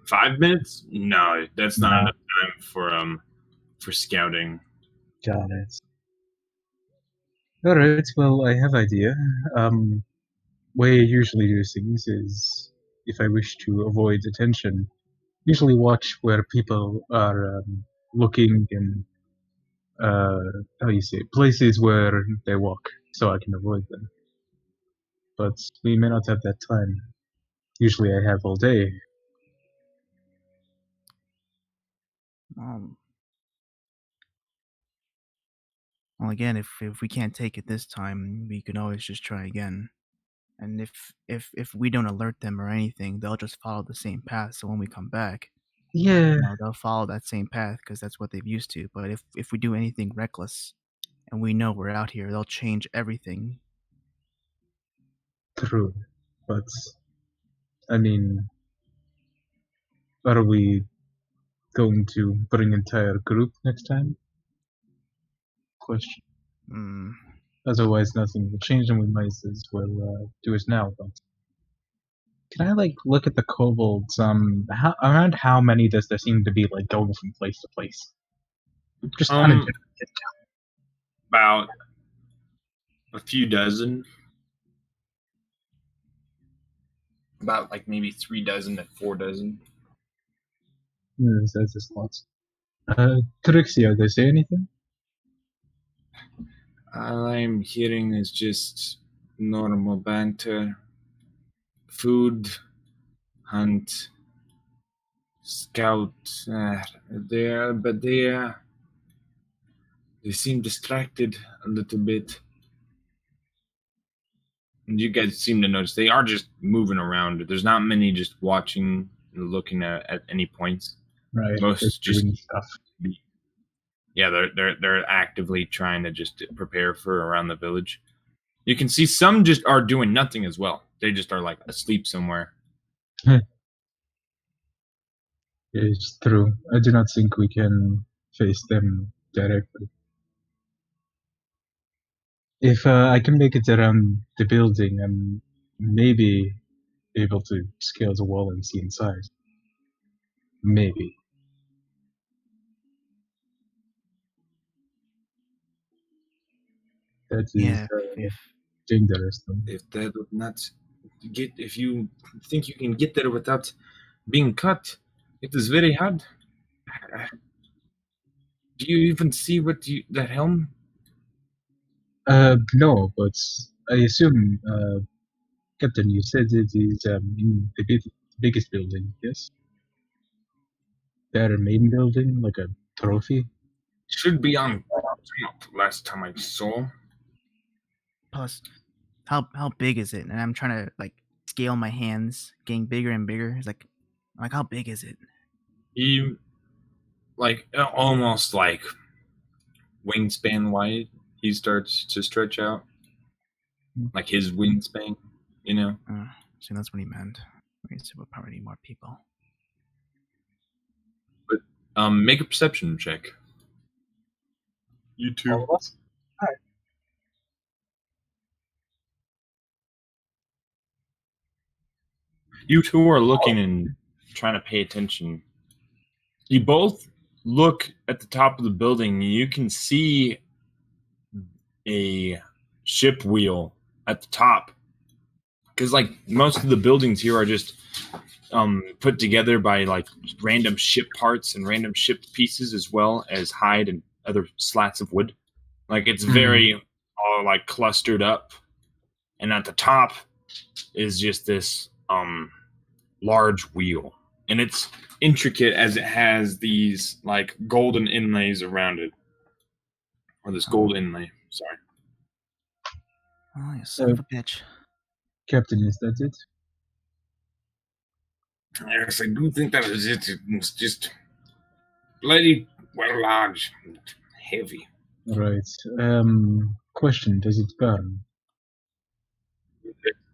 5 minutes? No, that's not No. enough time for scouting. Got it. All right. Well, I have idea. Way I usually do things is, if I wish to avoid attention, usually watch where people are looking and how you say, places where they walk, so I can avoid them. But we may not have that time. Usually, I have all day. Well, again, if we can't take it this time, we can always just try again. And if we don't alert them or anything, they'll just follow the same path. So when we come back, Yeah, they'll follow that same path because that's what they've used to. But if we do anything reckless, and we know we're out here, they'll change everything. true. But I mean, are we going to bring entire group next time? Question. Otherwise, nothing will change, and we might as well do it now. But can I look at the kobolds? Around how many does there seem to be going from place to place? Just on a general count. About a few dozen. About maybe 3 dozen to 4 dozen. That's just lots. Trixie, they say anything? All I'm hearing is just normal banter, food, hunt, scout. They seem distracted a little bit. And you guys seem to notice they are just moving around. There's not many just watching and looking at any points. Right. Most just doing stuff. Yeah, they're actively trying to just prepare for around the village. You can see some just are doing nothing as well. They just are asleep somewhere. It's true. I do not think we can face them directly. If I can make it around the building, I'm maybe able to scale the wall and see inside. Maybe. That is dangerous. Though. If that would not if you think you can get there without being cut, it is very hard. Do you even see that helm? No, but I assume, Captain, you said it is in the biggest building, yes? Their main building, like a trophy? Should be on top last time I saw. Plus, how big is it? And I'm trying to scale my hands, getting bigger and bigger. It's like how big is it? He almost wingspan wide. He starts to stretch out, like his wingspan, So that's what he meant. So we'll probably need more people. But make a perception check. You too. All of us? All right. You two are looking and trying to pay attention. You both look at the top of the building. You can see a ship wheel at the top. Because most of the buildings here are just put together by random ship parts and random ship pieces, as well as hide and other slats of wood. It's very all clustered up. And at the top is just this large wheel. And it's intricate as it has these golden inlays around it. Or this gold inlay, sorry. Oh, you son of a bitch. Captain, is that it? Yes, I do think that is it. It's just bloody well large and heavy. Right. Question, does it burn?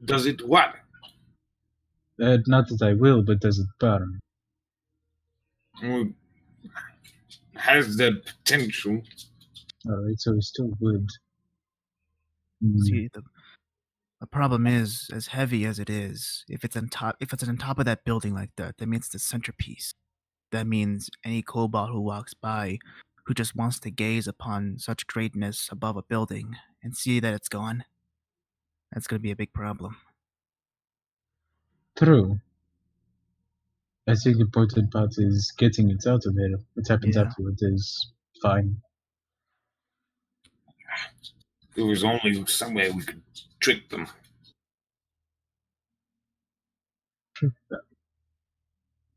Does it what? Not that I will, but does it burn? Well, has the potential. Alright, so it's still wood. Hmm. See, the problem is, as heavy as it is, if it's on top of that building like that, that means the centerpiece. That means any kobold who walks by, who just wants to gaze upon such greatness above a building and see that it's gone, that's going to be a big problem. True. I think the important part is getting it out of here. What happens Yeah. afterward is fine. There was only some way we could trick them.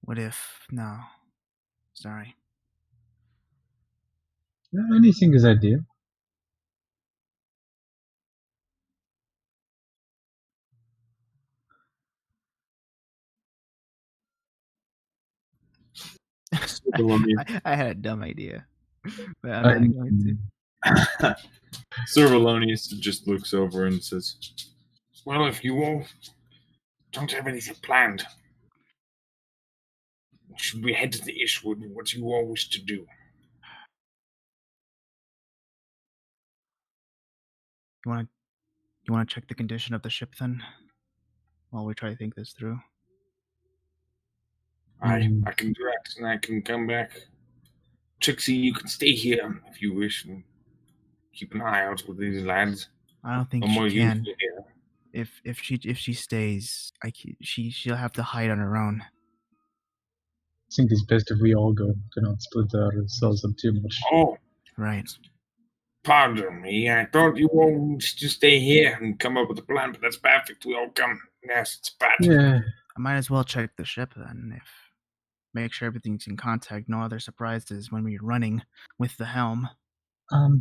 What if? No. Sorry. Anything is ideal. I had a dumb idea. But I'm not going to. Servalonius just looks over and says, Well, if you all don't have anything planned, should we head to the Ishwood? What do you all wish to do? You want to check the condition of the ship then, while we try to think this through. I can direct and I can come back. Trixie, you can stay here if you wish and keep an eye out with these lads. I don't think I'm more she can. useful here. If she stays, she'll have to hide on her own. I think it's best if we all go. Cannot split ourselves up too much. Oh, Right. pardon me. I thought you all wished to stay here and come up with a plan, but that's perfect. We all come. Yes, it's bad. Yeah. I might as well check the ship then. Make sure everything's in contact. No other surprises when we're running with the helm.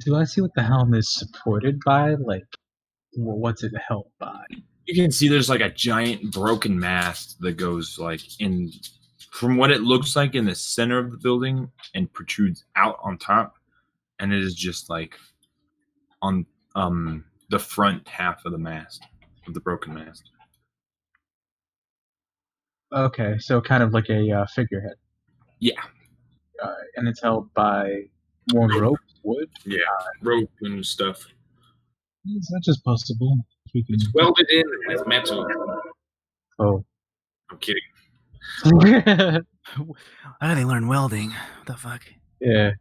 Do I see what the helm is supported by? Like, what's it held by? you can see there's like a giant broken mast that goes like in, from what it looks like, in the center of the building and protrudes out on top, and it is just like on the front half of the mast, of the broken mast. Okay, so kind of like a figurehead. Yeah. And it's held by more rope, wood? Yeah, rope and stuff. Is that just possible? If we can... It's welded in with metal. Oh. I'm kidding. How do they learn welding? What the fuck? Yeah.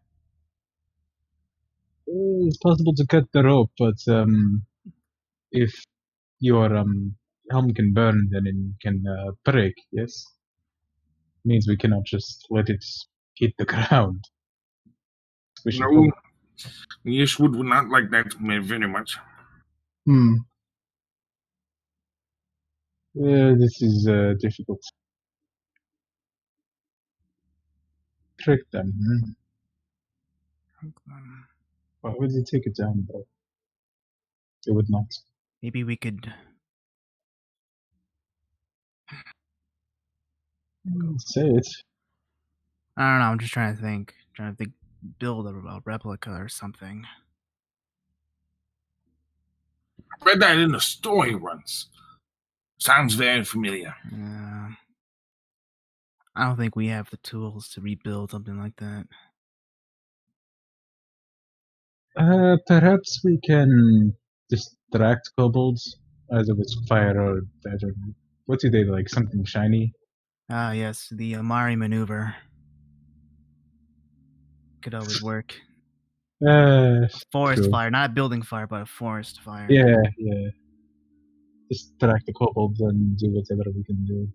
It's possible to cut the rope, but if your helm can burn, then it can break, yes? Means we cannot just let it hit the ground. We should No, the Ishwood would not like that very much. This is difficult. Trick them. Why would they take it down, though? They would not. Maybe we could. Say it. I don't know. I'm just trying to think. Build a replica or something. I read that in a story once. Sounds very familiar. I don't think we have the tools to rebuild something like that. Perhaps we can distract kobolds, either with fire or I don't know. What do they like? Something shiny? Ah, yes, the Amari maneuver could always work. Forest true. fire, not a building fire, but a forest fire. Yeah. Distract the kobolds and do whatever we can do,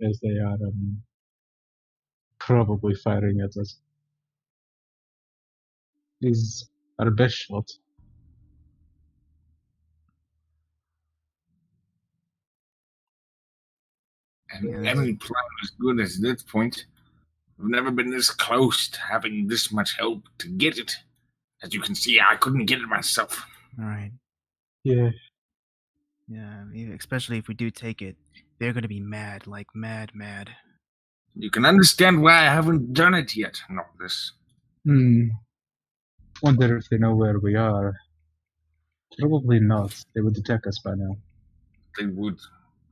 as they are probably firing at us. Is our best shot. And every plan as good as this point. We've never been this close to having this much help to get it. As you can see, I couldn't get it myself. All right. Yeah. Yeah, especially if we do take it, they're gonna be mad, like mad. You can understand why I haven't done it yet, Noctis. Wonder if they know where we are. Probably not. They would detect us by now. They would.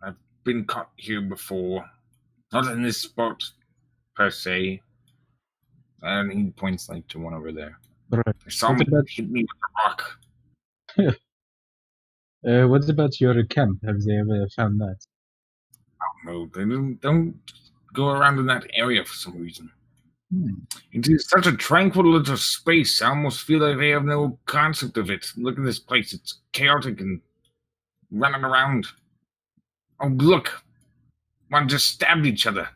I've been caught here before. Not in this spot, per se. And he points like to one over there. Right. I saw him hit me with a rock. What about your camp? Have they ever found that? No, they don't go around in that area for some reason. Hmm. It is such a tranquil little space. I almost feel like they have no concept of it. Look at this place. It's chaotic and running around. Oh, look. One just stabbed each other.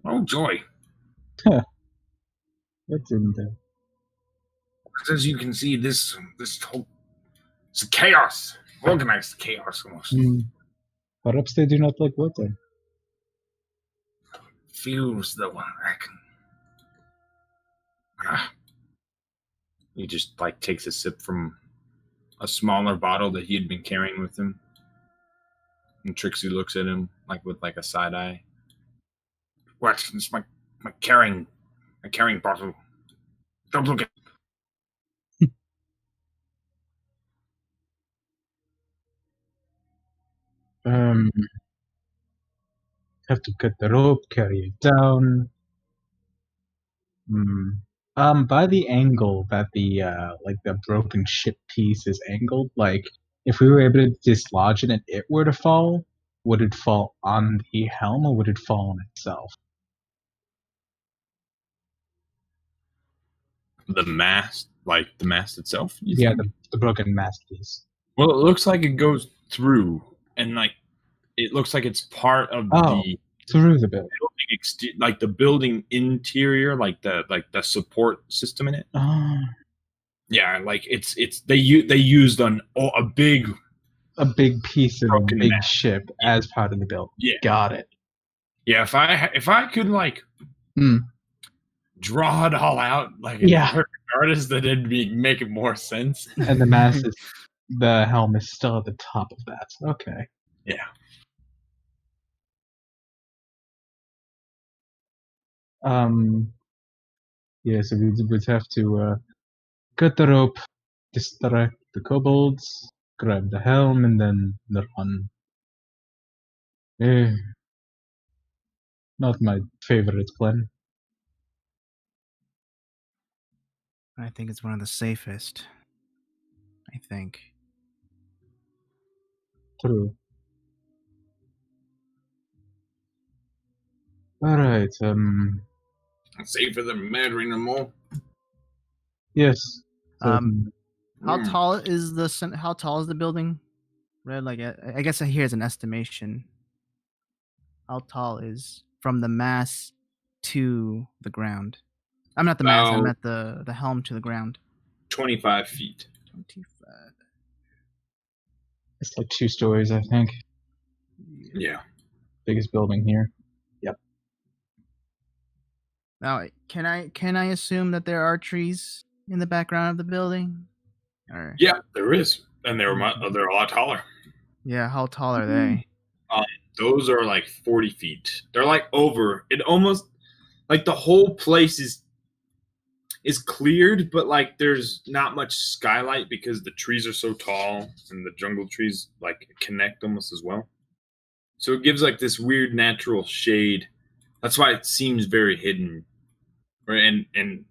Oh, joy. That's in there. As you can see, this whole... It's chaos. Organized chaos, almost. Perhaps they do not like water. Feels though, I can... He just, like, takes a sip from a smaller bottle that he had been carrying with him. And Trixie looks at him, like, with, like, a side eye. What? It's my carrying bottle. Don't look at Have to cut the rope, carry it down. By the angle that the like the broken ship piece is angled, like if we were able to dislodge it and it were to fall, would it fall on the helm or would it fall on itself? The mast, like the mast itself? Yeah, the broken mast piece. Well, it looks like it goes through, and like it looks like it's part of the through the building, like the building interior, like the support system in it. Yeah, like it's they used a big piece of a broken big mast. ship as part of the building. Yeah, got it. Yeah, if I could like draw it all out like a perfect artist, then it'd make it more sense. And the mast is the helm is still at the top of that. Okay. Yeah. Yeah, so we would have to cut the rope, distract the kobolds, grab the helm, and then run. Not my favorite plan. I think it's one of the safest. I think. True. Alright, safer than murdering them all. Yes. How tall is the building? Red, like I guess here's an estimation. How tall is from the mast to the ground? I'm not the mast. I'm at the helm to the ground. 25 feet. 25. It's like 2 stories, I think. Yeah. Biggest building here. Yep. Now, can I assume that there are trees in the background of the building? Or... Yeah, there is, and they're a lot taller. Yeah, how tall are they? Those are like 40 feet. They're like over. It almost like the whole place is cleared, but like there's not much skylight because the trees are so tall and the jungle trees like connect almost as well. So it gives like this weird natural shade. That's why it seems very hidden, and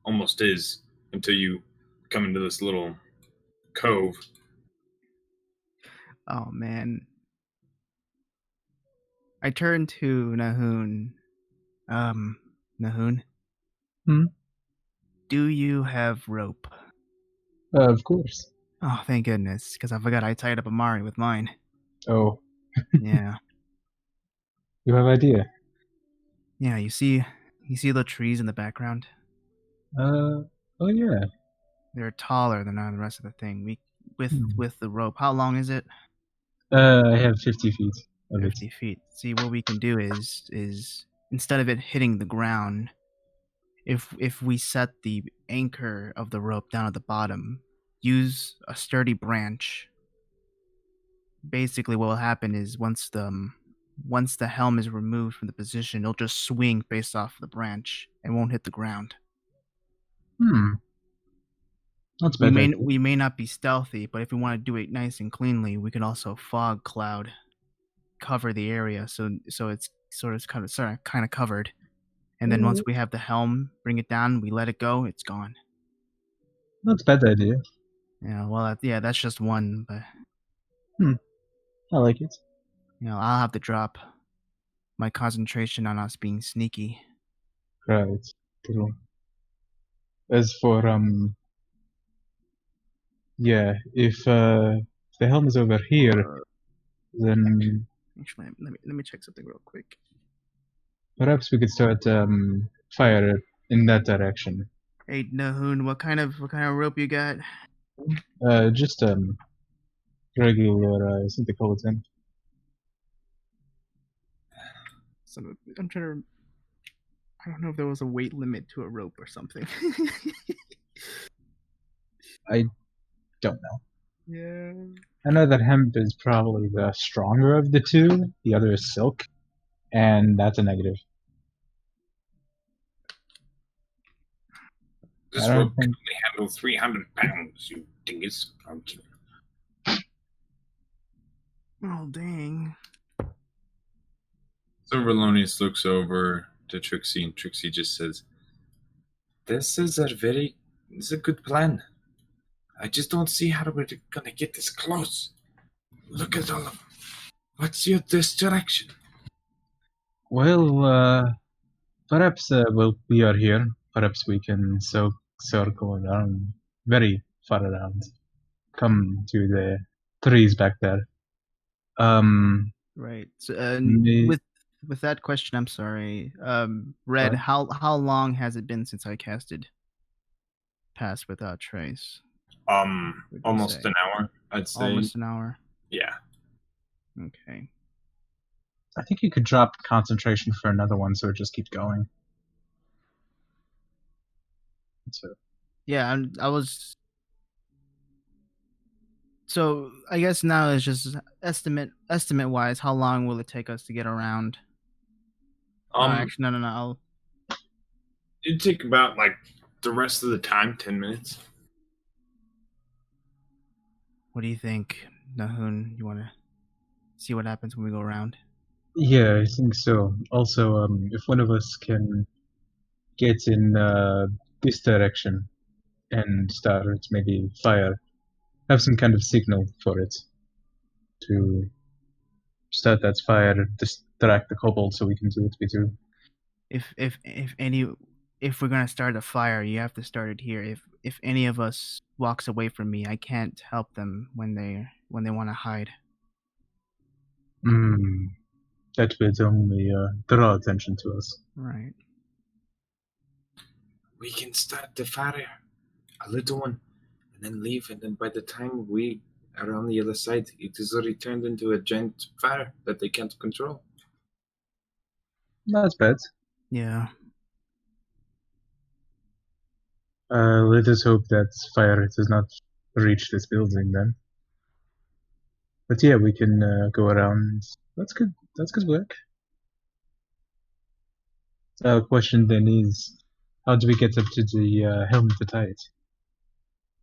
almost is until you come into this little cove. Oh man. I turned to Nahoon. Nahoon? Do you have rope? Of course. Oh, thank goodness, because I forgot I tied up Amari with mine. Oh. Yeah. You have idea? Yeah, you see the trees in the background? Oh yeah. They're taller than the rest of the thing. With the rope. How long is it? I have 50 feet. 50 feet. See, what we can do is instead of it hitting the ground, if we set the anchor of the rope down at the bottom, use a sturdy branch. Basically, what will happen is once the helm is removed from the position, it'll just swing based off the branch and won't hit the ground. That's We better. may not be stealthy, but if we want to do it nice and cleanly, we can also fog cloud cover the area so it's kind of covered. And then once we have the helm, bring it down, we let it go, it's gone. That's a better idea. Yeah, well, that's just one, but I like it. I'll have to drop my concentration on us being sneaky. Right. True. As for yeah, if the helm is over here, then Actually, let me check something real quick. perhaps we could start fire in that direction. Hey, Nahoon, what kind of rope you got? Just regular. I think they call it then. I'm trying to. I don't know if there was a weight limit to a rope or something. I don't know. Yeah. I know that hemp is probably the stronger of the two. The other is silk, and that's a negative. This I don't rope can think- only handle 300 pounds, you dingus. I'm kidding. Oh dang. So Relonius looks over to Trixie, and Trixie just says, This is a good plan. I just don't see how we're gonna get this close. Look at all of them. What's this direction? Well, perhaps we are here. Perhaps we can circle around, very far around. Come to the trees back there. Right. So, Me- with that question, I'm sorry. Red, What? how long has it been since I casted Pass Without Trace? Would you Almost say? an hour, I'd say. Almost an hour. Yeah. Okay. I think you could drop concentration for another one, so it just keeps going. So, Yeah, I was. So I guess now it's just estimate wise, how long will it take us to get around? Actually, no. I'll. It'd take about the rest of the time, 10 minutes. What do you think, Nahoon? You want to see what happens when we go around? yeah, I think so. Also, if one of us can get in this direction and start maybe fire, have some kind of signal for it to start that fire, distract the kobold so we can do what we do. If we're gonna start a fire, you have to start it here. If any of us walks away from me, I can't help them when they want to hide. That would only draw attention to us. Right. We can start the fire, a little one, and then leave. And then by the time we are on the other side, it is already turned into a giant fire that they can't control. That's bad. Yeah. Let us hope that fire does not reach this building then. But yeah, we can go around. That's good. That's good work. The question then is, how do we get up to the helm to tie it?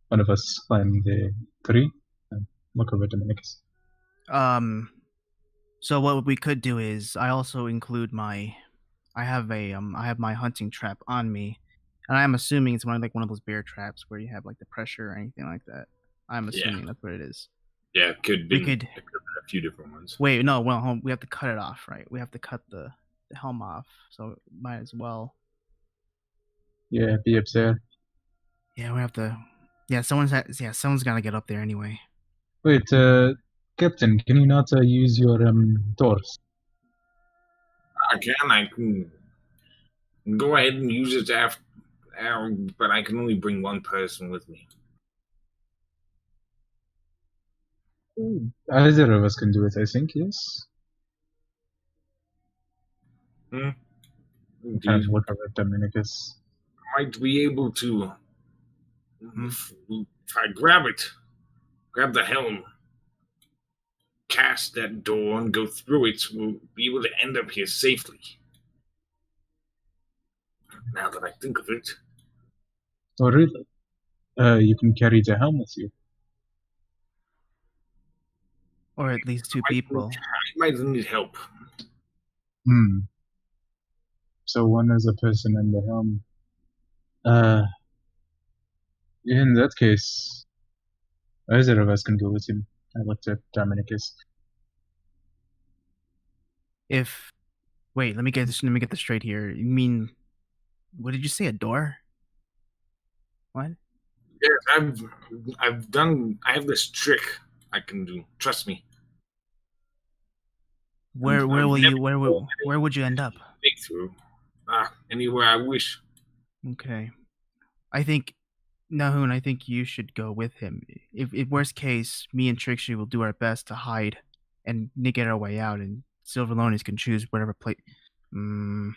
One of us climb the tree and look over Dominicus. So what we could do is I also include I have my hunting trap on me, and I'm assuming it's one of those bear traps where you have the pressure or anything like that. I'm assuming that's what it is. Yeah, it could be We could- a few different ones. Wait, no, well, we have to cut it off, right? We have to cut the helm off, so might as well. Yeah, be up there. Yeah, we have to. Yeah, someone's got to get up there anyway. Wait, Captain, can you not use your doors? I can go ahead and use it after, but I can only bring one person with me. Either of us can do it, I think, yes? Kind of You look over at Dominicus. might be able to. If I grab the helm, cast that door, and go through it, we'll be able to end up here safely. Now that I think of it. Oh, really? You can carry the helm with you. Or at least two people. I might need help. So one is a person in the helm. In that case, either of us can go with him. I looked at Dominicus. Wait, let me get this straight here. You mean, what did you say? A door? What? Yes, I have this trick I can do. Trust me. Where would you end up? Break through. Anywhere I wish. Okay. I think, Nahun, I think you should go with him. If worst case, me and Trixie will do our best to hide and get our way out, and Silverlonius can choose whatever place. Then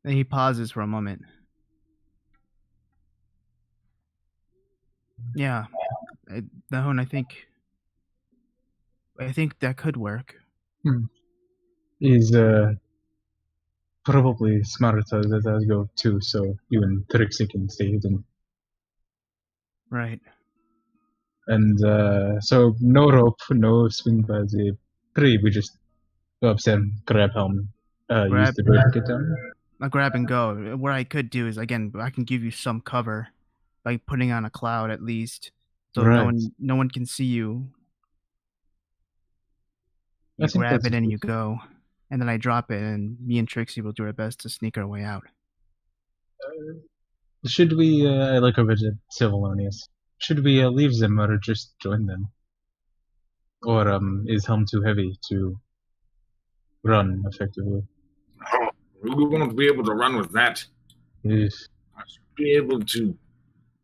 he pauses for a moment. Yeah, Nahun, I think that could work. He's probably smarter that I go too, so you and Trixie can stay hidden. Right. And so no rope, no swing by the tree. We just go upstairs, grab helm, use the rope to get down. I'll grab and go. What I could do is, again, I can give you some cover by putting on a cloud at least, so Right. no one can see you. I You think grab that's it and good. you go, and then I drop it, and me and Trixie will do our best to sneak our way out. Should we, I look over to Silverlonius. Should we leave them or just join them? Or is helm too heavy to run effectively? Oh, we won't be able to run with that. Yes. I should be able to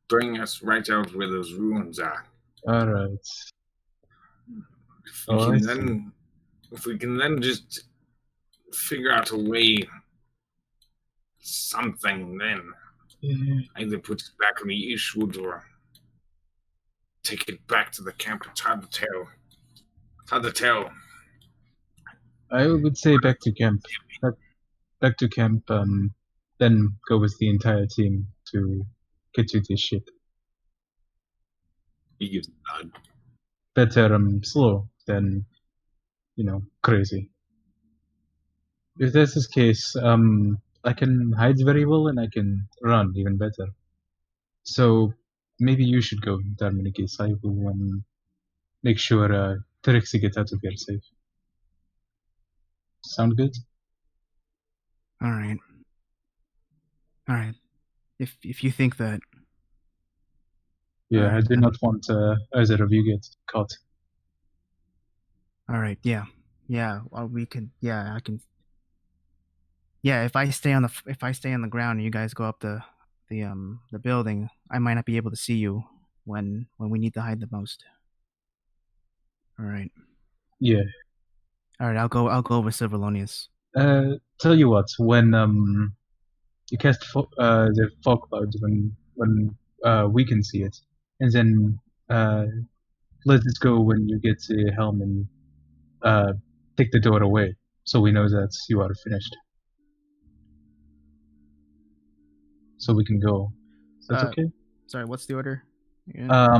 bring us right out where those ruins are. Alright. If we can then just figure out a way, something then. Either put it back on the Ishwood or take it back to the camp. It's hard to tell. I would say back to camp. Back to camp, then go with the entire team to get to this ship. He gives a nod. Better slow than, crazy. If that's the case, I can hide very well and I can run even better. So maybe you should go, Dominicus. I will make sure Trixie gets out of here safe. Sound good? All right. If you think that. Yeah, I do not want either of you get caught. All right. Yeah. Well, we could. Yeah, I can. Yeah, if I stay on the ground and you guys go up the building, I might not be able to see you when we need to hide the most. All right. Yeah. All right. I'll go with Silverlonius. Tell you what, when you cast the fog cloud when we can see it, and then let it go when you get the helm and take the door away, so we know that you are finished. So we can go. That's okay? Sorry, what's the order? Yeah.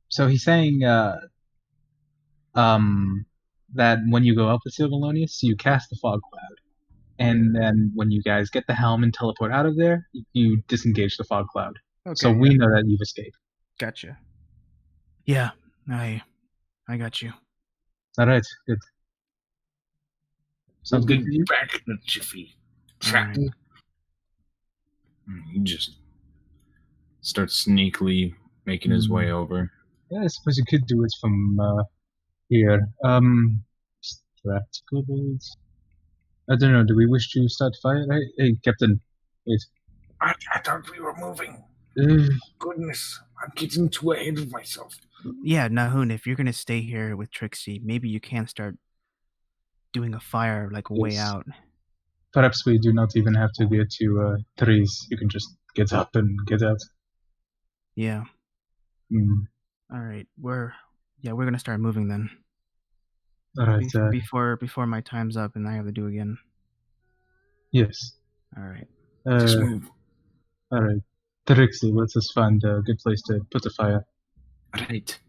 So he's saying that when you go up with Silverlonius, you cast the fog cloud. And then when you guys get the helm and teleport out of there, you disengage the fog cloud. Okay, so we know that you've escaped. Gotcha. Yeah, I got you. All right, good. Sounds good for you? Back to Jiffy. Right. He just starts sneakily making his way over. Yeah, I suppose you could do it from here. Practicables. I don't know. Do we wish to start fire? Hey, Captain. Wait. I thought we were moving. Goodness, I'm getting too ahead of myself. Yeah, Nahun, if you're gonna stay here with Trixie, maybe you can start doing a fire like way out. Perhaps we do not even have to get to trees. You can just get up and get out. Yeah. Mm. All right. We're gonna start moving then. All right. Before my time's up and I have to do again. Yes. All right. Just move. All right. Trixie, let's just find a good place to put the fire. Right.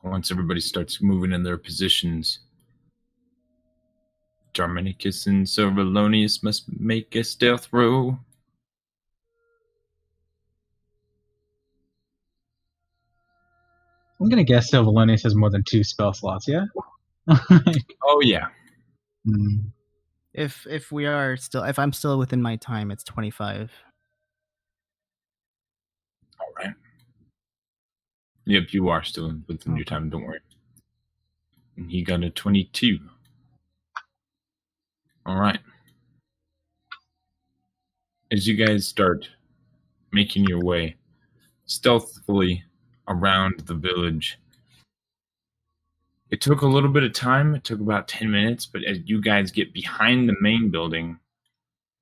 Once everybody starts moving in their positions, Darmanicus and Silverlonius must make a stealth roll. I'm gonna guess Silverlonius has more than 2 spell slots. Yeah. Oh yeah. Mm. If I'm still within my time, it's 25. All right. Yep, you are still within your Okay. time. Don't worry. And he got a 22. All right. As you guys start making your way stealthily around the village, it took a little bit of time. It took about 10 minutes, but as you guys get behind the main building,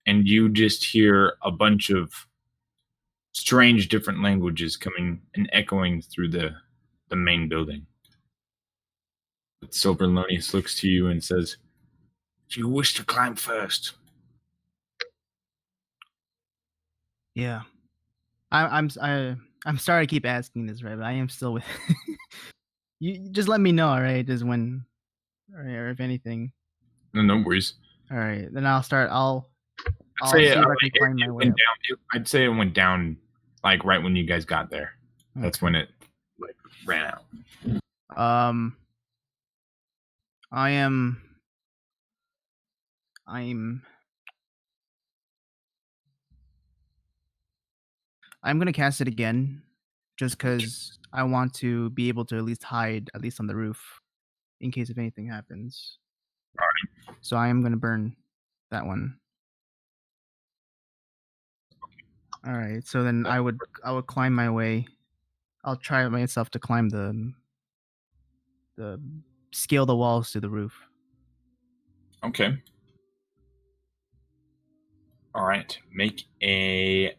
and you just hear a bunch of strange different languages coming and echoing through the main building. But Silverlonius looks to you and says, "Do you wish to climb first?" Yeah. I'm sorry to keep asking this, right? But I am still with. You just let me know, all right? Just when, or if anything. No worries. All right, then I'll start. I'll Say see if I can climb my way up. I'd say it went down like right when you guys got there. That's when it like ran out. I'm gonna cast it again, just because I want to be able to at least hide, at least on the roof, in case if anything happens. All right. So I am gonna burn that one. All right. So then I would climb my way. I'll try myself to climb the scale the walls to the roof. Okay. All right. Make a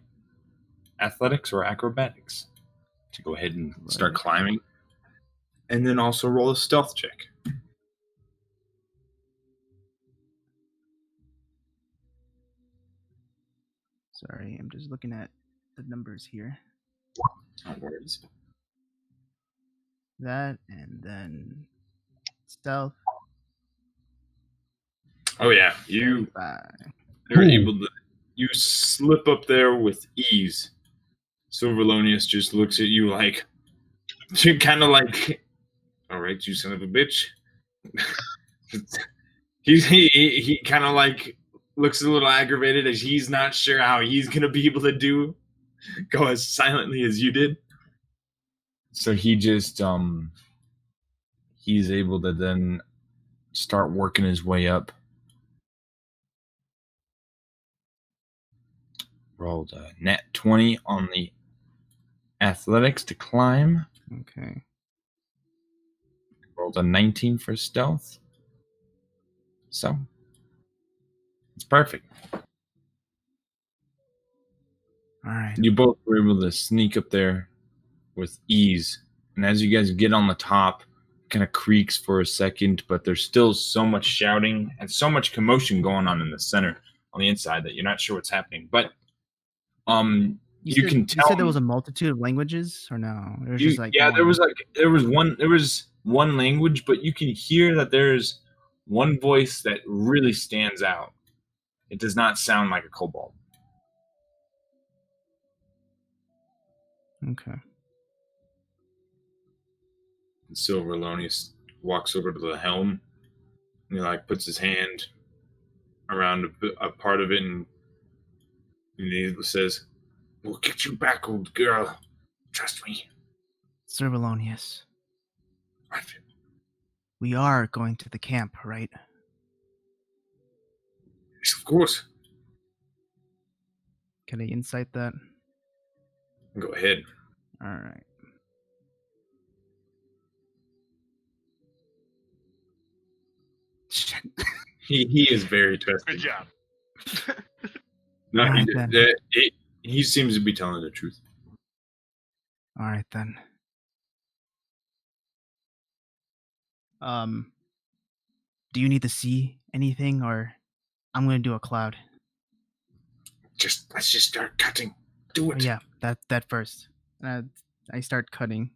athletics or acrobatics to go ahead and start climbing, and then also roll a stealth check. Sorry, I'm just looking at the numbers here. No worries. That and then stealth. Oh yeah, you're 35. able to. You slip up there with ease. Silverlonius just looks at you like, kind of like, "All right, you son of a bitch." he kind of like looks a little aggravated as he's not sure how he's gonna be able to go as silently as you did. So he just he's able to then start working his way up. Rolled a net 20 on the athletics to climb. Okay. Rolled a 19 for stealth. So it's perfect. All right. You both were able to sneak up there with ease. And as you guys get on the top, it kind of creaks for a second, but there's still so much shouting and so much commotion going on in the center on the inside that you're not sure what's happening. But you can tell. You said there was a multitude of languages, or no? It was just like yeah, one. there was one language, but you can hear that there's one voice that really stands out. It does not sound like a kobold. Okay. And Silverlonius walks over to the helm and he like puts his hand around a part of it and he says, "We'll get you back, old girl. Trust me." Silverlonius, What? we are going to the camp, right? Yes, of course. Can I insight that? Go ahead. All right. Shit. He is very twisted. Good job. No, Alright, then. he seems to be telling the truth. All right then. Do you need to see anything, or I'm gonna do a cloud? Let's just start cutting. Do Oh, it. yeah, that first. I start cutting.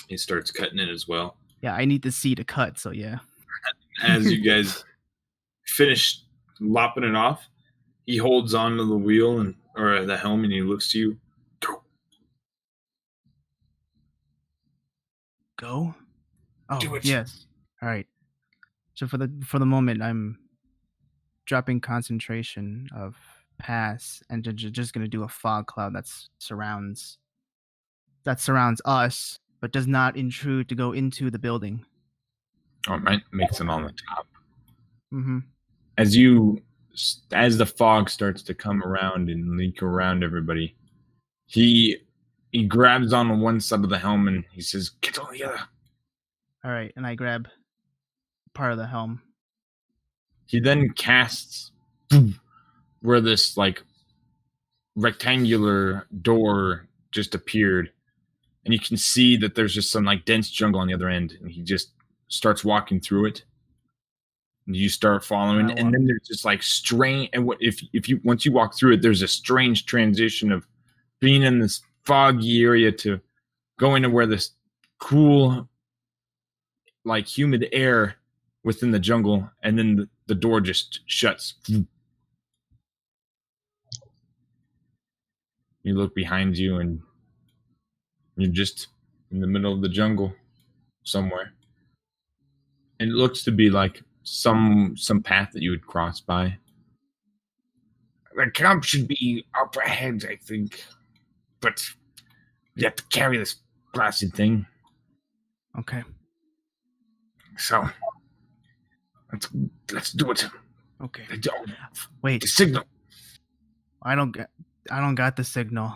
He starts cutting it as well. Yeah, I need to see to cut. So yeah. As you guys finish lopping it off, he holds onto the wheel or the helm, and he looks to you. Go. Oh Do it. yes. All right. So for the moment, I'm dropping concentration of pass and just gonna do a fog cloud that surrounds us, but does not intrude to go into the building. Oh, it makes it on the top. Mm-hmm. As the fog starts to come around and leak around everybody, he grabs on one side of the helm and he says, "Get on the other." All right, and I grab part of the helm. He then casts where this like rectangular door just appeared, and you can see that there's just some like dense jungle on the other end, and he just starts walking through it. And you start following, and then there's just like strange. And if you once you walk through it, there's a strange transition of being in this foggy area to going to where this cool, like humid air within the jungle, and then the door just shuts. You look behind you, and you're just in the middle of the jungle somewhere. And it looks to be like some path that you would cross by. The camp should be up ahead, I think. But we have to carry this blasted thing. Okay. So let's do it. Okay. Wait. The signal. I don't got the signal.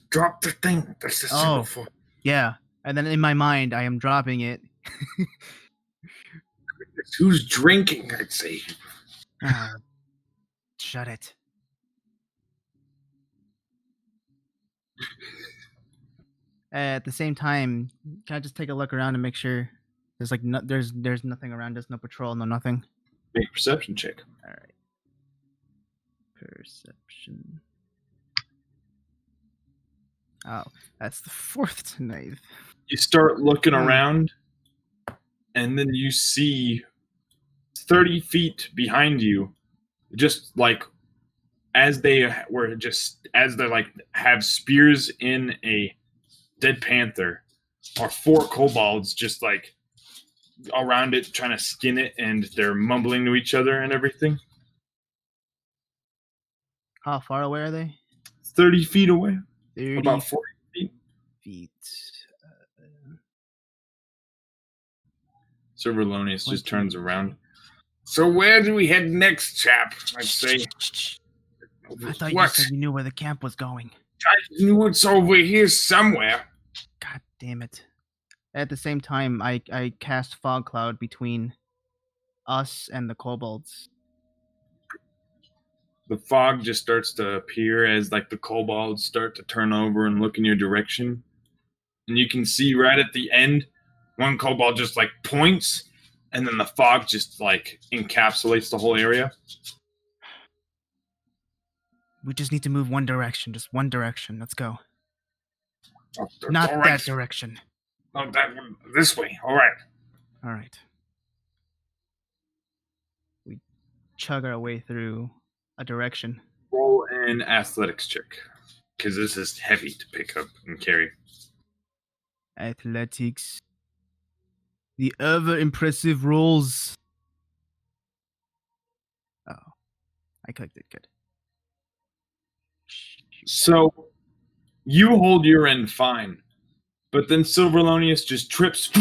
Drop the thing. That's the signal for. Yeah. And then in my mind, I am dropping it. Who's drinking, I'd say. Shut it. At the same time, can I just take a look around and make sure there's like there's nothing around us, no patrol, no nothing? Make a perception check. All right. Perception. Oh, that's the fourth tonight. You start looking around, and then you see 30 feet behind you, just like as they like have spears in a dead panther, are 4 kobolds just like around it trying to skin it, and they're mumbling to each other and everything. How far away are they? 30 feet away. 30 about 40 feet. Silverlonius just turns around. So where do we head next, chap? I'd say. I thought you said you knew where the camp was going. I knew it's over here somewhere. God damn it. At the same time, I cast fog cloud between us and the kobolds. The fog just starts to appear as like the kobolds start to turn over and look in your direction. And you can see right at the end, one kobold just like points, and then the fog just like encapsulates the whole area. We just need to move one direction, just one direction. Let's go. Not that direction. Oh, that one. This way. All right. All right. We chug our way through a direction. Roll an athletics check, because this is heavy to pick up and carry. Athletics. The ever impressive rolls. Oh, I clicked it. Good. So you hold your end fine, but then Silverlonius just trips.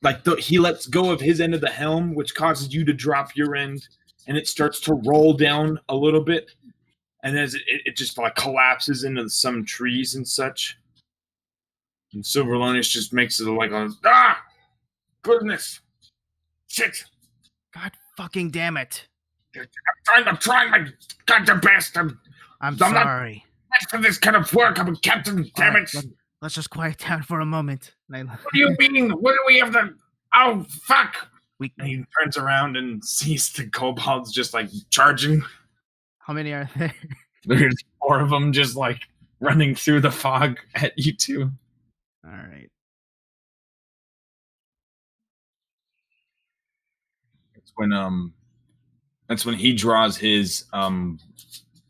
Like he lets go of his end of the helm, which causes you to drop your end, and it starts to roll down a little bit. And as it just like collapses into some trees and such. And Silverlonius just makes it like a goodness. Shit! God fucking damn it! I'm trying my goddamn best. I'm not sorry. meant for this kind of work. I'm a captain. Damn it! Let's just quiet down for a moment. What do you mean? What do we have to? Oh fuck! And he turns around and sees the kobolds just like charging. How many are there? There's 4 of them just like running through the fog at you two. All right. That's when he draws his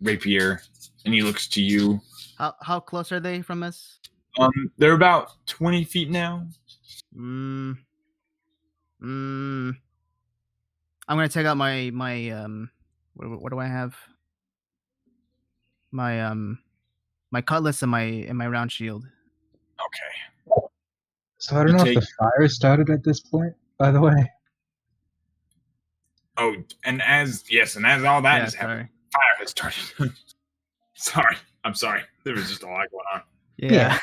rapier and he looks to you. How close are they from us? They're about 20 feet now. I'm gonna take out my what do I have? My cutlass and my round shield. Okay. So I don't know if the fire started at this point, by the way. Oh, and as all that is happening, fire has started. Sorry. I'm sorry. There was just a lot going on. Yeah.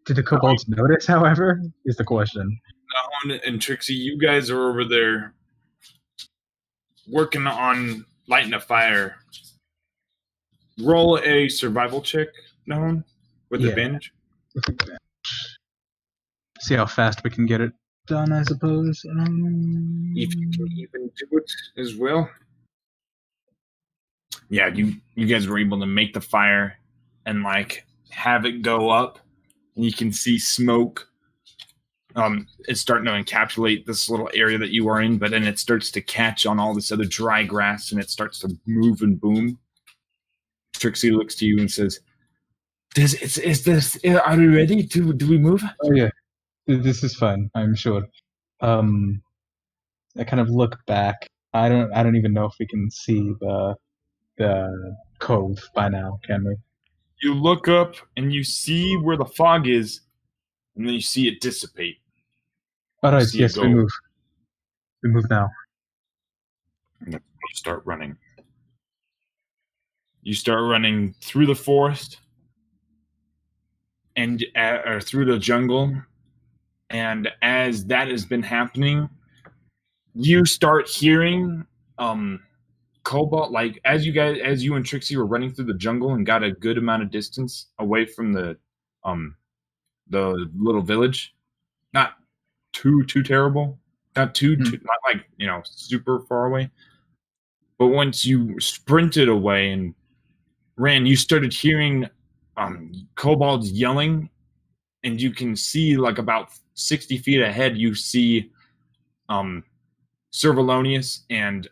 Did the kobolds notice, however, is the question. Nahon and Trixie, you guys are over there working on lighting a fire. Roll a survival check, Nahon, with advantage. See how fast we can get it done, I suppose. If you can even do it as well. Yeah, you guys were able to make the fire and like have it go up, and you can see smoke. It's starting to encapsulate this little area that you are in, but then it starts to catch on all this other dry grass, and it starts to move and boom. Trixie looks to you and says, are we ready? Do we move? Oh yeah, this is fun, I'm sure. I kind of look back. I don't even know if we can see the cove by now, can we? You look up and you see where the fog is, and then you see it dissipate. All right, yes, we move. We move now. You start running. You start running through the forest and or through the jungle, and as that has been happening, you start hearing Cobalt, like as you and Trixie were running through the jungle and got a good amount of distance away from the little village, not too terrible, not not like super far away, but once you sprinted away and ran, you started hearing kobolds yelling, and you can see like about 60 feet ahead. You see Servalonius and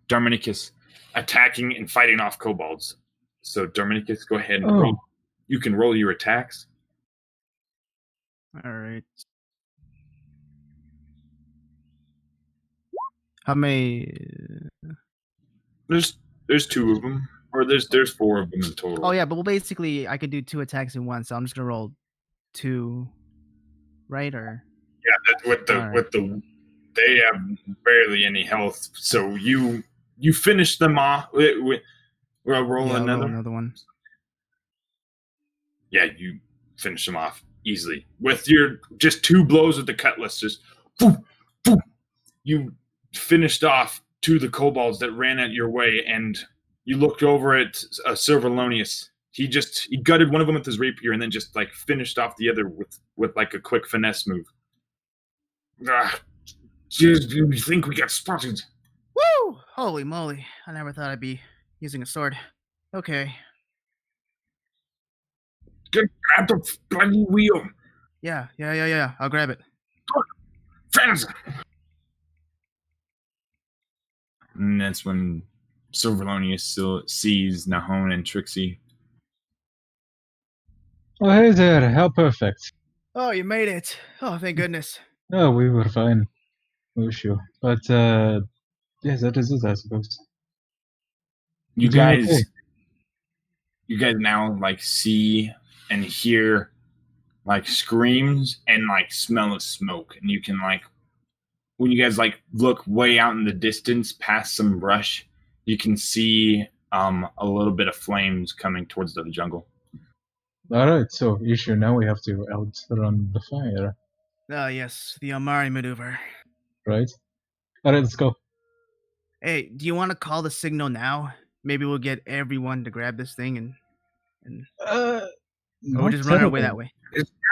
Darmanicus attacking and fighting off kobolds. So Darmanicus, go ahead and roll. You can roll your attacks. All right. How many? There's 2 of them, or there's 4 of them in total. Oh yeah, but basically I could do 2 attacks in one, so I'm just gonna roll 2, right? Or yeah, with the they have barely any health, so you finish them off. We'll roll another one. Yeah, you finish them off easily with your just 2 blows with the cutlass. Just boom, boom. You finished off 2 of the kobolds that ran at your way, and you looked over at Servalonius. He gutted one of them with his rapier, and then just like finished off the other with like a quick finesse move. Do you think we got spotted? Woo! Holy moly! I never thought I'd be using a sword. Okay. Grab the bloody wheel. Yeah. I'll grab it. Friends. And that's when Servalonius still sees Nahon and Trixie. Oh, hey there. How perfect. Oh, you made it. Oh, thank goodness. Oh, we were fine. Oh, sure. But, yes, that is it, I suppose. You guys now, like, see and hear, like, screams and, like, smell of smoke. And you can, like, when you guys, like, look way out in the distance past some brush, you can see a little bit of flames coming towards the jungle. All right, so you sure now we have to outrun the fire. Ah, yes, the Amari maneuver. Right. All right, let's go. Hey, do you want to call the signal now? Maybe we'll get everyone to grab this thing and or we'll just run our way that way.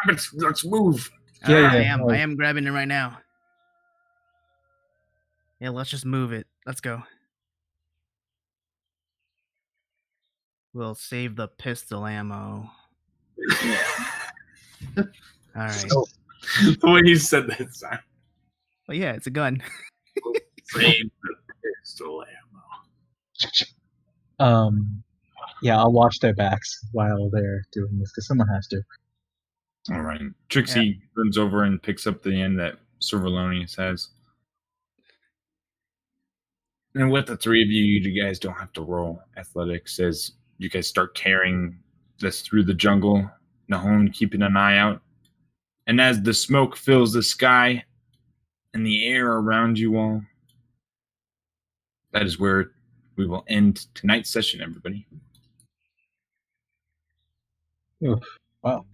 Let's move. Yeah, I am grabbing it right now. Yeah, let's just move it. Let's go. We'll save the pistol ammo. All right. So, the way you said that, Simon. Well, yeah, it's a gun. Save the pistol ammo. Yeah, I'll watch their backs while they're doing this because someone has to. All right. Trixie runs over and picks up the end that Servalonius has. And with the three of you, you guys don't have to roll athletics as you guys start carrying this through the jungle. Nahon keeping an eye out. And as the smoke fills the sky and the air around you all, that is where we will end tonight's session, everybody. Oof. Wow.